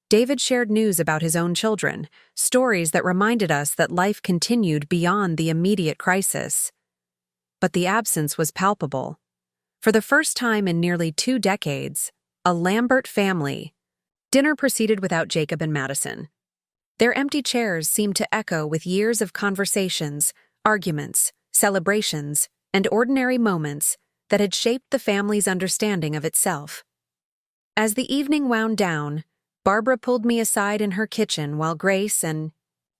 David shared news about his own children, stories that reminded us that life continued beyond the immediate crisis. But the absence was palpable. For the first time in nearly 2 decades, a Lambert family. Dinner proceeded without Jacob and Madison. Their empty chairs seemed to echo with years of conversations, arguments, celebrations, and ordinary moments that had shaped the family's understanding of itself. As the evening wound down, Barbara pulled me aside in her kitchen while Grace and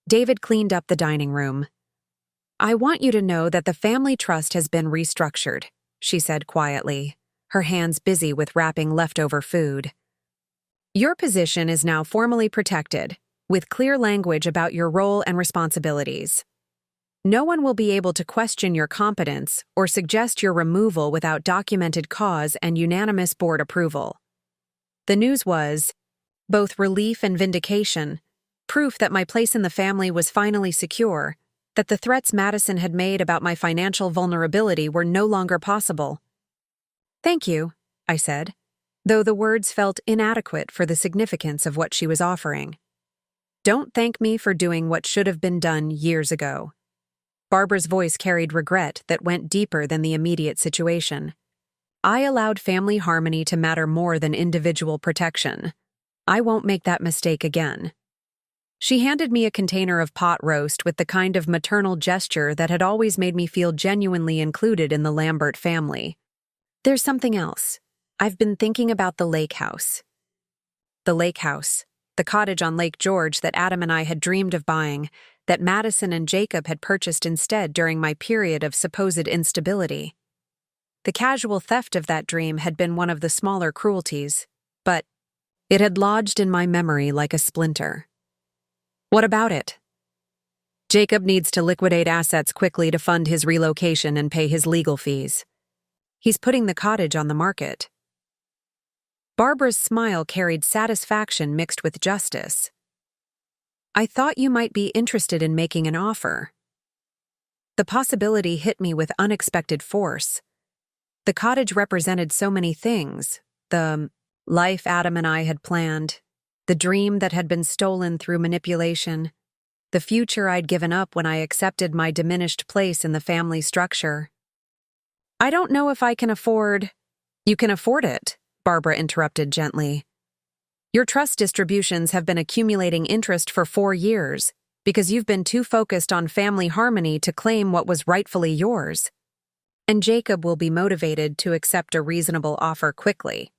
David cleaned up the dining room. "I want you to know that the family trust has been restructured," she said quietly, her hands busy with wrapping leftover food. "Your position is now formally protected, with clear language about your role and responsibilities. No one will be able to question your competence or suggest your removal without documented cause and unanimous board approval." The news was both relief and vindication, proof that my place in the family was finally secure, that the threats Madison had made about my financial vulnerability were no longer possible. "Thank you," I said, though the words felt inadequate for the significance of what she was offering. "Don't thank me for doing what should have been done years ago." Barbara's voice carried regret that went deeper than the immediate situation. "I allowed family harmony to matter more than individual protection. I won't make that mistake again." She handed me a container of pot roast with the kind of maternal gesture that had always made me feel genuinely included in the Lambert family. "There's something else. I've been thinking about the lake house." The lake house, the cottage on Lake George that Adam and I had dreamed of buying, that Madison and Jacob had purchased instead during my period of supposed instability. The casual theft of that dream had been one of the smaller cruelties, but it had lodged in my memory like a splinter. "What about it?" "Jacob needs to liquidate assets quickly to fund his relocation and pay his legal fees. He's putting the cottage on the market." Barbara's smile carried satisfaction mixed with justice. "I thought you might be interested in making an offer." The possibility hit me with unexpected force. The cottage represented so many things: the life Adam and I had planned, the dream that had been stolen through manipulation, the future I'd given up when I accepted my diminished place in the family structure. "I don't know if I can afford—" "You can afford it," Barbara interrupted gently. "Your trust distributions have been accumulating interest for 4 years because you've been too focused on family harmony to claim what was rightfully yours. And Jacob will be motivated to accept a reasonable offer quickly."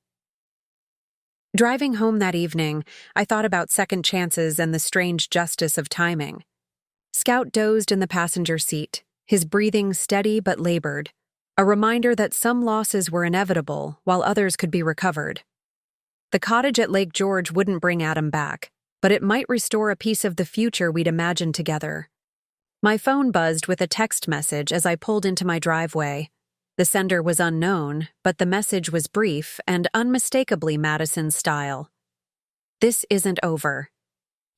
Driving home that evening, I thought about second chances and the strange justice of timing. Scout dozed in the passenger seat, his breathing steady but labored, a reminder that some losses were inevitable while others could be recovered. The cottage at Lake George wouldn't bring Adam back, but it might restore a piece of the future we'd imagined together. My phone buzzed with a text message as I pulled into my driveway. The sender was unknown, but the message was brief and unmistakably Madison's style. "This isn't over.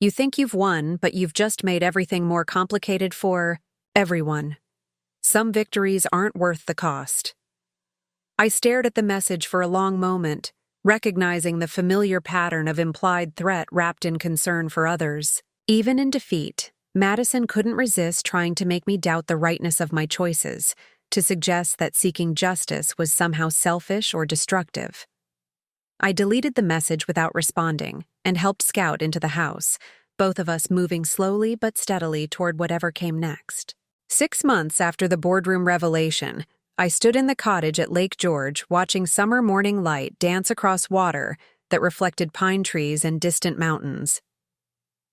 You think you've won, but you've just made everything more complicated for everyone. Some victories aren't worth the cost." I stared at the message for a long moment, recognizing the familiar pattern of implied threat wrapped in concern for others. Even in defeat, Madison couldn't resist trying to make me doubt the rightness of my choices, to suggest that seeking justice was somehow selfish or destructive. I deleted the message without responding and helped Scout into the house, both of us moving slowly but steadily toward whatever came next. 6 months after the boardroom revelation, I stood in the cottage at Lake George watching summer morning light dance across water that reflected pine trees and distant mountains.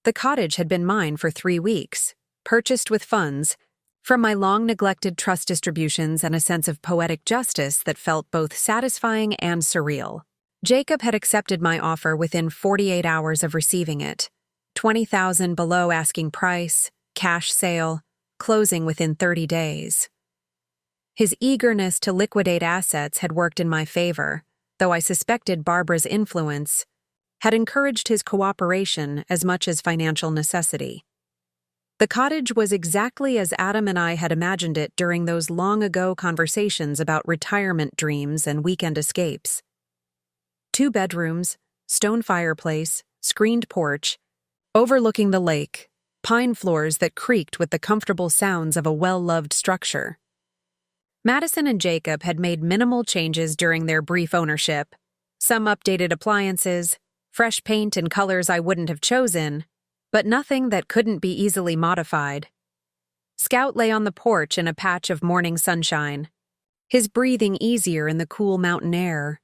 The cottage had been mine for 3 weeks, purchased with funds from my long-neglected trust distributions and a sense of poetic justice that felt both satisfying and surreal. Jacob had accepted my offer within 48 hours of receiving it. $20,000 below asking price, cash sale, closing within 30 days. His eagerness to liquidate assets had worked in my favor, though I suspected Barbara's influence had encouraged his cooperation as much as financial necessity. The cottage was exactly as Adam and I had imagined it during those long-ago conversations about retirement dreams and weekend escapes. 2 bedrooms, stone fireplace, screened porch, overlooking the lake, pine floors that creaked with the comfortable sounds of a well-loved structure. Madison and Jacob had made minimal changes during their brief ownership. Some updated appliances, fresh paint in colors I wouldn't have chosen, but nothing that couldn't be easily modified. Scout lay on the porch in a patch of morning sunshine, his breathing easier in the cool mountain air.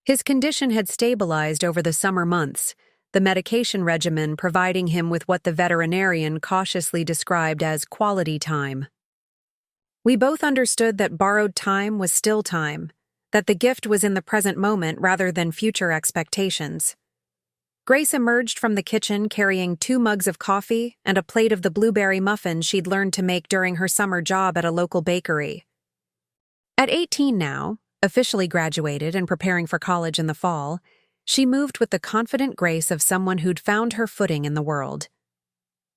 His condition had stabilized over the summer months, the medication regimen providing him with what the veterinarian cautiously described as quality time. We both understood that borrowed time was still time, that the gift was in the present moment rather than future expectations. Grace emerged from the kitchen carrying 2 mugs of coffee and a plate of the blueberry muffins she'd learned to make during her summer job at a local bakery. At 18 now, officially graduated and preparing for college in the fall, she moved with the confident grace of someone who'd found her footing in the world.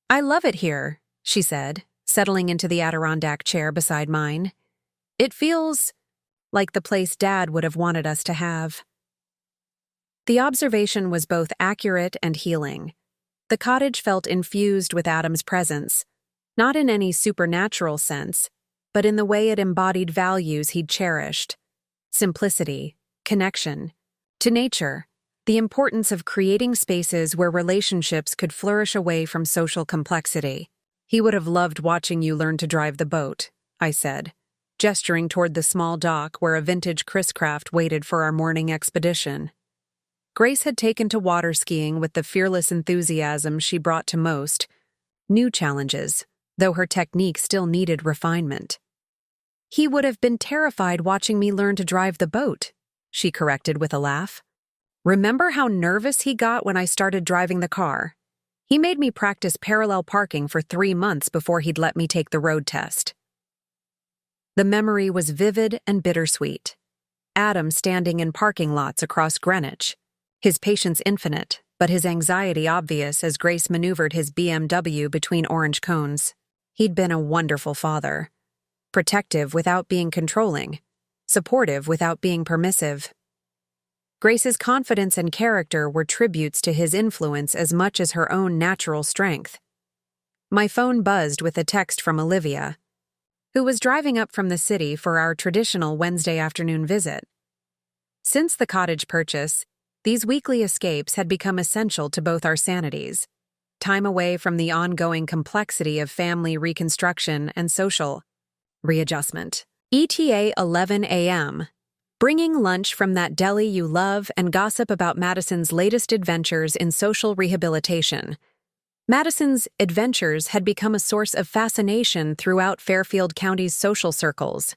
"I love it here," she said, settling into the Adirondack chair beside mine. "It feels like the place Dad would have wanted us to have." The observation was both accurate and healing. The cottage felt infused with Adam's presence, not in any supernatural sense, but in the way it embodied values he'd cherished: simplicity, connection to nature, the importance of creating spaces where relationships could flourish away from social complexity. "He would have loved watching you learn to drive the boat," I said, gesturing toward the small dock where a vintage Chris craft waited for our morning expedition. Grace had taken to water skiing with the fearless enthusiasm she brought to most new challenges, though her technique still needed refinement. "He would have been terrified watching me learn to drive the boat," she corrected with a laugh. "Remember how nervous he got when I started driving the car? He made me practice parallel parking for 3 months before he'd let me take the road test." The memory was vivid and bittersweet. Adam standing in parking lots across Greenwich, his patience infinite, but his anxiety obvious as Grace maneuvered his BMW between orange cones. He'd been a wonderful father. Protective without being controlling. Supportive without being permissive. Grace's confidence and character were tributes to his influence as much as her own natural strength. My phone buzzed with a text from Olivia, who was driving up from the city for our traditional Wednesday afternoon visit. Since the cottage purchase, these weekly escapes had become essential to both our sanities. Time away from the ongoing complexity of family reconstruction and social readjustment. ETA 11 a.m. Bringing lunch from that deli you love and gossip about Madison's latest adventures in social rehabilitation. Madison's adventures had become a source of fascination throughout Fairfield County's social circles.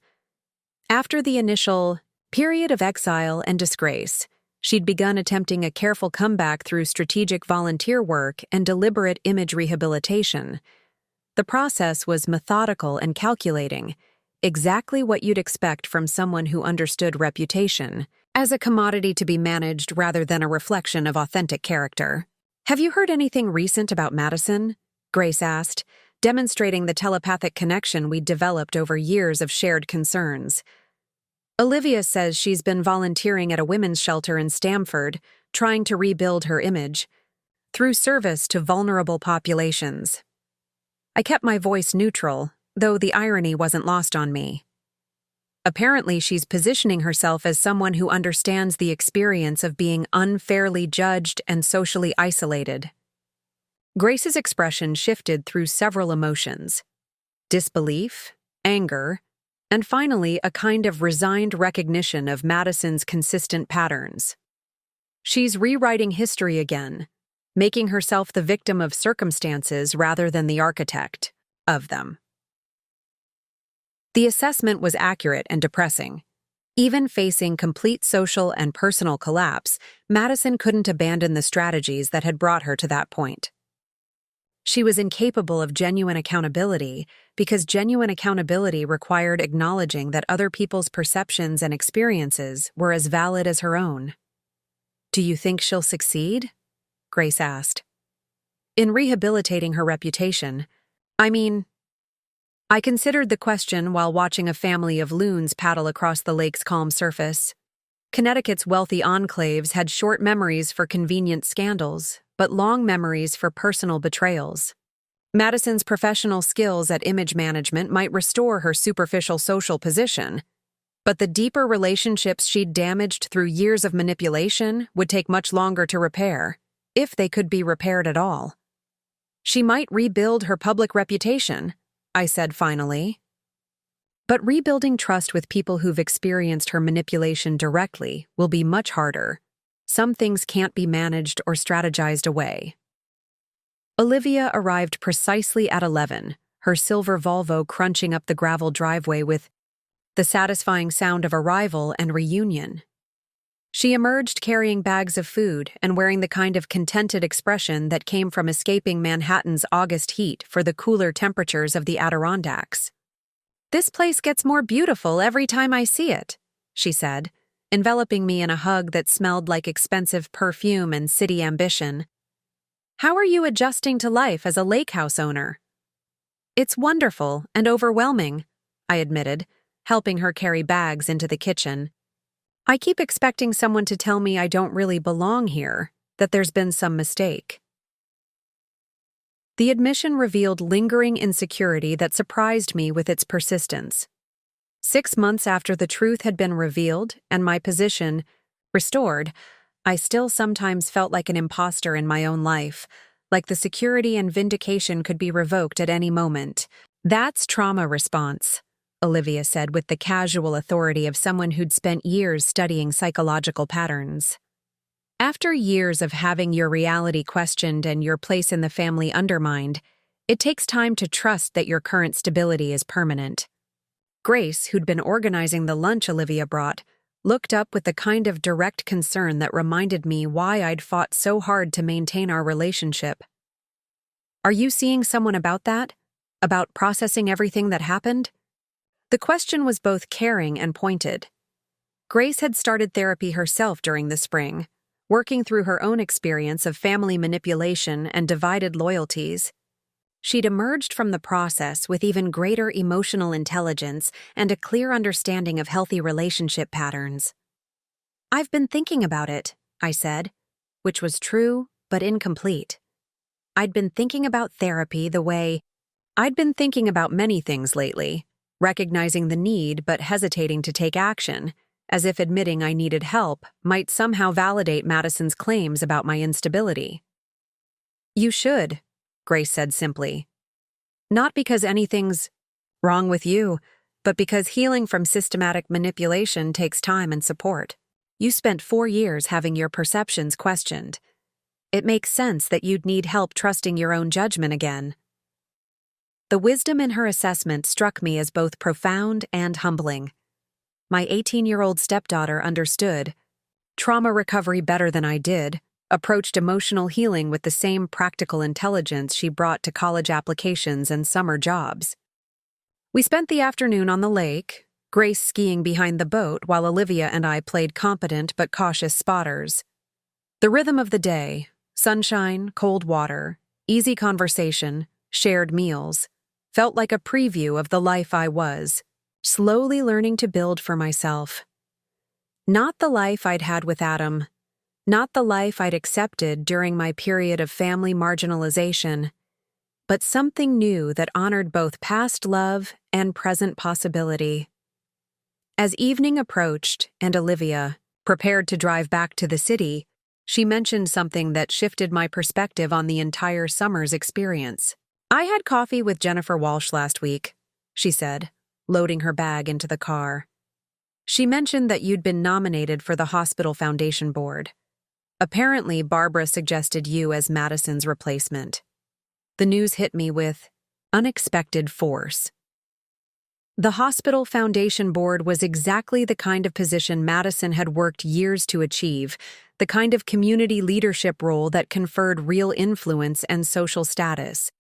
After the initial period of exile and disgrace, she'd begun attempting a careful comeback through strategic volunteer work and deliberate image rehabilitation. The process was methodical and calculating, exactly what you'd expect from someone who understood reputation as a commodity to be managed rather than a reflection of authentic character. "Have you heard anything recent about Madison?" Grace asked, demonstrating the telepathic connection we'd developed over years of shared concerns. "Olivia says she's been volunteering at a women's shelter in Stamford, trying to rebuild her image through service to vulnerable populations." I kept my voice neutral, though the irony wasn't lost on me. Apparently, she's positioning herself as someone who understands the experience of being unfairly judged and socially isolated. Grace's expression shifted through several emotions: disbelief, anger, and finally a kind of resigned recognition of Madison's consistent patterns. She's rewriting history again, making herself the victim of circumstances rather than the architect of them. The assessment was accurate and depressing. Even facing complete social and personal collapse, Madison couldn't abandon the strategies that had brought her to that point. She was incapable of genuine accountability because genuine accountability required acknowledging that other people's perceptions and experiences were as valid as her own. "Do you think she'll succeed?" Grace asked. "In rehabilitating her reputation, I considered the question while watching a family of loons paddle across the lake's calm surface. Connecticut's wealthy enclaves had short memories for convenient scandals, but long memories for personal betrayals. Madison's professional skills at image management might restore her superficial social position, but the deeper relationships she'd damaged through years of manipulation would take much longer to repair, if they could be repaired at all. She might rebuild her public reputation, I said finally. But rebuilding trust with people who've experienced her manipulation directly will be much harder. Some things can't be managed or strategized away. Olivia arrived precisely at 11, her silver Volvo crunching up the gravel driveway with the satisfying sound of arrival and reunion. She emerged carrying bags of food and wearing the kind of contented expression that came from escaping Manhattan's August heat for the cooler temperatures of the Adirondacks. "This place gets more beautiful every time I see it," she said, enveloping me in a hug that smelled like expensive perfume and city ambition. "How are you adjusting to life as a lake house owner?" "It's wonderful and overwhelming," I admitted, helping her carry bags into the kitchen. "I keep expecting someone to tell me I don't really belong here, that there's been some mistake." The admission revealed lingering insecurity that surprised me with its persistence. 6 months after the truth had been revealed and my position restored, I still sometimes felt like an imposter in my own life, like the security and vindication could be revoked at any moment. "That's trauma response," Olivia said with the casual authority of someone who'd spent years studying psychological patterns. "After years of having your reality questioned and your place in the family undermined, it takes time to trust that your current stability is permanent." Grace, who'd been organizing the lunch Olivia brought, looked up with the kind of direct concern that reminded me why I'd fought so hard to maintain our relationship. "Are you seeing someone about that? About processing everything that happened?" The question was both caring and pointed. Grace had started therapy herself during the spring, working through her own experience of family manipulation and divided loyalties. She'd emerged from the process with even greater emotional intelligence and a clear understanding of healthy relationship patterns. "I've been thinking about it," I said, which was true but incomplete. I'd been thinking about therapy the way I'd been thinking about many things lately, recognizing the need but hesitating to take action, as if admitting I needed help might somehow validate Madison's claims about my instability. "You should," Grace said simply. "Not because anything's wrong with you, but because healing from systematic manipulation takes time and support. You spent 4 years having your perceptions questioned. It makes sense that you'd need help trusting your own judgment again." The wisdom in her assessment struck me as both profound and humbling. My 18-year-old stepdaughter understood trauma recovery better than I did, approached emotional healing with the same practical intelligence she brought to college applications and summer jobs. We spent the afternoon on the lake, Grace skiing behind the boat while Olivia and I played competent but cautious spotters. The rhythm of the day, sunshine, cold water, easy conversation, shared meals, felt like a preview of the life I was, slowly learning to build for myself. Not the life I'd had with Adam, not the life I'd accepted during my period of family marginalization, but something new that honored both past love and present possibility. As evening approached and Olivia prepared to drive back to the city, she mentioned something that shifted my perspective on the entire summer's experience. "I had coffee with Jennifer Walsh last week," she said, loading her bag into the car. "She mentioned that you'd been nominated for the hospital foundation board. Apparently, Barbara suggested you as Madison's replacement." The news hit me with unexpected force. The hospital foundation board was exactly the kind of position Madison had worked years to achieve, the kind of community leadership role that conferred real influence and social status.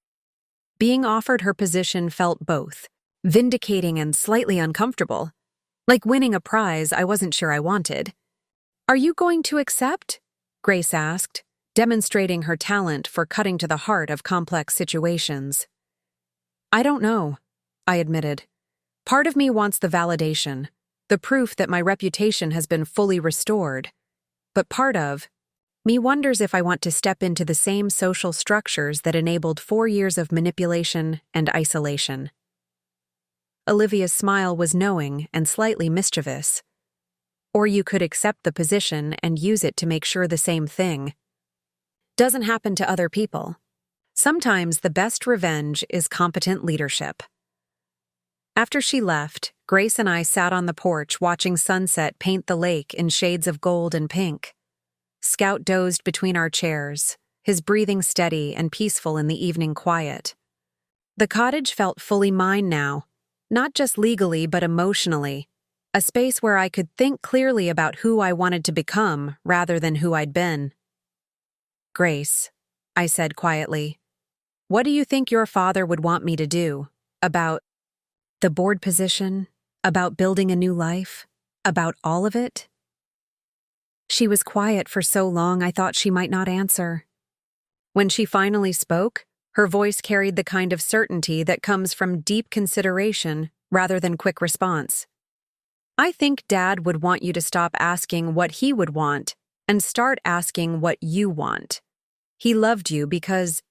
Being offered her position felt both vindicating and slightly uncomfortable, like winning a prize I wasn't sure I wanted. "Are you going to accept?" Grace asked, demonstrating her talent for cutting to the heart of complex situations. "I don't know," I admitted. "Part of me wants the validation, the proof that my reputation has been fully restored. But part of me wonders if I want to step into the same social structures that enabled 4 years of manipulation and isolation." Olivia's smile was knowing and slightly mischievous. "Or you could accept the position and use it to make sure the same thing doesn't happen to other people. Sometimes the best revenge is competent leadership." After she left, Grace and I sat on the porch watching sunset paint the lake in shades of gold and pink. Scout dozed between our chairs, his breathing steady and peaceful in the evening quiet. The cottage felt fully mine now, not just legally but emotionally, a space where I could think clearly about who I wanted to become rather than who I'd been. "Grace," I said quietly, "what do you think your father would want me to do? About the board position? About building a new life? About all of it?" She was quiet for so long I thought she might not answer. When she finally spoke, her voice carried the kind of certainty that comes from deep consideration rather than quick response. "I think Dad would want you to stop asking what he would want and start asking what you want. He loved you because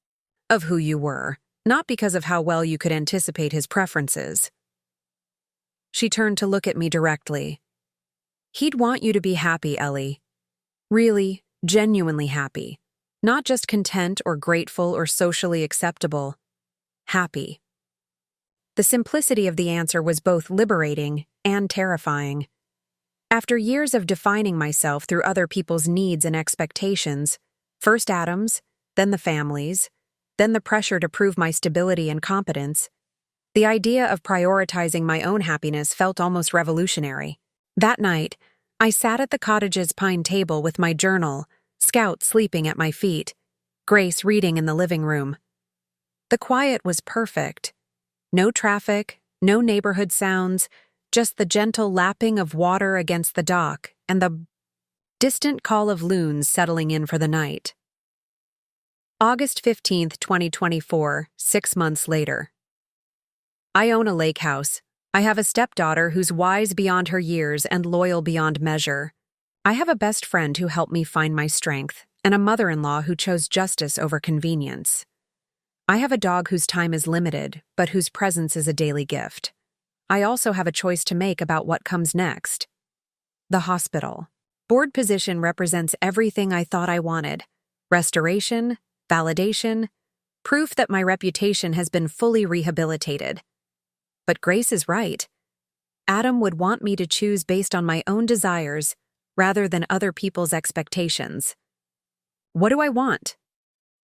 of who you were, not because of how well you could anticipate his preferences." She turned to look at me directly. "He'd want you to be happy, Ellie. Really, genuinely happy. Not just content or grateful or socially acceptable. Happy." The simplicity of the answer was both liberating and terrifying. After years of defining myself through other people's needs and expectations, first Adam's, then the family's, then the pressure to prove my stability and competence, the idea of prioritizing my own happiness felt almost revolutionary. That night, I sat at the cottage's pine table with my journal, Scout sleeping at my feet, Grace reading in the living room. The quiet was perfect. No traffic, no neighborhood sounds, just the gentle lapping of water against the dock and the distant call of loons settling in for the night. August 15th, 2024, 6 months later. I own a lake house. I have a stepdaughter who's wise beyond her years and loyal beyond measure. I have a best friend who helped me find my strength, and a mother-in-law who chose justice over convenience. I have a dog whose time is limited, but whose presence is a daily gift. I also have a choice to make about what comes next. The hospital. Board position represents everything I thought I wanted. Restoration, validation, proof that my reputation has been fully rehabilitated. But Grace is right. Adam would want me to choose based on my own desires rather than other people's expectations. What do I want?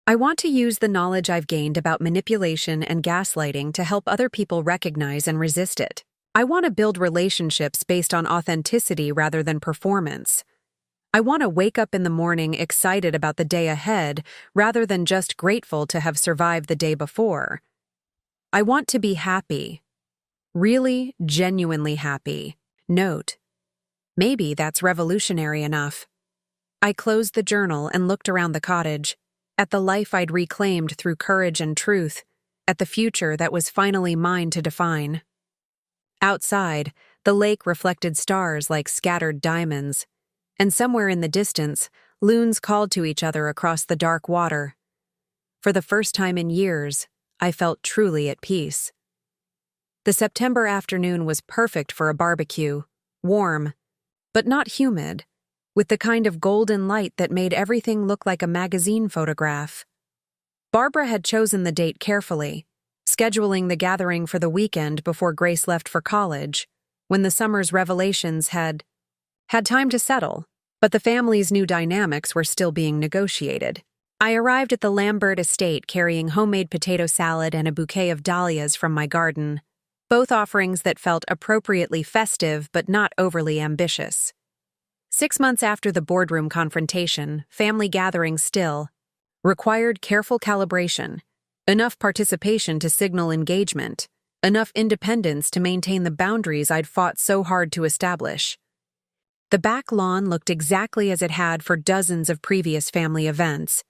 I want to use the knowledge I've gained about manipulation and gaslighting to help other people recognize and resist it. I want to build relationships based on authenticity rather than performance. I want to wake up in the morning excited about the day ahead rather than just grateful to have survived the day before. I want to be happy. Really, genuinely happy. Note, maybe that's revolutionary enough. I closed the journal and looked around the cottage, at the life I'd reclaimed through courage and truth, at the future that was finally mine to define. Outside, the lake reflected stars like scattered diamonds, and somewhere in the distance, loons called to each other across the dark water. For the first time in years, I felt truly at peace. The September afternoon was perfect for a barbecue, warm, but not humid, with the kind of golden light that made everything look like a magazine photograph. Barbara had chosen the date carefully, scheduling the gathering for the weekend before Grace left for college, when the summer's revelations had time to settle, but the family's new dynamics were still being negotiated. I arrived at the Lambert estate carrying homemade potato salad and a bouquet of dahlias from my garden, both offerings that felt appropriately festive but not overly ambitious. 6 months after the boardroom confrontation, family gatherings still required careful calibration, enough participation to signal engagement, enough independence to maintain the boundaries I'd fought so hard to establish. The back lawn looked exactly as it had for dozens of previous family events.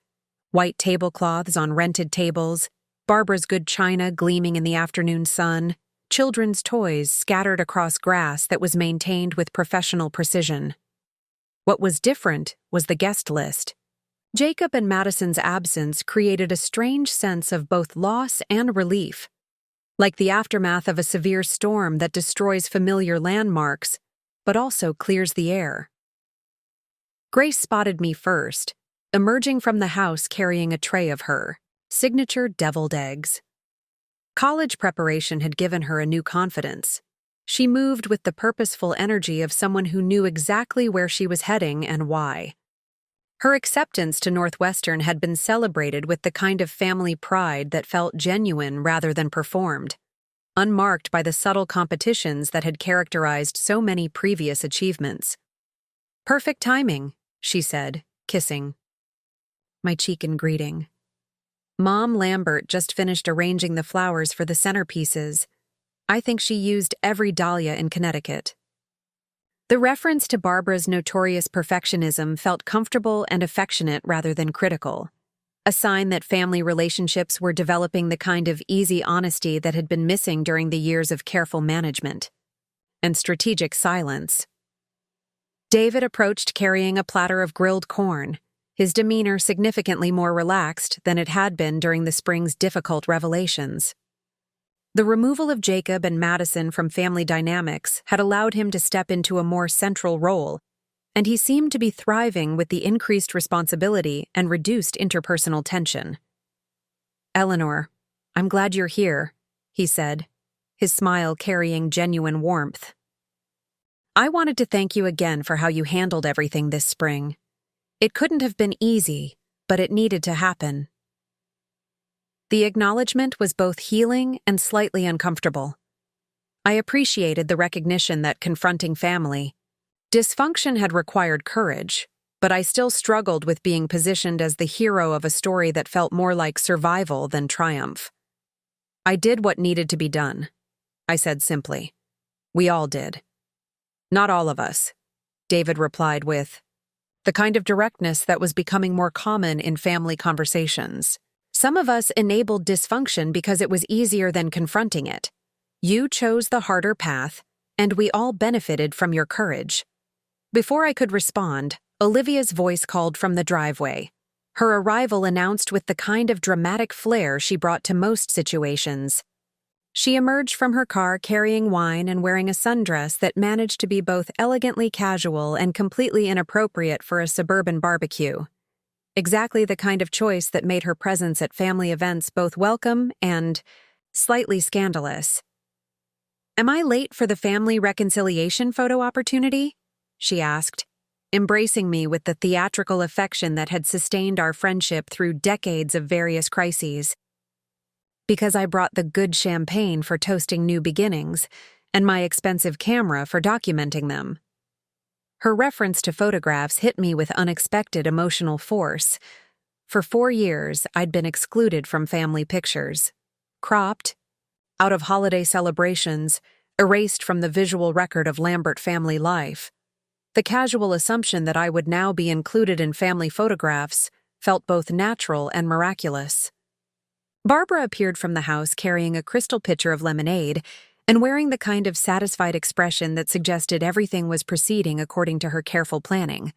White tablecloths on rented tables, Barbara's good china gleaming in the afternoon sun, children's toys scattered across grass that was maintained with professional precision. What was different was the guest list. Jacob and Madison's absence created a strange sense of both loss and relief, like the aftermath of a severe storm that destroys familiar landmarks, but also clears the air. Grace spotted me first, emerging from the house carrying a tray of her signature deviled eggs. College preparation had given her a new confidence. She moved with the purposeful energy of someone who knew exactly where she was heading and why. Her acceptance to Northwestern had been celebrated with the kind of family pride that felt genuine rather than performed, unmarked by the subtle competitions that had characterized so many previous achievements. "Perfect timing," she said, kissing my cheek in greeting. Mom Lambert just finished arranging the flowers for the centerpieces. I think she used every dahlia in Connecticut. The reference to Barbara's notorious perfectionism felt comfortable and affectionate rather than critical, a sign that family relationships were developing the kind of easy honesty that had been missing during the years of careful management and strategic silence. David approached carrying a platter of grilled corn, his demeanor significantly more relaxed than it had been during the spring's difficult revelations. The removal of Jacob and Madison from family dynamics had allowed him to step into a more central role, and he seemed to be thriving with the increased responsibility and reduced interpersonal tension. "Eleanor, I'm glad you're here," he said, his smile carrying genuine warmth. "I wanted to thank you again for how you handled everything this spring. It couldn't have been easy, but it needed to happen." The acknowledgement was both healing and slightly uncomfortable. I appreciated the recognition that confronting family dysfunction had required courage, but I still struggled with being positioned as the hero of a story that felt more like survival than triumph. "I did what needed to be done," I said simply. "We all did." "Not all of us," David replied with the kind of directness that was becoming more common in family conversations. "Some of us enabled dysfunction because it was easier than confronting it. You chose the harder path, and we all benefited from your courage." Before I could respond, Olivia's voice called from the driveway. Her arrival announced with the kind of dramatic flair she brought to most situations. She emerged from her car carrying wine and wearing a sundress that managed to be both elegantly casual and completely inappropriate for a suburban barbecue. Exactly the kind of choice that made her presence at family events both welcome and slightly scandalous. "Am I late for the family reconciliation photo opportunity?" she asked, embracing me with the theatrical affection that had sustained our friendship through decades of various crises. "Because I brought the good champagne for toasting new beginnings, and my expensive camera for documenting them." Her reference to photographs hit me with unexpected emotional force. For 4 years, I'd been excluded from family pictures. Cropped, out of holiday celebrations, erased from the visual record of Lambert family life. The casual assumption that I would now be included in family photographs felt both natural and miraculous. Barbara appeared from the house carrying a crystal pitcher of lemonade and wearing the kind of satisfied expression that suggested everything was proceeding according to her careful planning.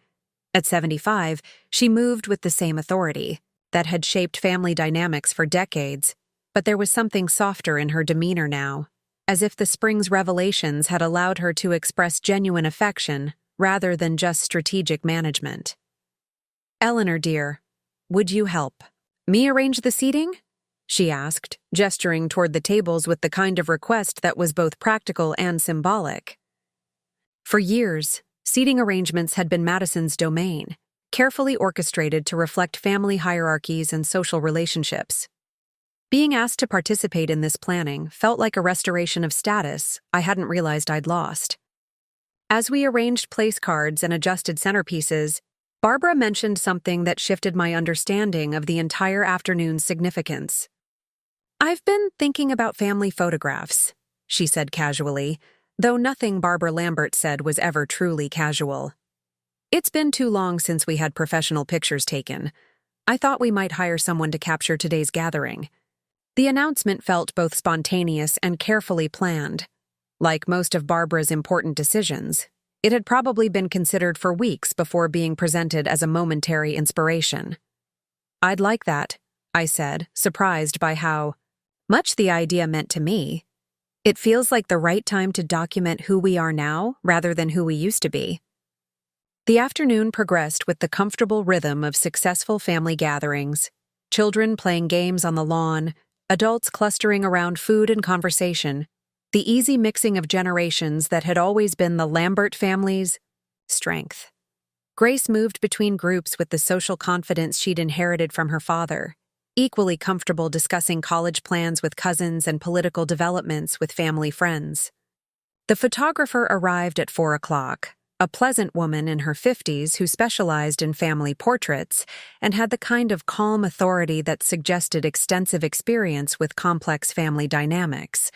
At 75, she moved with the same authority that had shaped family dynamics for decades, but there was something softer in her demeanor now, as if the spring's revelations had allowed her to express genuine affection rather than just strategic management. "Eleanor, dear, would you help me arrange the seating?" she asked, gesturing toward the tables with the kind of request that was both practical and symbolic. For years, seating arrangements had been Madison's domain, carefully orchestrated to reflect family hierarchies and social relationships. Being asked to participate in this planning felt like a restoration of status I hadn't realized I'd lost. As we arranged place cards and adjusted centerpieces, Barbara mentioned something that shifted my understanding of the entire afternoon's significance. "I've been thinking about family photographs," she said casually, though nothing Barbara Lambert said was ever truly casual. "It's been too long since we had professional pictures taken. I thought we might hire someone to capture today's gathering." The announcement felt both spontaneous and carefully planned. Like most of Barbara's important decisions, it had probably been considered for weeks before being presented as a momentary inspiration. "I'd like that," I said, surprised by how much the idea meant to me. "It feels like the right time to document who we are now rather than who we used to be." The afternoon progressed with the comfortable rhythm of successful family gatherings, children playing games on the lawn, adults clustering around food and conversation, the easy mixing of generations that had always been the Lambert family's strength. Grace moved between groups with the social confidence she'd inherited from her father, equally comfortable discussing college plans with cousins and political developments with family friends. The photographer arrived at 4 o'clock, a pleasant woman in her 50s who specialized in family portraits and had the kind of calm authority that suggested extensive experience with complex family dynamics.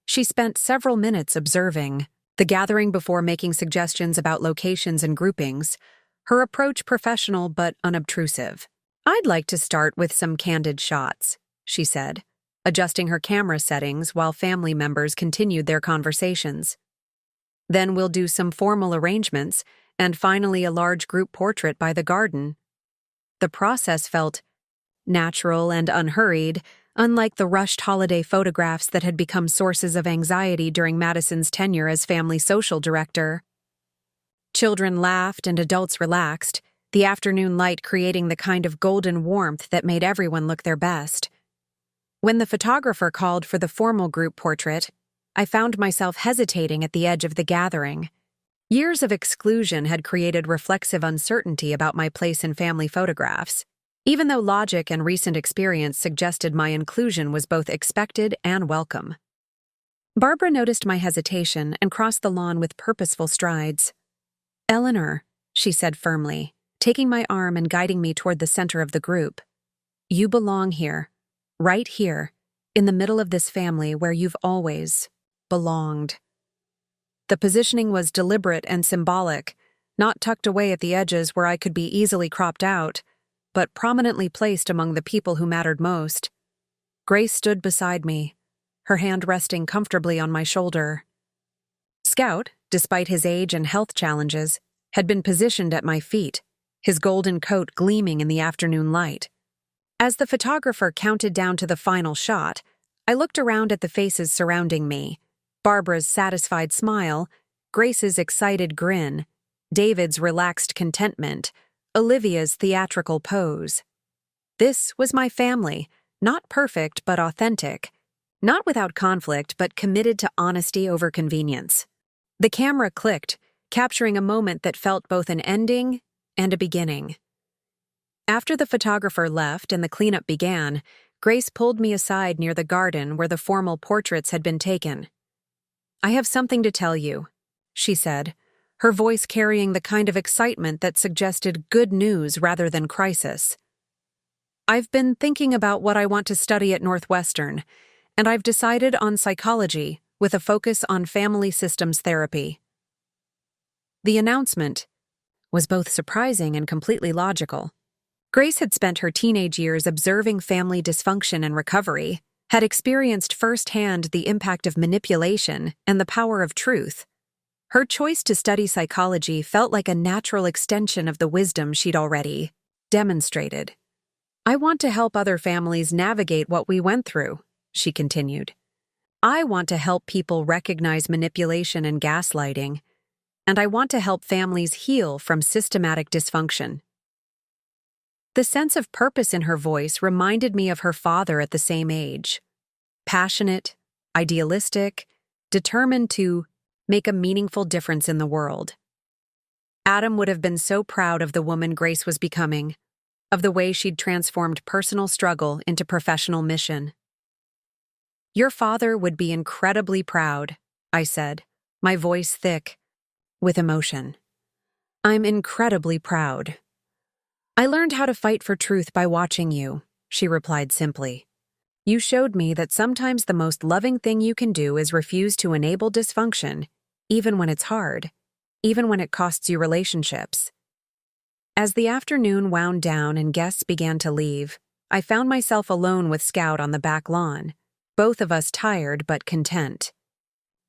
She spent several minutes observing the gathering before making suggestions about locations and groupings, her approach professional but unobtrusive. "I'd like to start with some candid shots," she said, adjusting her camera settings while family members continued their conversations. "Then we'll do some formal arrangements, and finally a large group portrait by the garden." The process felt natural and unhurried, unlike the rushed holiday photographs that had become sources of anxiety during Madison's tenure as family social director. Children laughed and adults relaxed, the afternoon light creating the kind of golden warmth that made everyone look their best. When the photographer called for the formal group portrait, I found myself hesitating at the edge of the gathering. Years of exclusion had created reflexive uncertainty about my place in family photographs, even though logic and recent experience suggested my inclusion was both expected and welcome. Barbara noticed my hesitation and crossed the lawn with purposeful strides. "Eleanor," she said firmly, taking my arm and guiding me toward the center of the group. "You belong here, right here, in the middle of this family where you've always belonged." The positioning was deliberate and symbolic, not tucked away at the edges where I could be easily cropped out, but prominently placed among the people who mattered most. Grace stood beside me, her hand resting comfortably on my shoulder. Scout, despite his age and health challenges, had been positioned at my feet, his golden coat gleaming in the afternoon light. As the photographer counted down to the final shot, I looked around at the faces surrounding me. Barbara's satisfied smile, Grace's excited grin, David's relaxed contentment, Olivia's theatrical pose. This was my family, not perfect but authentic, not without conflict but committed to honesty over convenience. The camera clicked, capturing a moment that felt both an ending and a beginning. After the photographer left and the cleanup began, Grace pulled me aside near the garden where the formal portraits had been taken. "I have something to tell you," she said, her voice carrying the kind of excitement that suggested good news rather than crisis. "I've been thinking about what I want to study at Northwestern, and I've decided on psychology, with a focus on family systems therapy. The announcement was both surprising and completely logical. Grace had spent her teenage years observing family dysfunction and recovery, had experienced firsthand the impact of manipulation and the power of truth. Her choice to study psychology felt like a natural extension of the wisdom she'd already demonstrated. "I want to help other families navigate what we went through," she continued. "I want to help people recognize manipulation and gaslighting, and I want to help families heal from systematic dysfunction." The sense of purpose in her voice reminded me of her father at the same age. Passionate, idealistic, determined to make a meaningful difference in the world. Adam would have been so proud of the woman Grace was becoming, of the way she'd transformed personal struggle into professional mission. "Your father would be incredibly proud," I said, my voice thick with emotion. "I'm incredibly proud. I learned how to fight for truth by watching you," she replied simply. "You showed me that sometimes the most loving thing you can do is refuse to enable dysfunction, even when it's hard, even when it costs you relationships." As the afternoon wound down and guests began to leave, I found myself alone with Scout on the back lawn, both of us tired but content.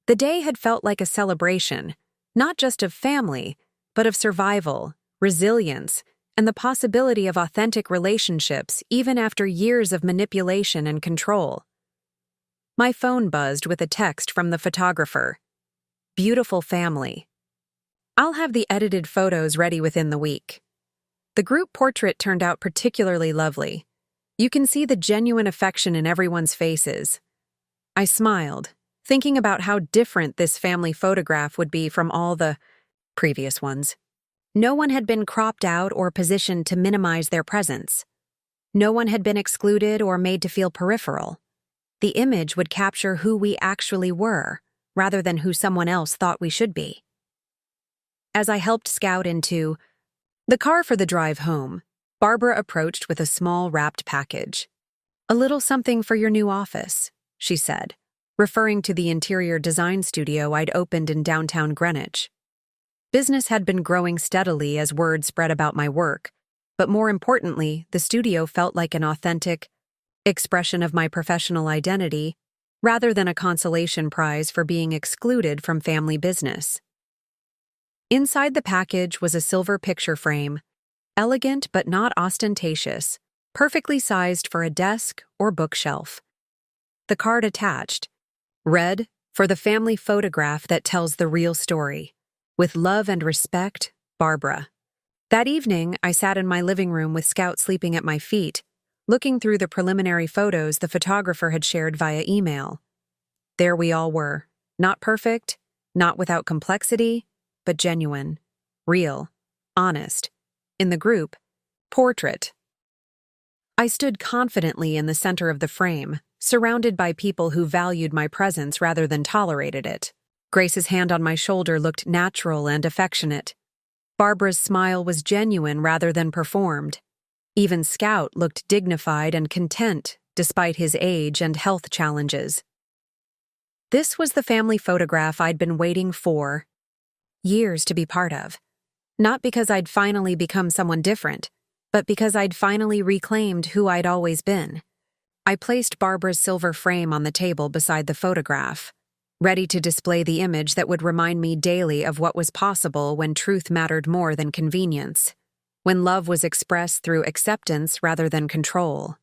The day had felt like a celebration, not just of family, but of survival, resilience, and the possibility of authentic relationships even after years of manipulation and control. My phone buzzed with a text from the photographer. "Beautiful family. I'll have the edited photos ready within the week." The group portrait turned out particularly lovely. You can see the genuine affection in everyone's faces. I smiled, thinking about how different this family photograph would be from all the previous ones. No one had been cropped out or positioned to minimize their presence. No one had been excluded or made to feel peripheral. The image would capture who we actually were, rather than who someone else thought we should be. As I helped Scout into the car for the drive home, Barbara approached with a small wrapped package. "A little something for your new office," she said, referring to the interior design studio I'd opened in downtown Greenwich. Business had been growing steadily as word spread about my work, but more importantly, the studio felt like an authentic expression of my professional identity rather than a consolation prize for being excluded from family business. Inside the package was a silver picture frame, elegant but not ostentatious, perfectly sized for a desk or bookshelf. The card attached read, "For the family photograph that tells the real story. With love and respect, Barbara." That evening, I sat in my living room with Scout sleeping at my feet, looking through the preliminary photos the photographer had shared via email. There we all were, not perfect, not without complexity, but genuine, real, honest. In the group portrait. I stood confidently in the center of the frame, surrounded by people who valued my presence rather than tolerated it. Grace's hand on my shoulder looked natural and affectionate. Barbara's smile was genuine rather than performed. Even Scout looked dignified and content, despite his age and health challenges. This was the family photograph I'd been waiting for years to be part of. Not because I'd finally become someone different, but because I'd finally reclaimed who I'd always been. I placed Barbara's silver frame on the table beside the photograph, ready to display the image that would remind me daily of what was possible when truth mattered more than convenience, when love was expressed through acceptance rather than control.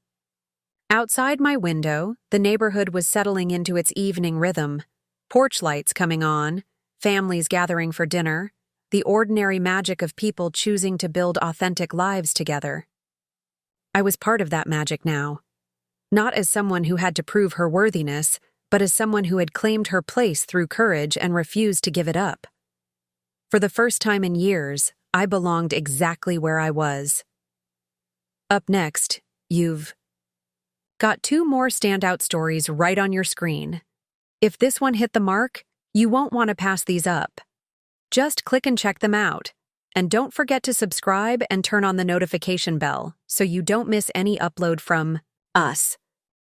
Outside my window, the neighborhood was settling into its evening rhythm, porch lights coming on, families gathering for dinner, the ordinary magic of people choosing to build authentic lives together. I was part of that magic now, not as someone who had to prove her worthiness, but as someone who had claimed her place through courage and refused to give it up. For the first time in years, I belonged exactly where I was. Up next, you've got 2 more standout stories right on your screen. If this one hit the mark, you won't want to pass these up. Just click and check them out. And don't forget to subscribe and turn on the notification bell so you don't miss any upload from us.